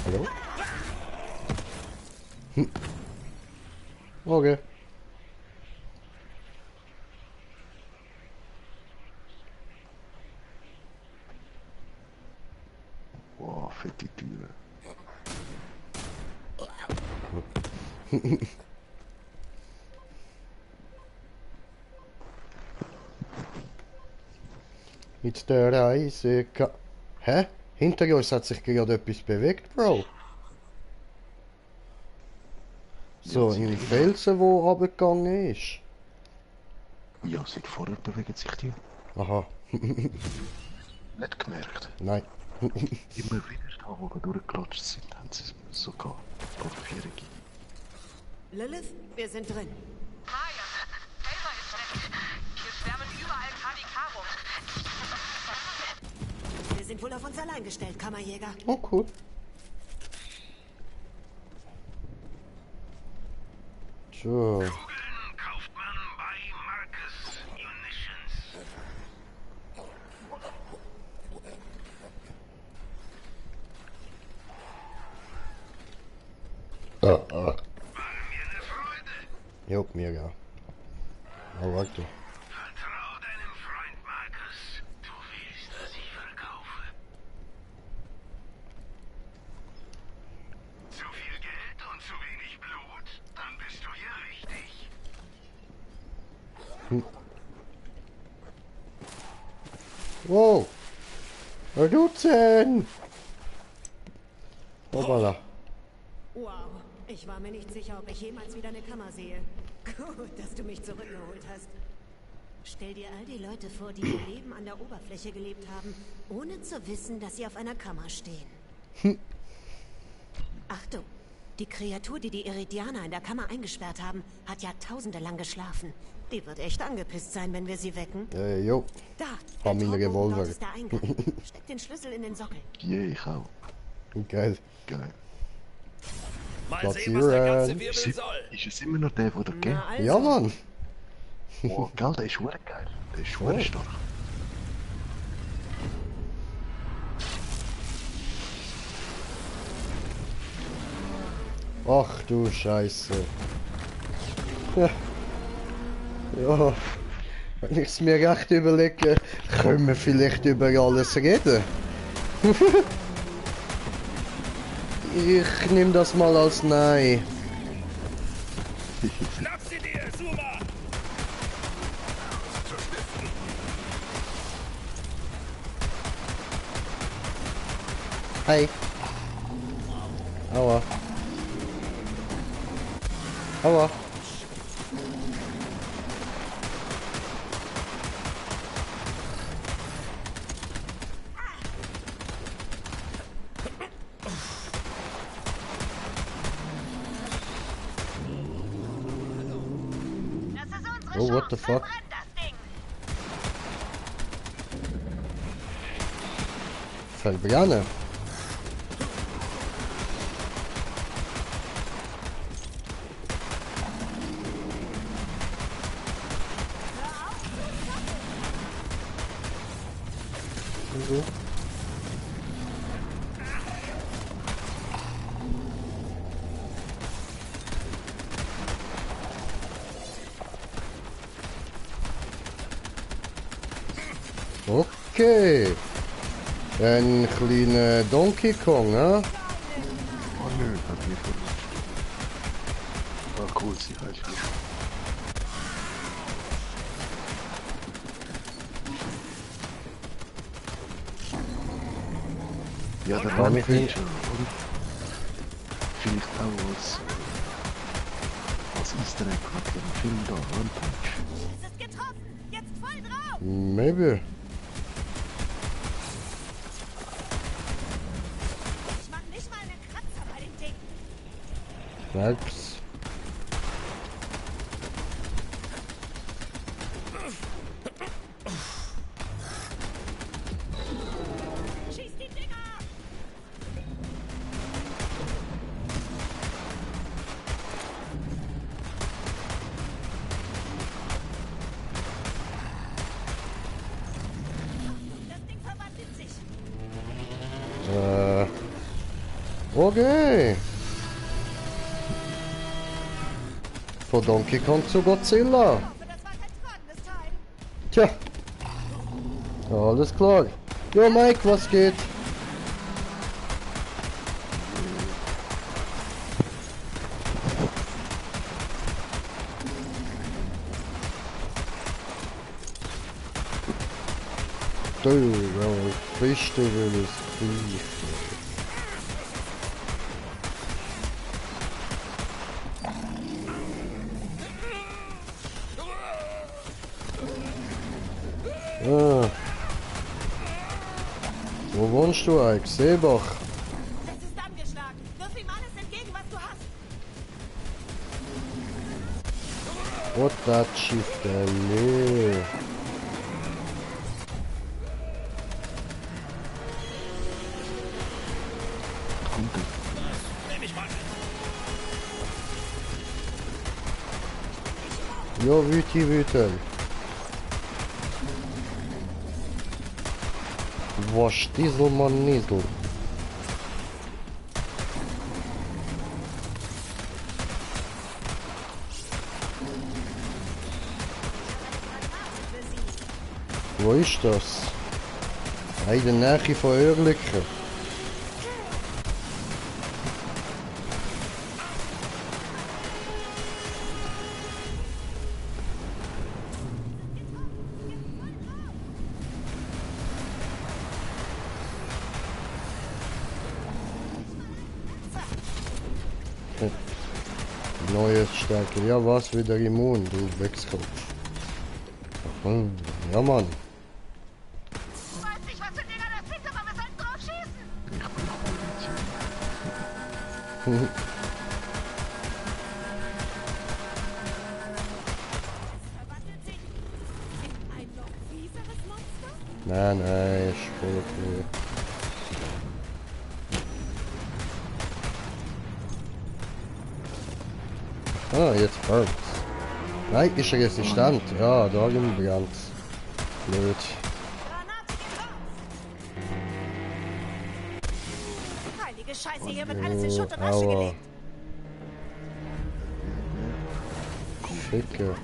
Hallo? Okay. Boah, fette Türe. Mit der Reise Hä? Hinter uns hat sich gerade etwas bewegt, Bro. So, Ja, im Felsen, wo runtergegangen ist. Ja, seit vorher bewegen sich die. Aha. Nicht gemerkt. Nein. Immer wieder da, wo wir durchgeklatscht sind, haben sie es sogar portfierig. Lilith, wir sind drin. Marius, Elsa ist weg. Hier schwärmen überall KDK rum. Wir sind wohl auf uns allein gestellt, Kammerjäger. Oh, cool. So. Kugeln kauft man bei Marcus Munitions. Ah. War mir eine Freude. Jo, mega. Oh, warte. Vertrau deinem Freund Marcus. Du willst, dass ich verkaufe. Zu viel Geld und zu wenig Blut? Dann bist du hier richtig. Wow. Was tut's denn? Hoppala. Wow, ich war mir nicht sicher, ob ich jemals wieder eine Kammer sehe. Gut, dass du mich zurückgeholt hast. Stell dir all die Leute vor, die ihr Leben an der Oberfläche gelebt haben, ohne zu wissen, dass sie auf einer Kammer stehen. Achtung, Die Kreatur, die die Iridianer in der Kammer eingesperrt haben, hat Jahrtausende lang geschlafen. Die wird echt angepisst sein, wenn wir sie wecken. Jo. Da, Haben wir einen Revolver. dort ist der Eingang. Steck den Schlüssel in den Sockel. Ich auch. Geil. Geil. Mal sehen, was der ganze Wirbel soll. Ist es immer noch der, der geht? Also. Ja, Mann. Oh, geil, der ist verdammt geil. Der ist verdammt stark. Ach du Scheiße. Ja. Ja. Wenn ich es mir recht überlege, können wir vielleicht über alles reden. Ich nehme das mal als Nein. Schnapp sie dir, Zuma! Hi. Aua. Aua. Oh, what the fuck? Verbrenne. So. Okay. Ein kleiner Donkey Kong, ne? Oh nö, hat mich verletzt. Ah cool, sie heißt mich. Ja, da war ich nicht schon. Und vielleicht auch als Easter Egg hat der Film da, One Punch. Es ist getroffen! Jetzt voll drauf! Maybe. Ich mach nicht mal einen Kratzer bei dem Ding. Selbst. Schieß die Dinger! Das Ding verwandelt sich. Okay. Von Donkey Kong zu Godzilla. Ich hoffe, das war kein tragendes Teil. Tja. Alles klar. Jo Mike, was geht? Du, Fichte will es Fichte. Ah. Wo wohnst du eigentlich? Seebach. Es ist angeschlagen. Wirf ihm alles entgegen, was du hast. What that shift alley. Ja, Wüti, Wütel. Was Diesel, man Niesel. Wo ist das? In der Nähe von Oerlikon. Neue Stärke. Ja, was? Wieder immun, du Wechskopf. Ja, Mann. Ich weiß nicht, was für Dinger das sind, aber wir sollten drauf schießen. Nein, nein, ist voll okay. Ah, jetzt burnt's. Nein, ist er resistent. Ja, da brennt's. Blöd. Heilige Scheiße, hier wird alles in Schutt und Asche gelegt. Ficke.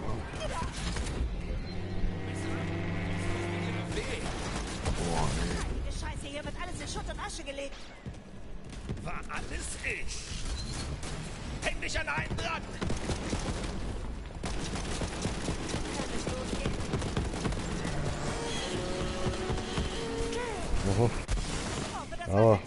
Heilige Scheiße, hier wird alles in Schutt und Asche gelegt. War alles ich. Häng dich an einen dran. Oh. Aber.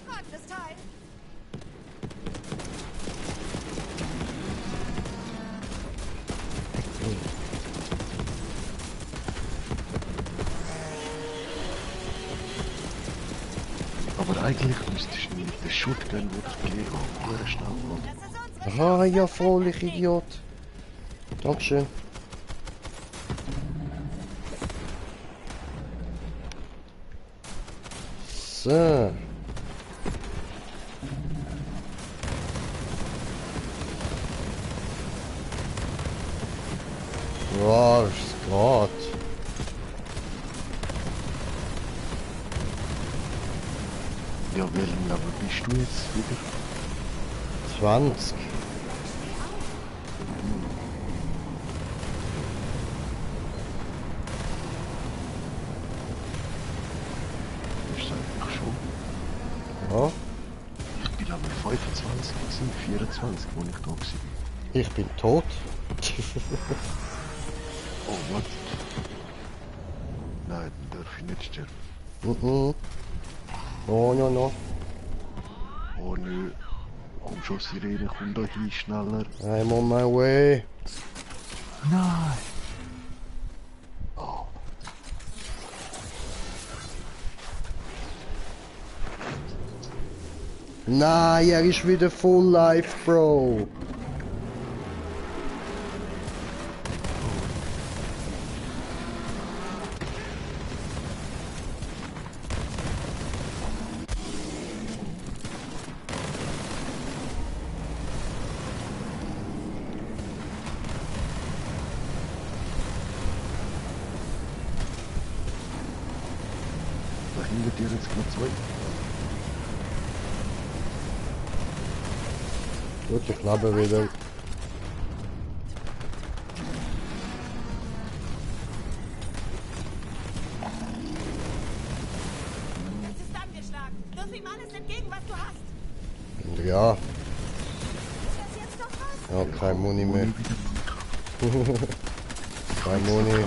Aber eigentlich müsstest du mit der Shotgun wirklich Lego sehr schnell machen. Ah, ja, voll, ich Idiot. Dankeschön. So. Wow, es geht. Ja, welchen Level bist du jetzt wieder? 20. Ist das eigentlich schon? Ja. Ich bin Level 25, es sind 24, wo ich da war. Ich bin tot. Oh, was? Nein, dann darf ich nicht sterben. Oh, no, no. Oh, nö. Komm schon, Sirene, komm da hin, schneller. I'm on my way. Nein! Oh. Nein, er ist wieder full life, Bro. Da hinter dir jetzt gerade zwei. Gute Klappe wieder. Es ist angeschlagen. Wirf ihm alles entgegen, was du hast. Ja. Ist das jetzt noch was? Ja, kein Muni mehr. Kein Muni.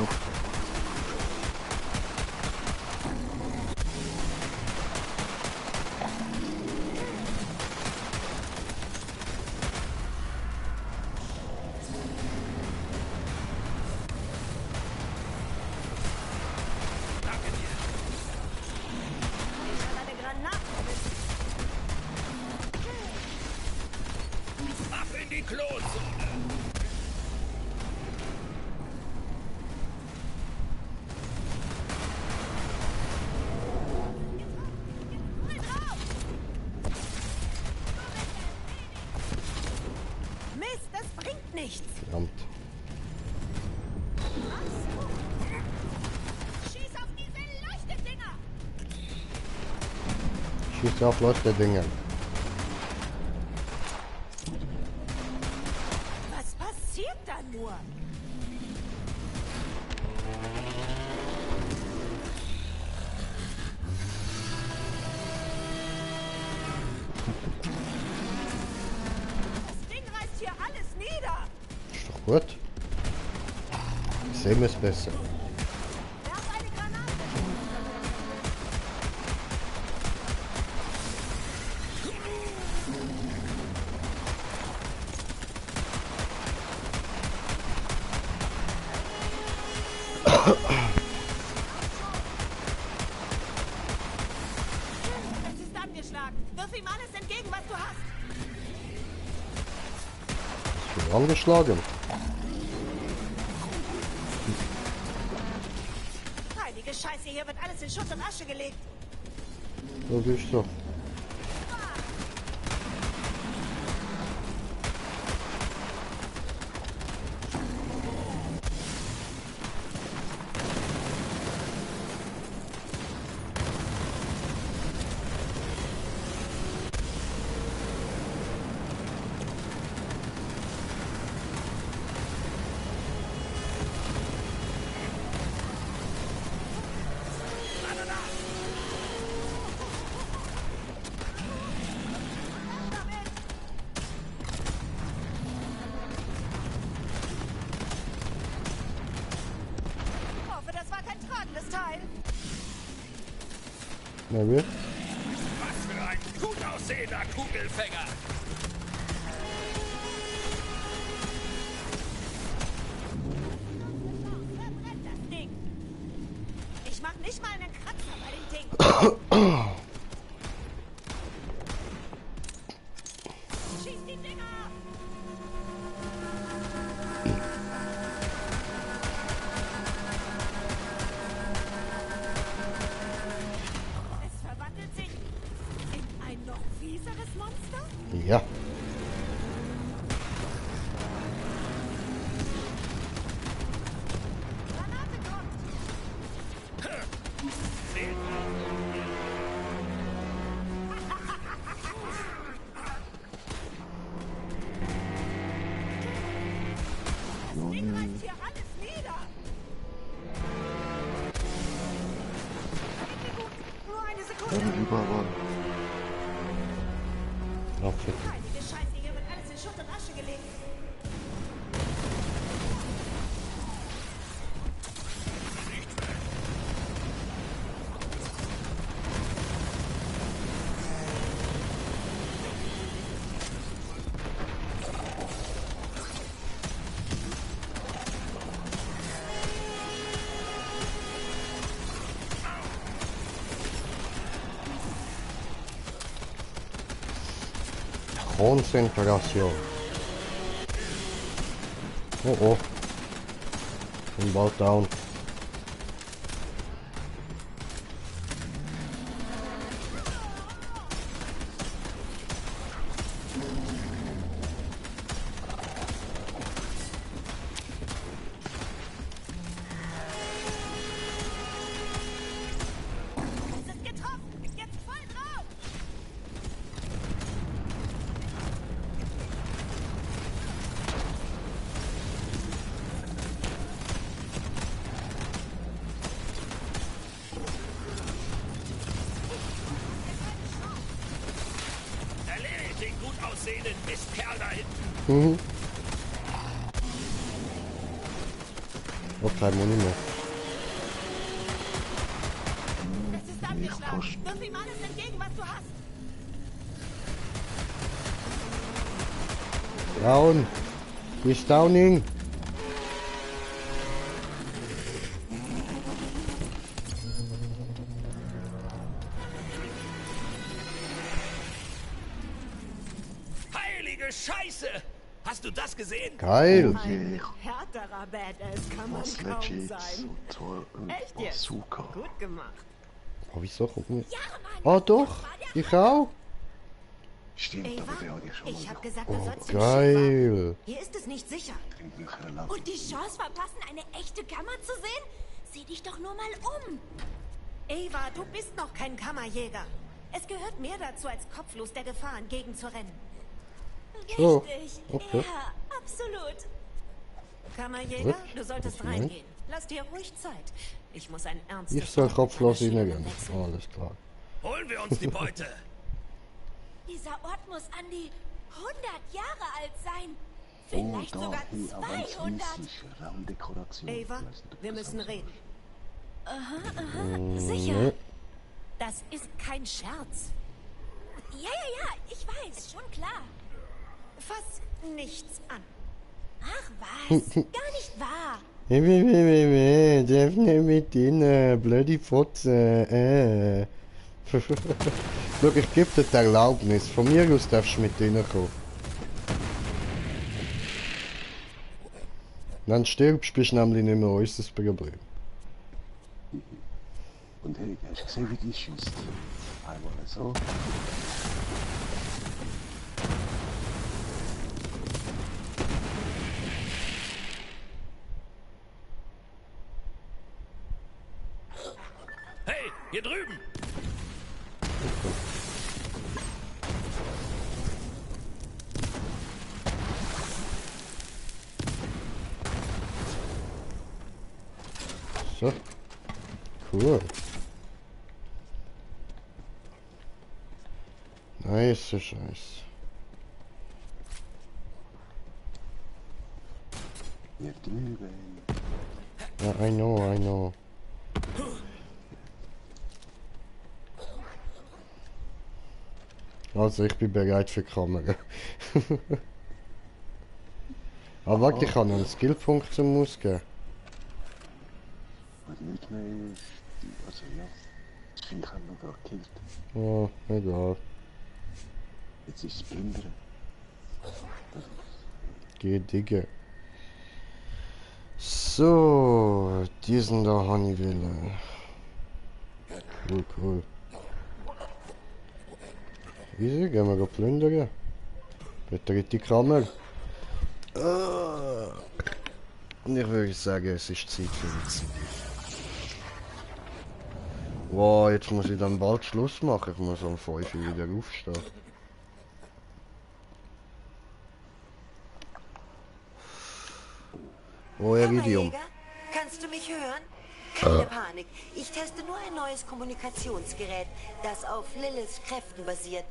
Eine Granate. Ab in die Klozone. Mist, das bringt nichts. Verdammt. Schieß auf diese Leuchtedinger. Schießt auf Leuchtedinger. Was passiert da nur? Das Ding reißt hier alles nieder. Ist doch gut. Sehen wir es besser. Werf eine Granate. Es ist angeschlagen. Wirf ihm alles entgegen, was du hast. Ich bin angeschlagen. Heilige Scheiße, hier wird alles in Schutt und Asche gelegt. Das ist so. Na wie? Was für ein gut aussehender Kugelfänger! Ich mach nicht mal einen Kratzer bei dem Ding. Schieß die Dinger! Es verwandelt sich in ein noch fieseres Monster? Ja. Heilige Scheiße, wird alles in Schutt und Asche gelegt. Konzentration. Oh oh. Bin bald down. Es ist getroffen! Jetzt voll drauf! Erledigt den gut aussehenden Mistkerl da hinten! Mhm. Noch 3 Muni mehr. Es ist abgeschlagen. Wirf ihm alles entgegen, was du hast. Down. He's downing. Heilige Scheiße! Hast du das gesehen? Geil. Ein härterer Badass kann man Was kaum legit sein. so toll. Ein Echt jetzt? Bazooka. Gut gemacht. Oh, wieso kommt nicht? Ah doch. Ich auch. Stimmt, Eva, aber der hat ja schon ich mal hab gesagt, du sollst im Schiff Geil. warten. Hier ist es nicht sicher. Und die Chance verpassen, eine echte Kammer zu sehen? Sieh dich doch nur mal um. Eva, du bist noch kein Kammerjäger. Es gehört mehr dazu, als kopflos der Gefahr entgegenzurennen. So. Richtig. Okay. Ja, absolut. Kammerjäger, Was? du solltest Was meinst du? reingehen. Lass dir ruhig Zeit. Ich muss ein ernstes Ich soll Wort mit kopflos meiner Schülerin reingehen. wechseln. Alles klar. Holen wir uns die Beute! Dieser Ort muss an die 100 Jahre alt sein. Oh, Vielleicht da, sogar hier, aber ganz 200. riesig. Raumdekoration. Eva, Ich weiß nicht, ob wir das müssen alles- reden. Aha, sicher. Nee. Das ist kein Scherz. Ja, ich weiß, schon klar. Fass nichts an. Ach was, gar nicht wahr. Darf nicht mit ihnen, blöde Fotze. Schau, ich gebe dir die Erlaubnis. Von mir aus darfst du mit ihnen kommen. Wenn du stirbst, bist du nämlich nicht mehr unser Problem. Und hey, hast du gesehen, wie die schießt? Einmal so. Hey, hier drüben! So. Cool. Nice Scheiß. Hier drüben. Ja, I know. Also, ich bin bereit für die Kamera. Aber warte, ich habe noch einen Skillpunkt zum Ausgeben. Was nicht mehr ist, also ja, das Viech haben wir gerade gekillt. Oh, egal. Jetzt ist es plündern. Geh diggen. So, diesen da habe ich will. Cool. Easy, gehen wir plündern. Betritt die Kammer. Und ich würde sagen, es ist Zeit für uns. Wow, jetzt muss ich dann bald Schluss machen. Ich muss um 5 Uhr wieder aufstehen. Oh, Iridium. Kannst du mich hören? Keine Panik. Ich teste nur ein neues Kommunikationsgerät, das auf Liliths Kräften basiert.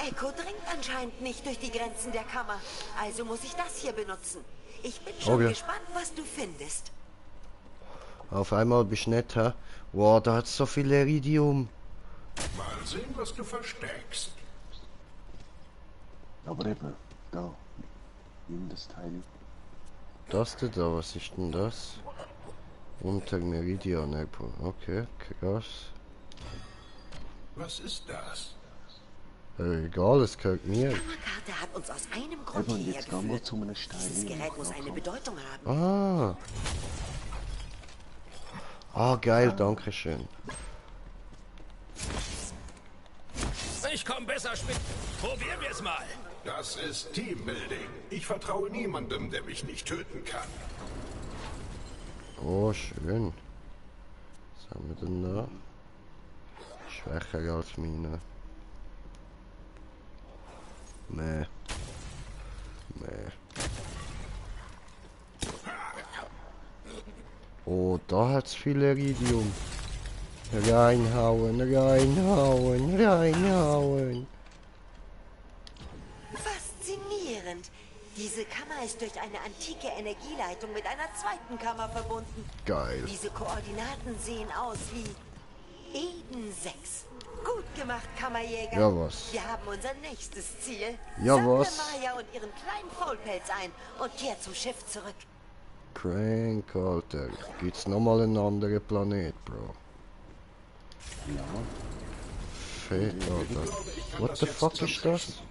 Echo dringt anscheinend nicht durch die Grenzen der Kammer. Also muss ich das hier benutzen. Ich bin schon gespannt, was du findest. Auf einmal bist du nicht, hä? Wow, da hat's so viel Iridium. Mal sehen, was du versteckst. Aber eben, da. Nimm das Teil. Das da, was ist denn das? Unter Meridian, okay, krass. Was ist das? Egal, es gehört mir. Die Kammerkarte hat uns aus einem Grund Eben, hierher jetzt gehen wir geführt. zu einem Stein. Dieses Gerät muss eine Bedeutung haben. Geil, danke schön. Ich komm besser spät. Probieren wir es mal. Das ist Teambuilding. Ich vertraue niemandem, der mich nicht töten kann. Oh, schön. Was haben wir denn da? Schwächer als meine. Nee. Oh, da hat's viel Iridium. Reinhauen. Faszinierend. Diese Kammer ist durch eine antike Energieleitung mit einer zweiten Kammer verbunden. Geil. Diese Koordinaten sehen aus wie Eden 6. Gut gemacht, Kammerjäger. Ja, was? Wir haben unser nächstes Ziel. Ja, Sammle was? Maya und ihren kleinen Faulpelz ein und kehr zum Schiff zurück. Crank, Alter. Gibt's nochmal einen anderen Planet, Bro? Ja. Fett, Alter. What the fuck ist das?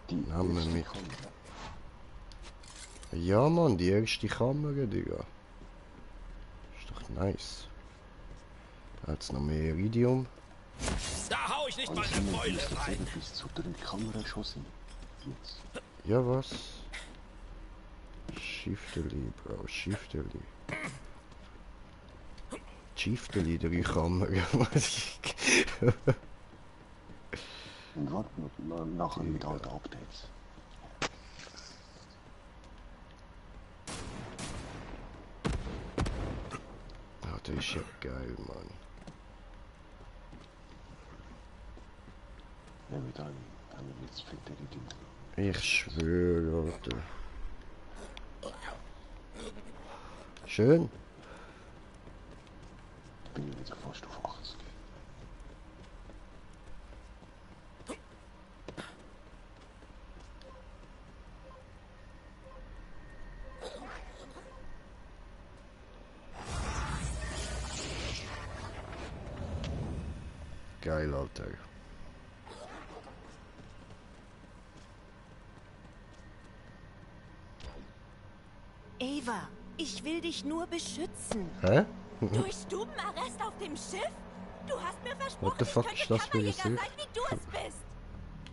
Name mit. Ja, Mann, die erste Kamera, Digga. Ist doch nice. Da hat's noch mehr Iridium. Da hau ich nicht mal Also eine wir Beule müssen rein. eben bis zu den Kamera schon sind. Jetzt. Ja, was? Shifteli, Bro, Shifteli. Shifteli, die Kamera. Und warten wir nachher mit allen Updates. Ah, das ist ja geil, Mann. Ja, mit einem haben wir jetzt fette Iridium. Ich schwöre, Alter. Schön. Bin ich wieder fast auf 80. Geil, Alter. Ava, ich will dich nur beschützen. Hä? Durch Stubenarrest auf dem Schiff? Du hast mir versprochen, What the fuck ich ist könnte das für ein Kammerjäger Gesicht? sein, wie du es bist.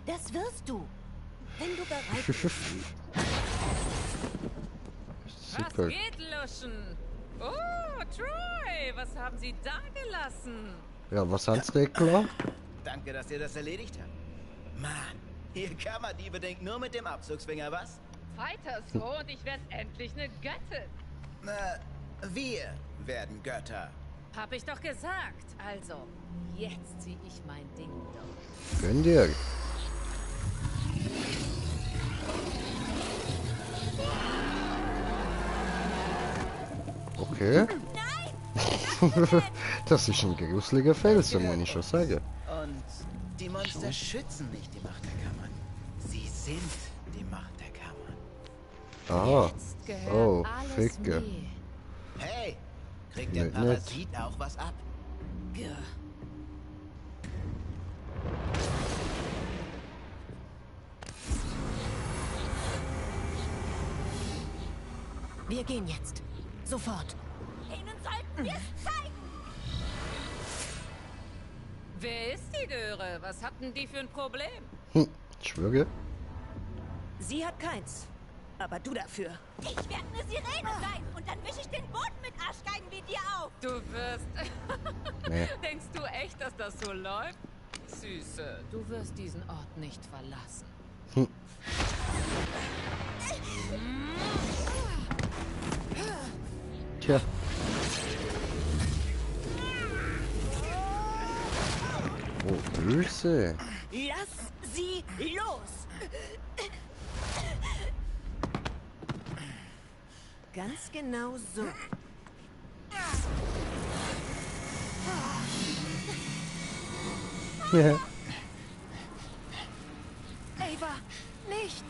Das wirst du, wenn du bereit bist. Super. Was geht, Luschen? Oh, Troy, was haben Sie da gelassen? Ja, was haben sie gelassen? Danke, dass ihr das erledigt habt. Mann, ihr Kammerdiebe denkt nur mit dem Abzugsfinger, was? Weiter so und ich werde endlich eine Göttin. Na, wir werden Götter. Hab ich doch gesagt. Also, jetzt zieh ich mein Ding durch. Gönn dir. Okay. Das ist ein gruseliger Felsen, muss ich schon sagen. Und die Monster schützen nicht die Macht der Kammern. Sie sind die Macht der Kammern. Aha. Oh, Ficke. Hey, kriegt der Nicht. Parasit auch was ab? Wir gehen jetzt. Sofort. Ihnen sollten wir es zeigen. Wer ist die Göre? Was hatten die für ein Problem? Ich schwöre. Sie hat keins. Aber du dafür. Ich werde eine Sirene sein und dann wische ich den Boden mit Arschgeigen wie dir auf. Du wirst... Nee. Denkst du echt, dass das so läuft? Süße, du wirst diesen Ort nicht verlassen. Tja. Oh, böse. Lass sie los. Ganz genau so. Ja. Ava, nicht.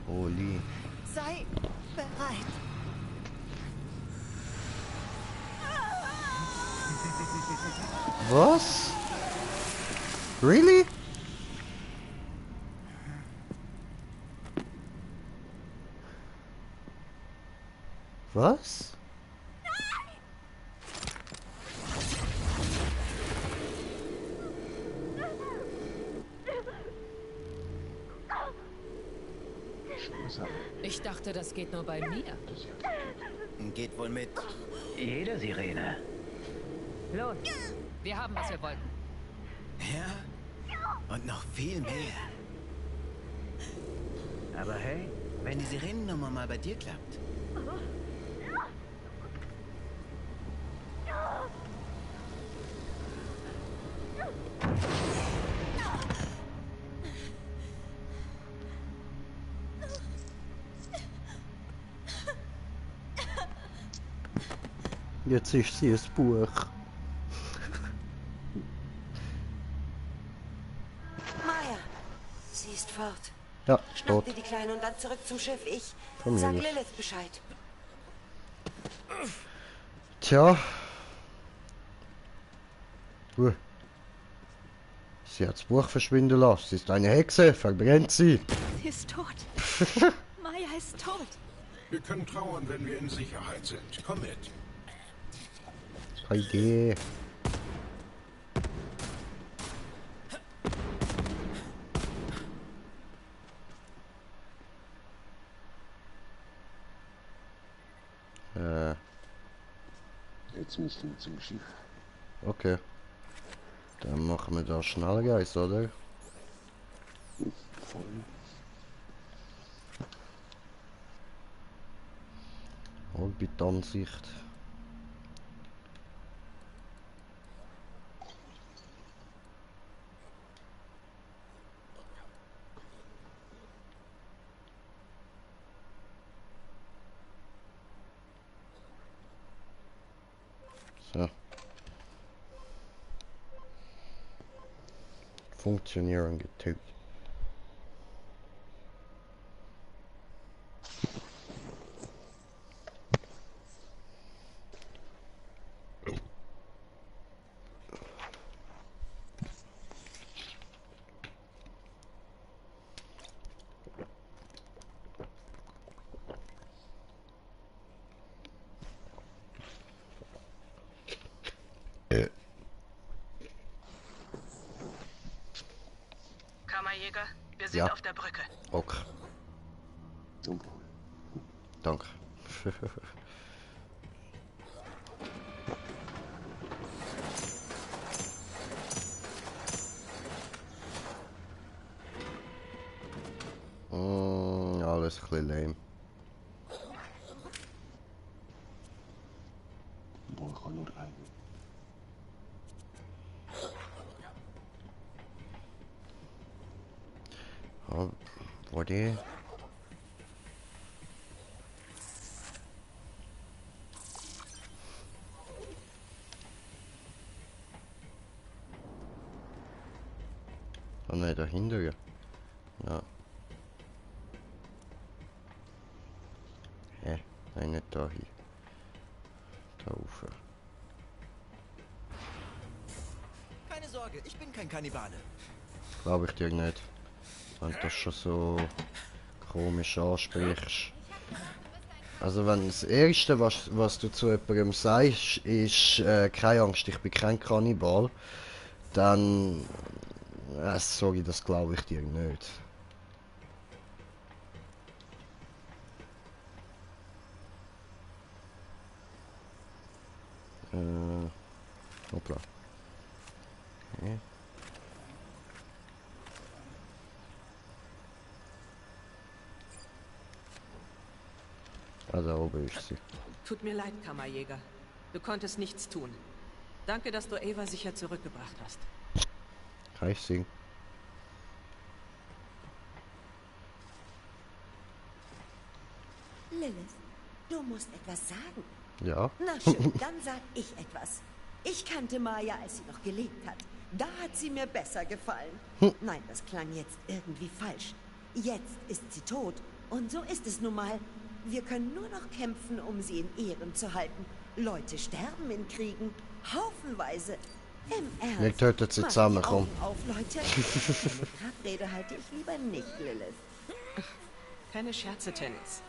Oli. Sei bereit. Was? Really? Was? Ich dachte, das geht nur bei mir. Geht wohl mit jeder Sirene. Los, wir haben, was wir wollten. Ja, und noch viel mehr. Aber hey, wenn die Sirenennummer mal bei dir klappt. Jetzt ist sie ein Buch. Maya, sie ist fort. Ja, Schnapp tot. dir die Kleine und dann zurück zum Schiff. Ich Von mir sag aus. Lilith Bescheid. Tja. Sie hat das Buch verschwinden lassen. Sie ist eine Hexe. Verbrennt sie. Sie ist tot. Maya ist tot. Wir können trauern, wenn wir in Sicherheit sind. Komm mit. Idee. Jetzt müssen wir zum Schiff. Okay. Dann machen wir da Schnellgeist, oder? Voll. Orbitansicht. So. Funktionieren getötet. sind ja. auf der Brücke. Okay. Danke. Alles ein bisschen lame. Boah, ich kann nur einen. Ja, wo die? Oh nein, dahinter. Ja. Hä? Nein, nicht da hin. Da rauf. Keine Sorge, ich bin kein Kannibale. Glaube ich dir nicht. Wenn du das schon so komisch ansprichst. Also wenn das Erste, was du zu jemandem sagst, ist keine Angst, ich bin kein Kannibal, dann sorry, das glaube ich dir nicht. Hoppla. Okay. Da oben ist sie. Tut mir leid, Kammerjäger. Du konntest nichts tun. Danke, dass du Ava sicher zurückgebracht hast. Kann ich singen? Lilith, du musst etwas sagen. Ja. Na schön, dann sag ich etwas. Ich kannte Maya, als sie noch gelebt hat. Da hat sie mir besser gefallen. Nein, das klang jetzt irgendwie falsch. Jetzt ist sie tot. Und so ist es nun mal. Wir können nur noch kämpfen, um sie in Ehren zu halten. Leute sterben in Kriegen. Haufenweise. Im Ernst. Wir töten sie zusammen, komm. Auf, Leute. Eine Grabrede halte ich lieber nicht, Lilith. Keine Scherze, Tennis.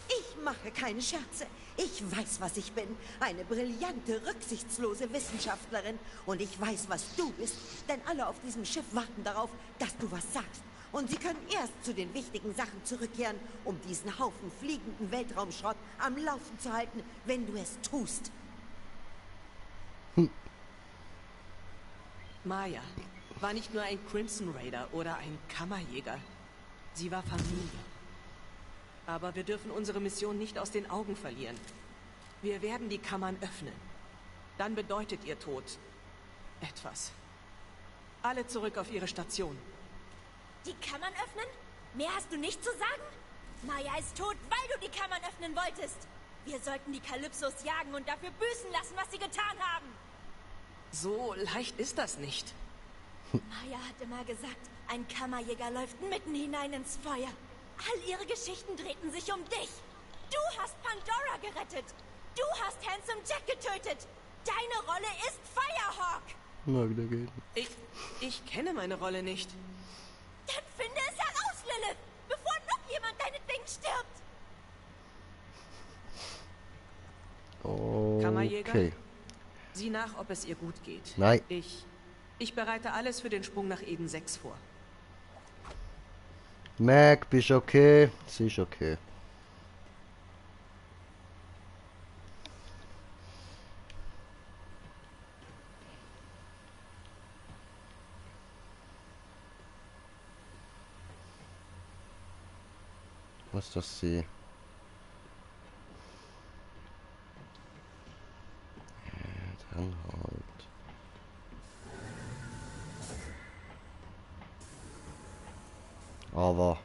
Ich mache keine Scherze. Ich weiß, was ich bin. Eine brillante, rücksichtslose Wissenschaftlerin. Und ich weiß, was du bist. Denn alle auf diesem Schiff warten darauf, dass du was sagst. Und sie können erst zu den wichtigen Sachen zurückkehren, um diesen Haufen fliegenden Weltraumschrott am Laufen zu halten, wenn du es tust. Maya war nicht nur ein Crimson Raider oder ein Kammerjäger. Sie war Familie. Aber wir dürfen unsere Mission nicht aus den Augen verlieren. Wir werden die Kammern öffnen. Dann bedeutet ihr Tod etwas. Alle zurück auf ihre Station. Die Kammern öffnen? Mehr hast du nicht zu sagen? Maya ist tot, weil du die Kammern öffnen wolltest. Wir sollten die Kalypsos jagen und dafür büßen lassen, was sie getan haben. So leicht ist das nicht. Maya hat immer gesagt, ein Kammerjäger läuft mitten hinein ins Feuer. All ihre Geschichten drehten sich um dich. Du hast Pandora gerettet. Du hast Handsome Jack getötet. Deine Rolle ist Firehawk. Ich kenne meine Rolle nicht. Dann finde es heraus, Lilith, bevor noch jemand deinetwegen stirbt. Okay. Kammerjäger, sieh nach, ob es ihr gut geht. Nein. Ich bereite alles für den Sprung nach Eden 6 vor. Mac, bist okay? Sie ist okay. Was ist das sie? Dann halt. Aber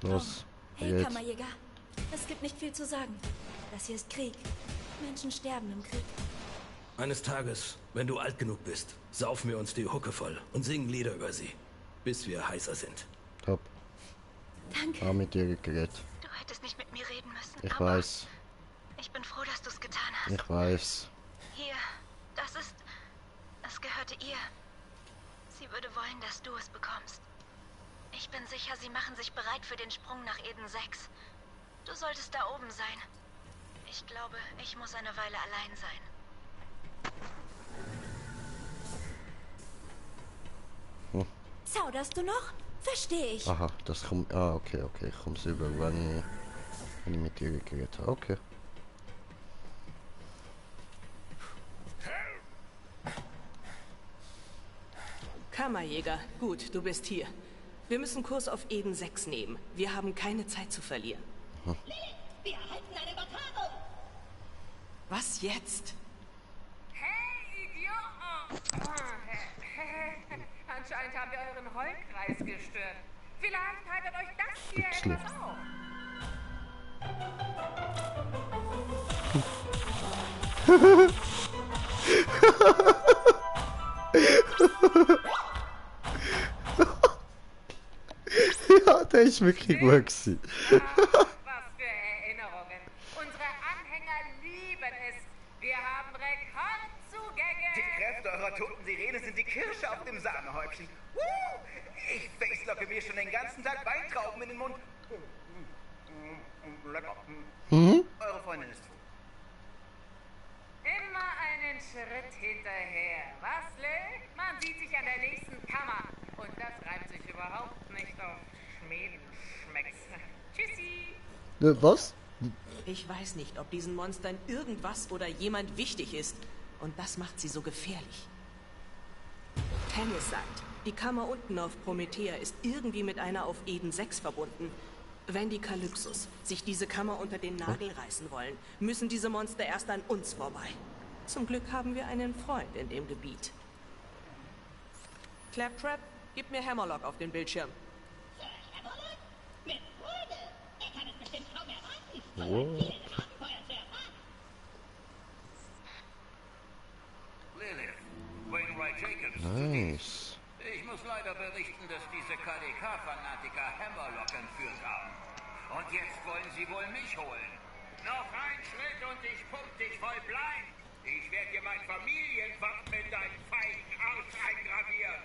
los. Hey, Kammerjäger. Es gibt nicht viel zu sagen. Das hier ist Krieg. Menschen sterben im Krieg. Eines Tages, wenn du alt genug bist, saufen wir uns die Hucke voll und singen Lieder über sie, bis wir heißer sind. Top. Danke. Hab mit dir geredet. Du hättest nicht mit mir reden müssen. Ich aber weiß. Ich bin froh, dass du es getan hast. Ich weiß. Hier, es gehörte ihr. Sie würde wollen, dass du es bekommst. Ich bin sicher, sie machen sich bereit für den Sprung nach Eden 6. Du solltest da oben sein. Ich glaube, ich muss eine Weile allein sein. Zauderst du noch? Verstehe ich. Aha, das kommt... Ah, okay, okay. Ich komme es über, wenn ich mit dir geredet habe. Okay. Kammerjäger, gut, du bist hier. Wir müssen Kurs auf Eden 6 nehmen. Wir haben keine Zeit zu verlieren. Wir erhalten eine Übertragung. Was jetzt? Hey, Idioten! Anscheinend haben wir euren Heulkreis gestört. Vielleicht haltet euch das hier etwas auf. Ja, der ist wirklich gut gewesen. Was für Erinnerungen. Unsere Anhänger lieben es. Wir haben Rekordzugänge. Die Kräfte eurer toten Sirene sind die Kirsche auf dem Sahnehäubchen. Ich facelocke mir schon den ganzen Tag Weintrauben in den Mund. Lecker. Eure Freundin ist tot. Immer einen Schritt hinterher. Was, Lil? Man sieht sich an der nächsten Kammer. Und das reimt sich überhaupt nicht auf Schmedenschmecks. Tschüssi. Was? Ich weiß nicht, ob diesen Monstern irgendwas oder jemand wichtig ist. Und das macht sie so gefährlich. Tannis sagt, die Kammer unten auf Promethea ist irgendwie mit einer auf Eden 6 verbunden. Wenn die Kalypsos sich diese Kammer unter den Nagel reißen wollen, müssen diese Monster erst an uns vorbei. Zum Glück haben wir einen Freund in dem Gebiet. Claptrap, gib mir Hammerlock auf den Bildschirm. Sir Hammerlock? Mit Freude. Er kann es bestimmt kaum erwarten, Wow. von euch viel Abenteuer zu erfahren. Lilith, Wainwright Jacobs. Nice. Ich muss leider berichten, dass diese KDK-Fanatiker Hammerlock entführt haben. Und jetzt wollen sie wohl mich holen. Noch ein Schritt und ich pump dich voll Blei. Ich werde dir mein Familienwappen in deinen feigen Arsch eingravieren.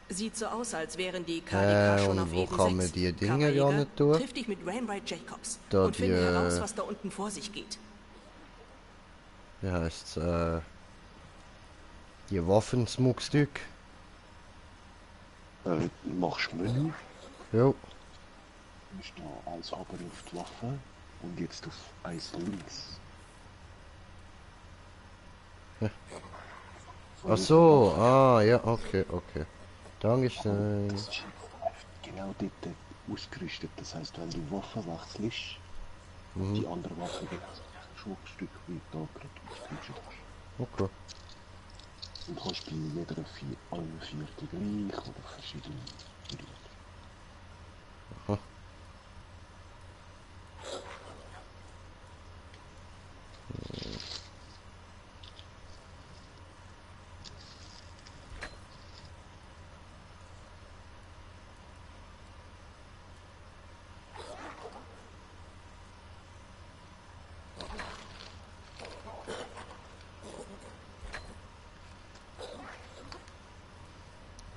Sieht so aus, als wären die KDK schon auf wo Eden kann man 6. die Dinge Kammerjäger, ja nicht tun? triff dich mit Wainwright Jacobs Da und finde die, heraus, was da unten vor sich geht. Wie heißt's? Die Waffensmuckstück. Machst du Menü, Jo. ist da eins aber auf die Waffe und jetzt auf eins links. Ach so, ah, ja, okay, okay. Dankeschön. Das ist genau dort ausgerüstet. Das heißt, wenn du Waffe wechselst, die andere Waffe wird ein Schmuckstück wie da gerade ausgerüstet hast. Okay. Und kannst bei jeder allen 4 die gleich oder verschiedene Varianten. Aha.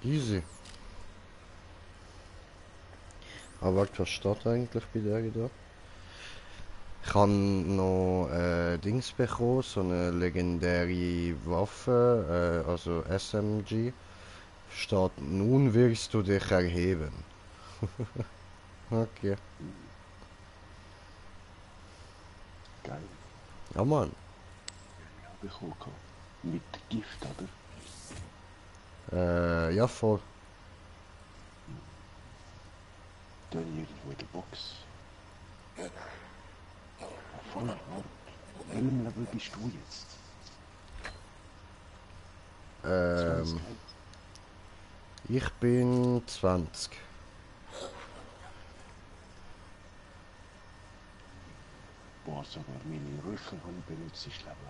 Easy. Aber was steht eigentlich bei der da? Ich habe noch Dings bekommen, so eine legendäre Waffe, also SMG. Steht, nun wirst du dich erheben. Okay. Geil. Ja, Mann. Bekommen kann. Mit Gift, oder? Ja, voll. Dann irgendwo in der Box. Voll, ja. Welchem Level bist du jetzt? Ich bin 20. Boah, sogar meine Rüffel habe ich benutzt, ist Level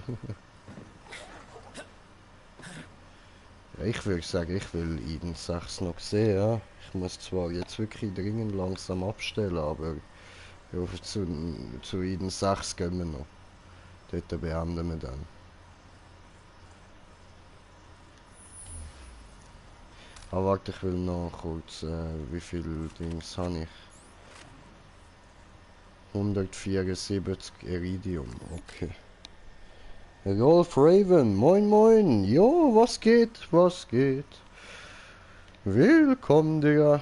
21. Ja, ich würde sagen, ich will Eden 6 noch sehen, ja. Ich muss zwar jetzt wirklich dringend langsam abstellen, aber ja, zu Eden 6 gehen wir noch. Dort beenden wir dann. Aber warte, ich will noch kurz, wie viel Dings habe ich? 174 Iridium, okay. Rolf Raven, moin moin. Jo, was geht, was geht? Willkommen, Digga.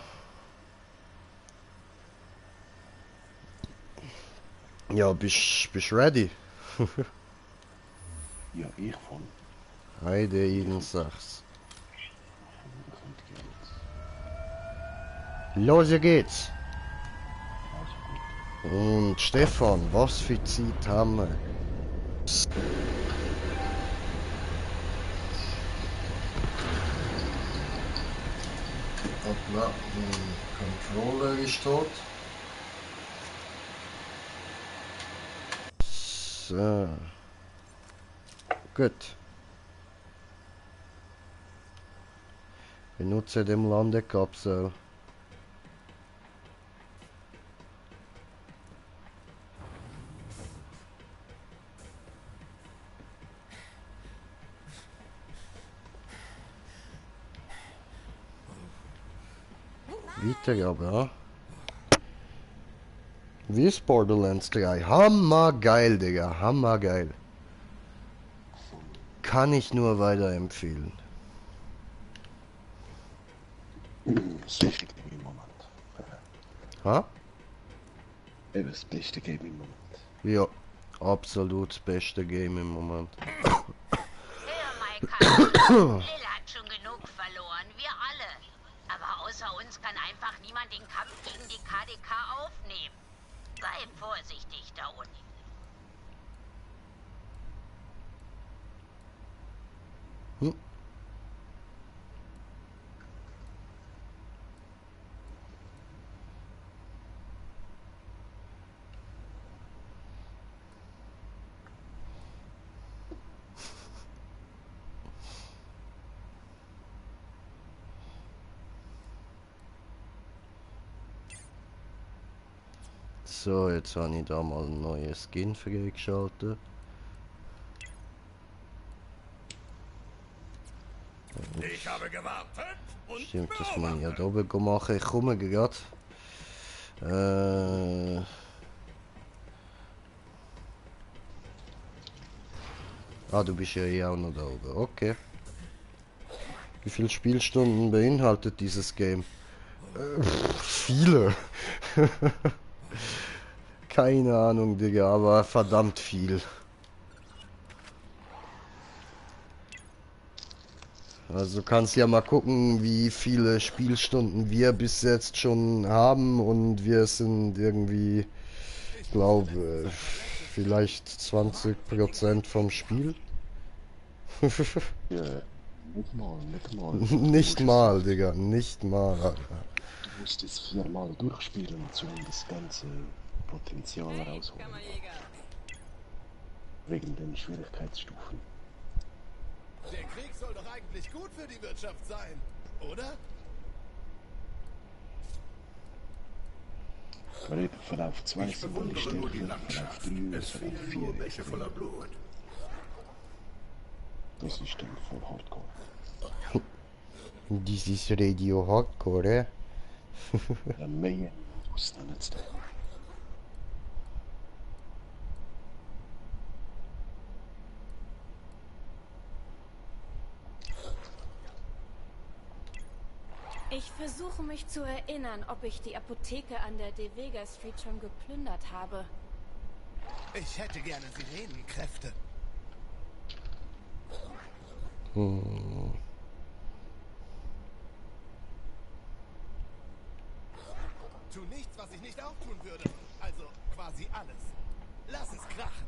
Ja, bist ready? Ja, ich voll. Heide Ihnen sag's. Los geht's. Und Stefan, was für Zeit haben wir? Hoppla, der Controller ist tot. So. Gut. Benutze dem Landekapsel. Weiter aber. Wie ist Borderlands 3? Hammergeil, Digga. Hammergeil. Kann ich nur weiterempfehlen. Das beste Game im Moment. Ha? Eben das beste Game im Moment. Ja, absolut das beste Game im Moment. Lil hat schon genug verloren, wir alle. Aber außer uns kann einfach niemand den Kampf gegen die KDK aufnehmen. Sei vorsichtig da unten. So, jetzt habe ich da mal ein neues Skin freigeschaltet. Ich habe gewartet und Stimmt, das muss ich ja da oben machen. Ich komme gerade. Ah, du bist ja eh auch noch da oben. Okay. Wie viele Spielstunden beinhaltet dieses Game? Viele. Keine Ahnung, Digga, aber verdammt viel. Also kannst ja mal gucken, wie viele Spielstunden wir bis jetzt schon haben und wir sind irgendwie, glaube vielleicht 20% vom Spiel. Ja, nicht mal. Nicht mal, Digga, nicht mal. Du musst es 4-mal durchspielen, um das ganze Potenzial rausholen. Wegen den Schwierigkeitsstufen. Der Krieg soll doch eigentlich gut für die Wirtschaft sein, oder? Verlauf 2 sind die Stärke, Verlauf 3 ist Verlauf 4 Welche voller Blut. Das ist dann voll Hardcore. This is Radio Hardcore, Ja, mehr muss dann nicht sein. Ich versuche mich zu erinnern, ob ich die Apotheke an der De Vega Street schon geplündert habe. Ich hätte gerne Sirenenkräfte. Tu nichts, was ich nicht auch tun würde. Also quasi alles. Lass es krachen.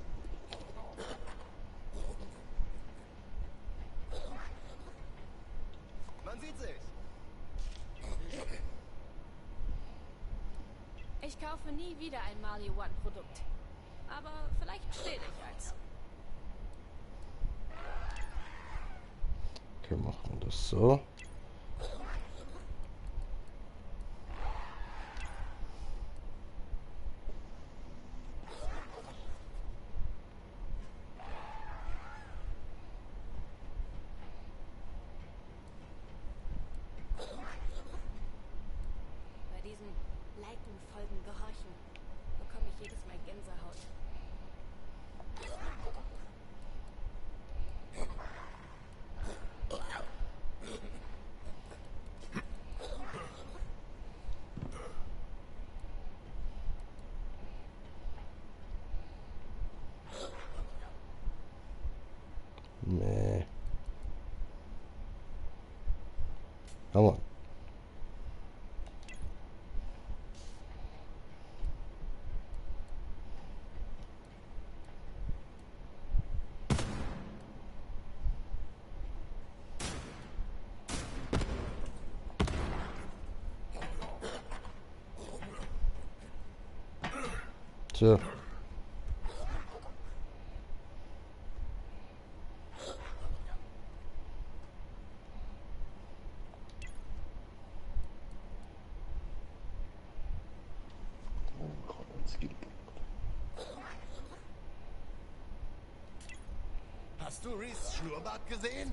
Man sieht sich. Ich kaufe nie wieder ein Mali One Produkt. Aber vielleicht stehle ich eins. Okay, machen wir das so. Bei diesem Folgen gehorchen bekomme ich jedes Mal Gänsehaut. Aber. So. Hast du Reese Schnurrbart gesehen?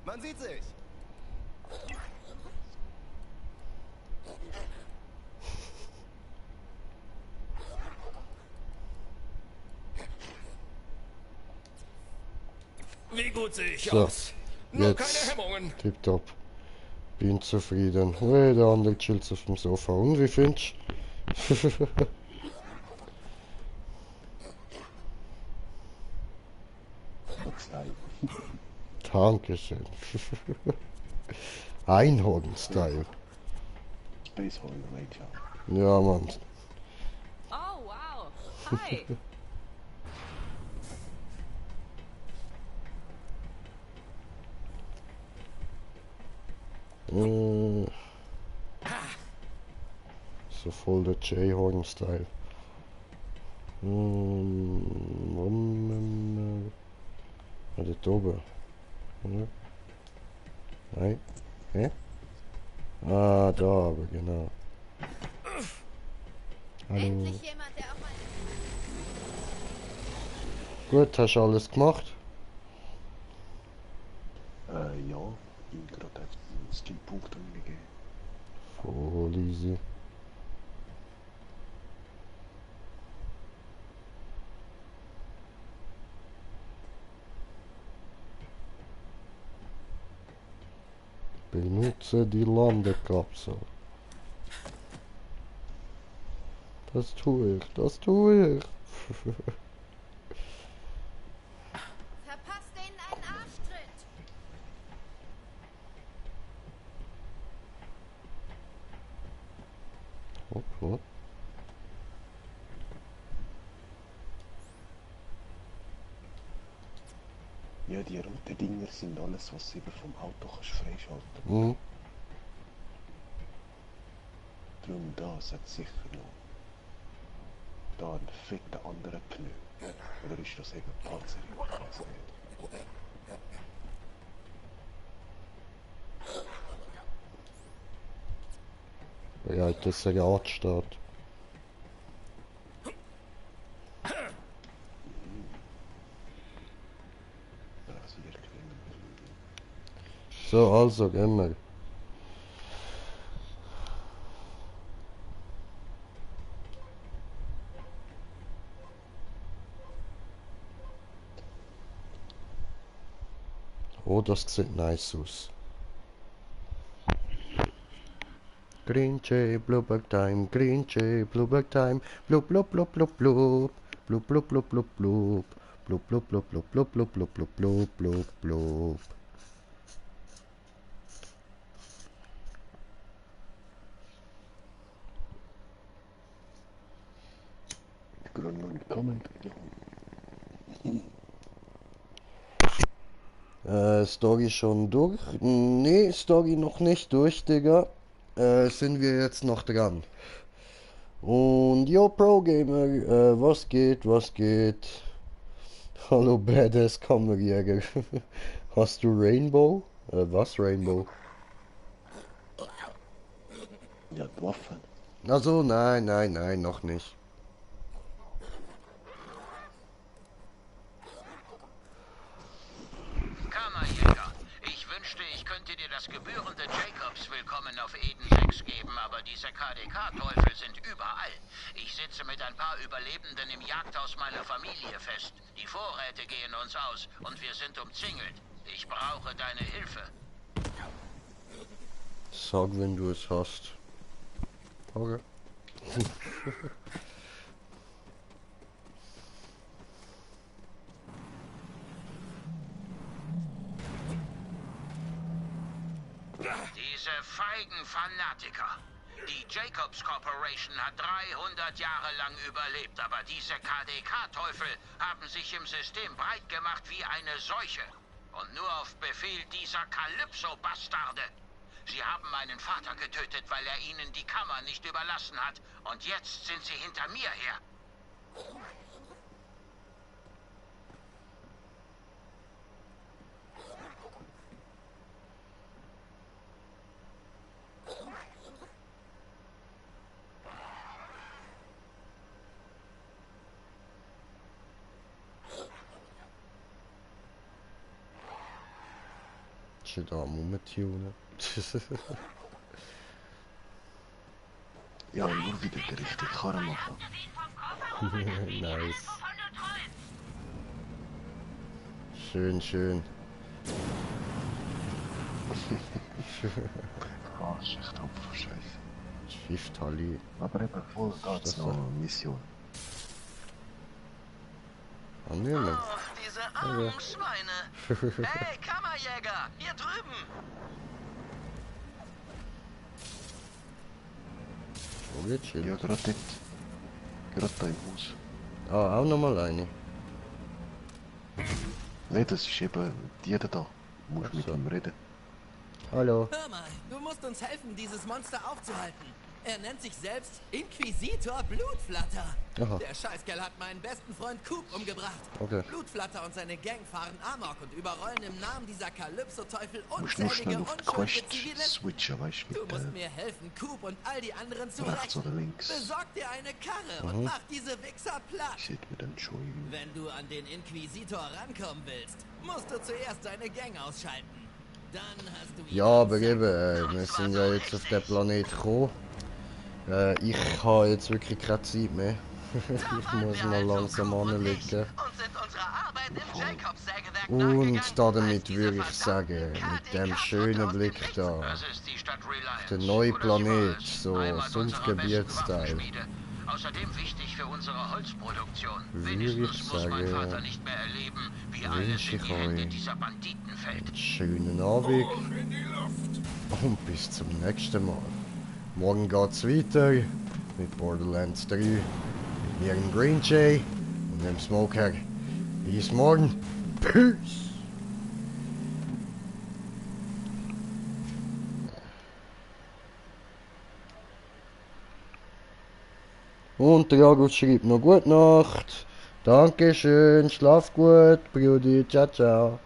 Man sieht sich. Wie gut sehe ich So, aus? Nur jetzt keine Hemmungen. tipptopp. Bin zufrieden. Hey, der andere chillt auf dem Sofa. Und wie findest du? Dankeschön. Einhorn-Style. Spacehorn Ranger. Ja, Mann. Oh, wow. Hi. So voll der J-Horn-Style. Dort oben. Oder? Nein. Hä? Ah, da aber, genau. Hallo. Gut, hast du alles gemacht? Ja, ihm gerade einen Skillpunkt angegeben. Voll easy. Benutze die Landekapsel. Das tue ich, das tue ich. Verpasst denen einen Arschtritt. Okay. Ja, die roten Dinger sind alles, was du eben vom Auto kannst freischalten. Mhm. Darum da hat sicher noch da einen fetten anderen Pneu. Oder ist das eben Panzerung? Ich weiß nicht. Ja, das ist ja angestarrt. So, also, gehen wir. Oh, das sieht nice aus. Green Jay, Bluebird Time, Green Jay, Bluebird Time, blub blub blub blub blub, blub blub blub blub blub, blub blub blub blub blub blub blub blub blub blub blub. Story schon durch? Nee, Story noch nicht durch, Digga. Sind wir jetzt noch dran. Und yo, Pro Gamer, was geht, was geht? Hallo, Badass Kammerjäger. Hast du Rainbow? Was Rainbow? Ja, die Waffen. Also, nein, nein, nein, noch nicht. Kammerjäger, ich wünschte, ich könnte dir das gebührende Jacobs-Willkommen auf Eden 6 geben, aber diese KDK-Teufel sind überall. Ich sitze mit ein paar Überlebenden im Jagdhaus meiner Familie fest. Die Vorräte gehen uns aus und wir sind umzingelt. Ich brauche deine Hilfe. Sag, wenn du es hast. Okay. feigen Fanatiker. Die Jacobs Corporation hat 300 Jahre lang überlebt, aber diese KDK-Teufel haben sich im System breit gemacht wie eine Seuche. Und nur auf Befehl dieser Kalypso-Bastarde. Sie haben meinen Vater getötet, weil er ihnen die Kammer nicht überlassen hat. Und jetzt sind sie hinter mir her. Da rumtunen. Ja, nur wieder die richtige Karre machen. Nice. Schön, schön. Ah, ist echt Opfer, scheiße. Schifftalli. Aber eben, voll geht's noch eine Mission. Annehmen. Oh, diese armen Schweine. Hey, Kammerjäger, hier drüben. Wo geht's hin? Ja, gerade dort. Gerade da im Haus. Ah, auch nochmal eine. Nein, das ist eben die da. Du musst mit ihm reden. Hallo. Hör mal, du musst uns helfen, dieses Monster aufzuhalten. Er nennt sich selbst Inquisitor Blutflatter. Aha. Der Scheißkerl hat meinen besten Freund Coop umgebracht. Okay. Blutflatter und seine Gang fahren Amok und überrollen im Namen dieser Kalypso-Teufel Musst nur schnell unzählige auf die unschuldige Quest Zivilisten. switchen, weißt du, Du mit musst mir helfen, Coop und all die anderen zu rechts oder rächen. links. Besorg dir eine Karre und mach diese Wichser platt. Sieht mir dann schon irgendwie. Wenn du an den Inquisitor rankommen willst, musst du zuerst deine Gang ausschalten. Dann hast du Ja, aber eben, wir sind ja jetzt auf den Planet gekommen. Ich habe jetzt wirklich keine Zeit mehr. Ich muss mal langsam anlegen. Und damit würde ich sagen, mit dem schönen Blick da, auf den neuen Planet, so Sumpfgebietsteil, Außerdem wichtig für unsere Holzproduktion. würde ich Wenigstens muss mein Vater sagen, nicht mehr erleben, wie alles wünsche in ich die Hände euch dieser Banditen fällt. einen schönen Abend und bis zum nächsten Mal. Morgen geht's weiter mit Borderlands 3, mit mir im Green Jay und dem Smoker. Bis morgen. Peace. Und der Jagus schreibt noch Gute Nacht. Dankeschön, schlaf gut, Brudi, ciao, ciao.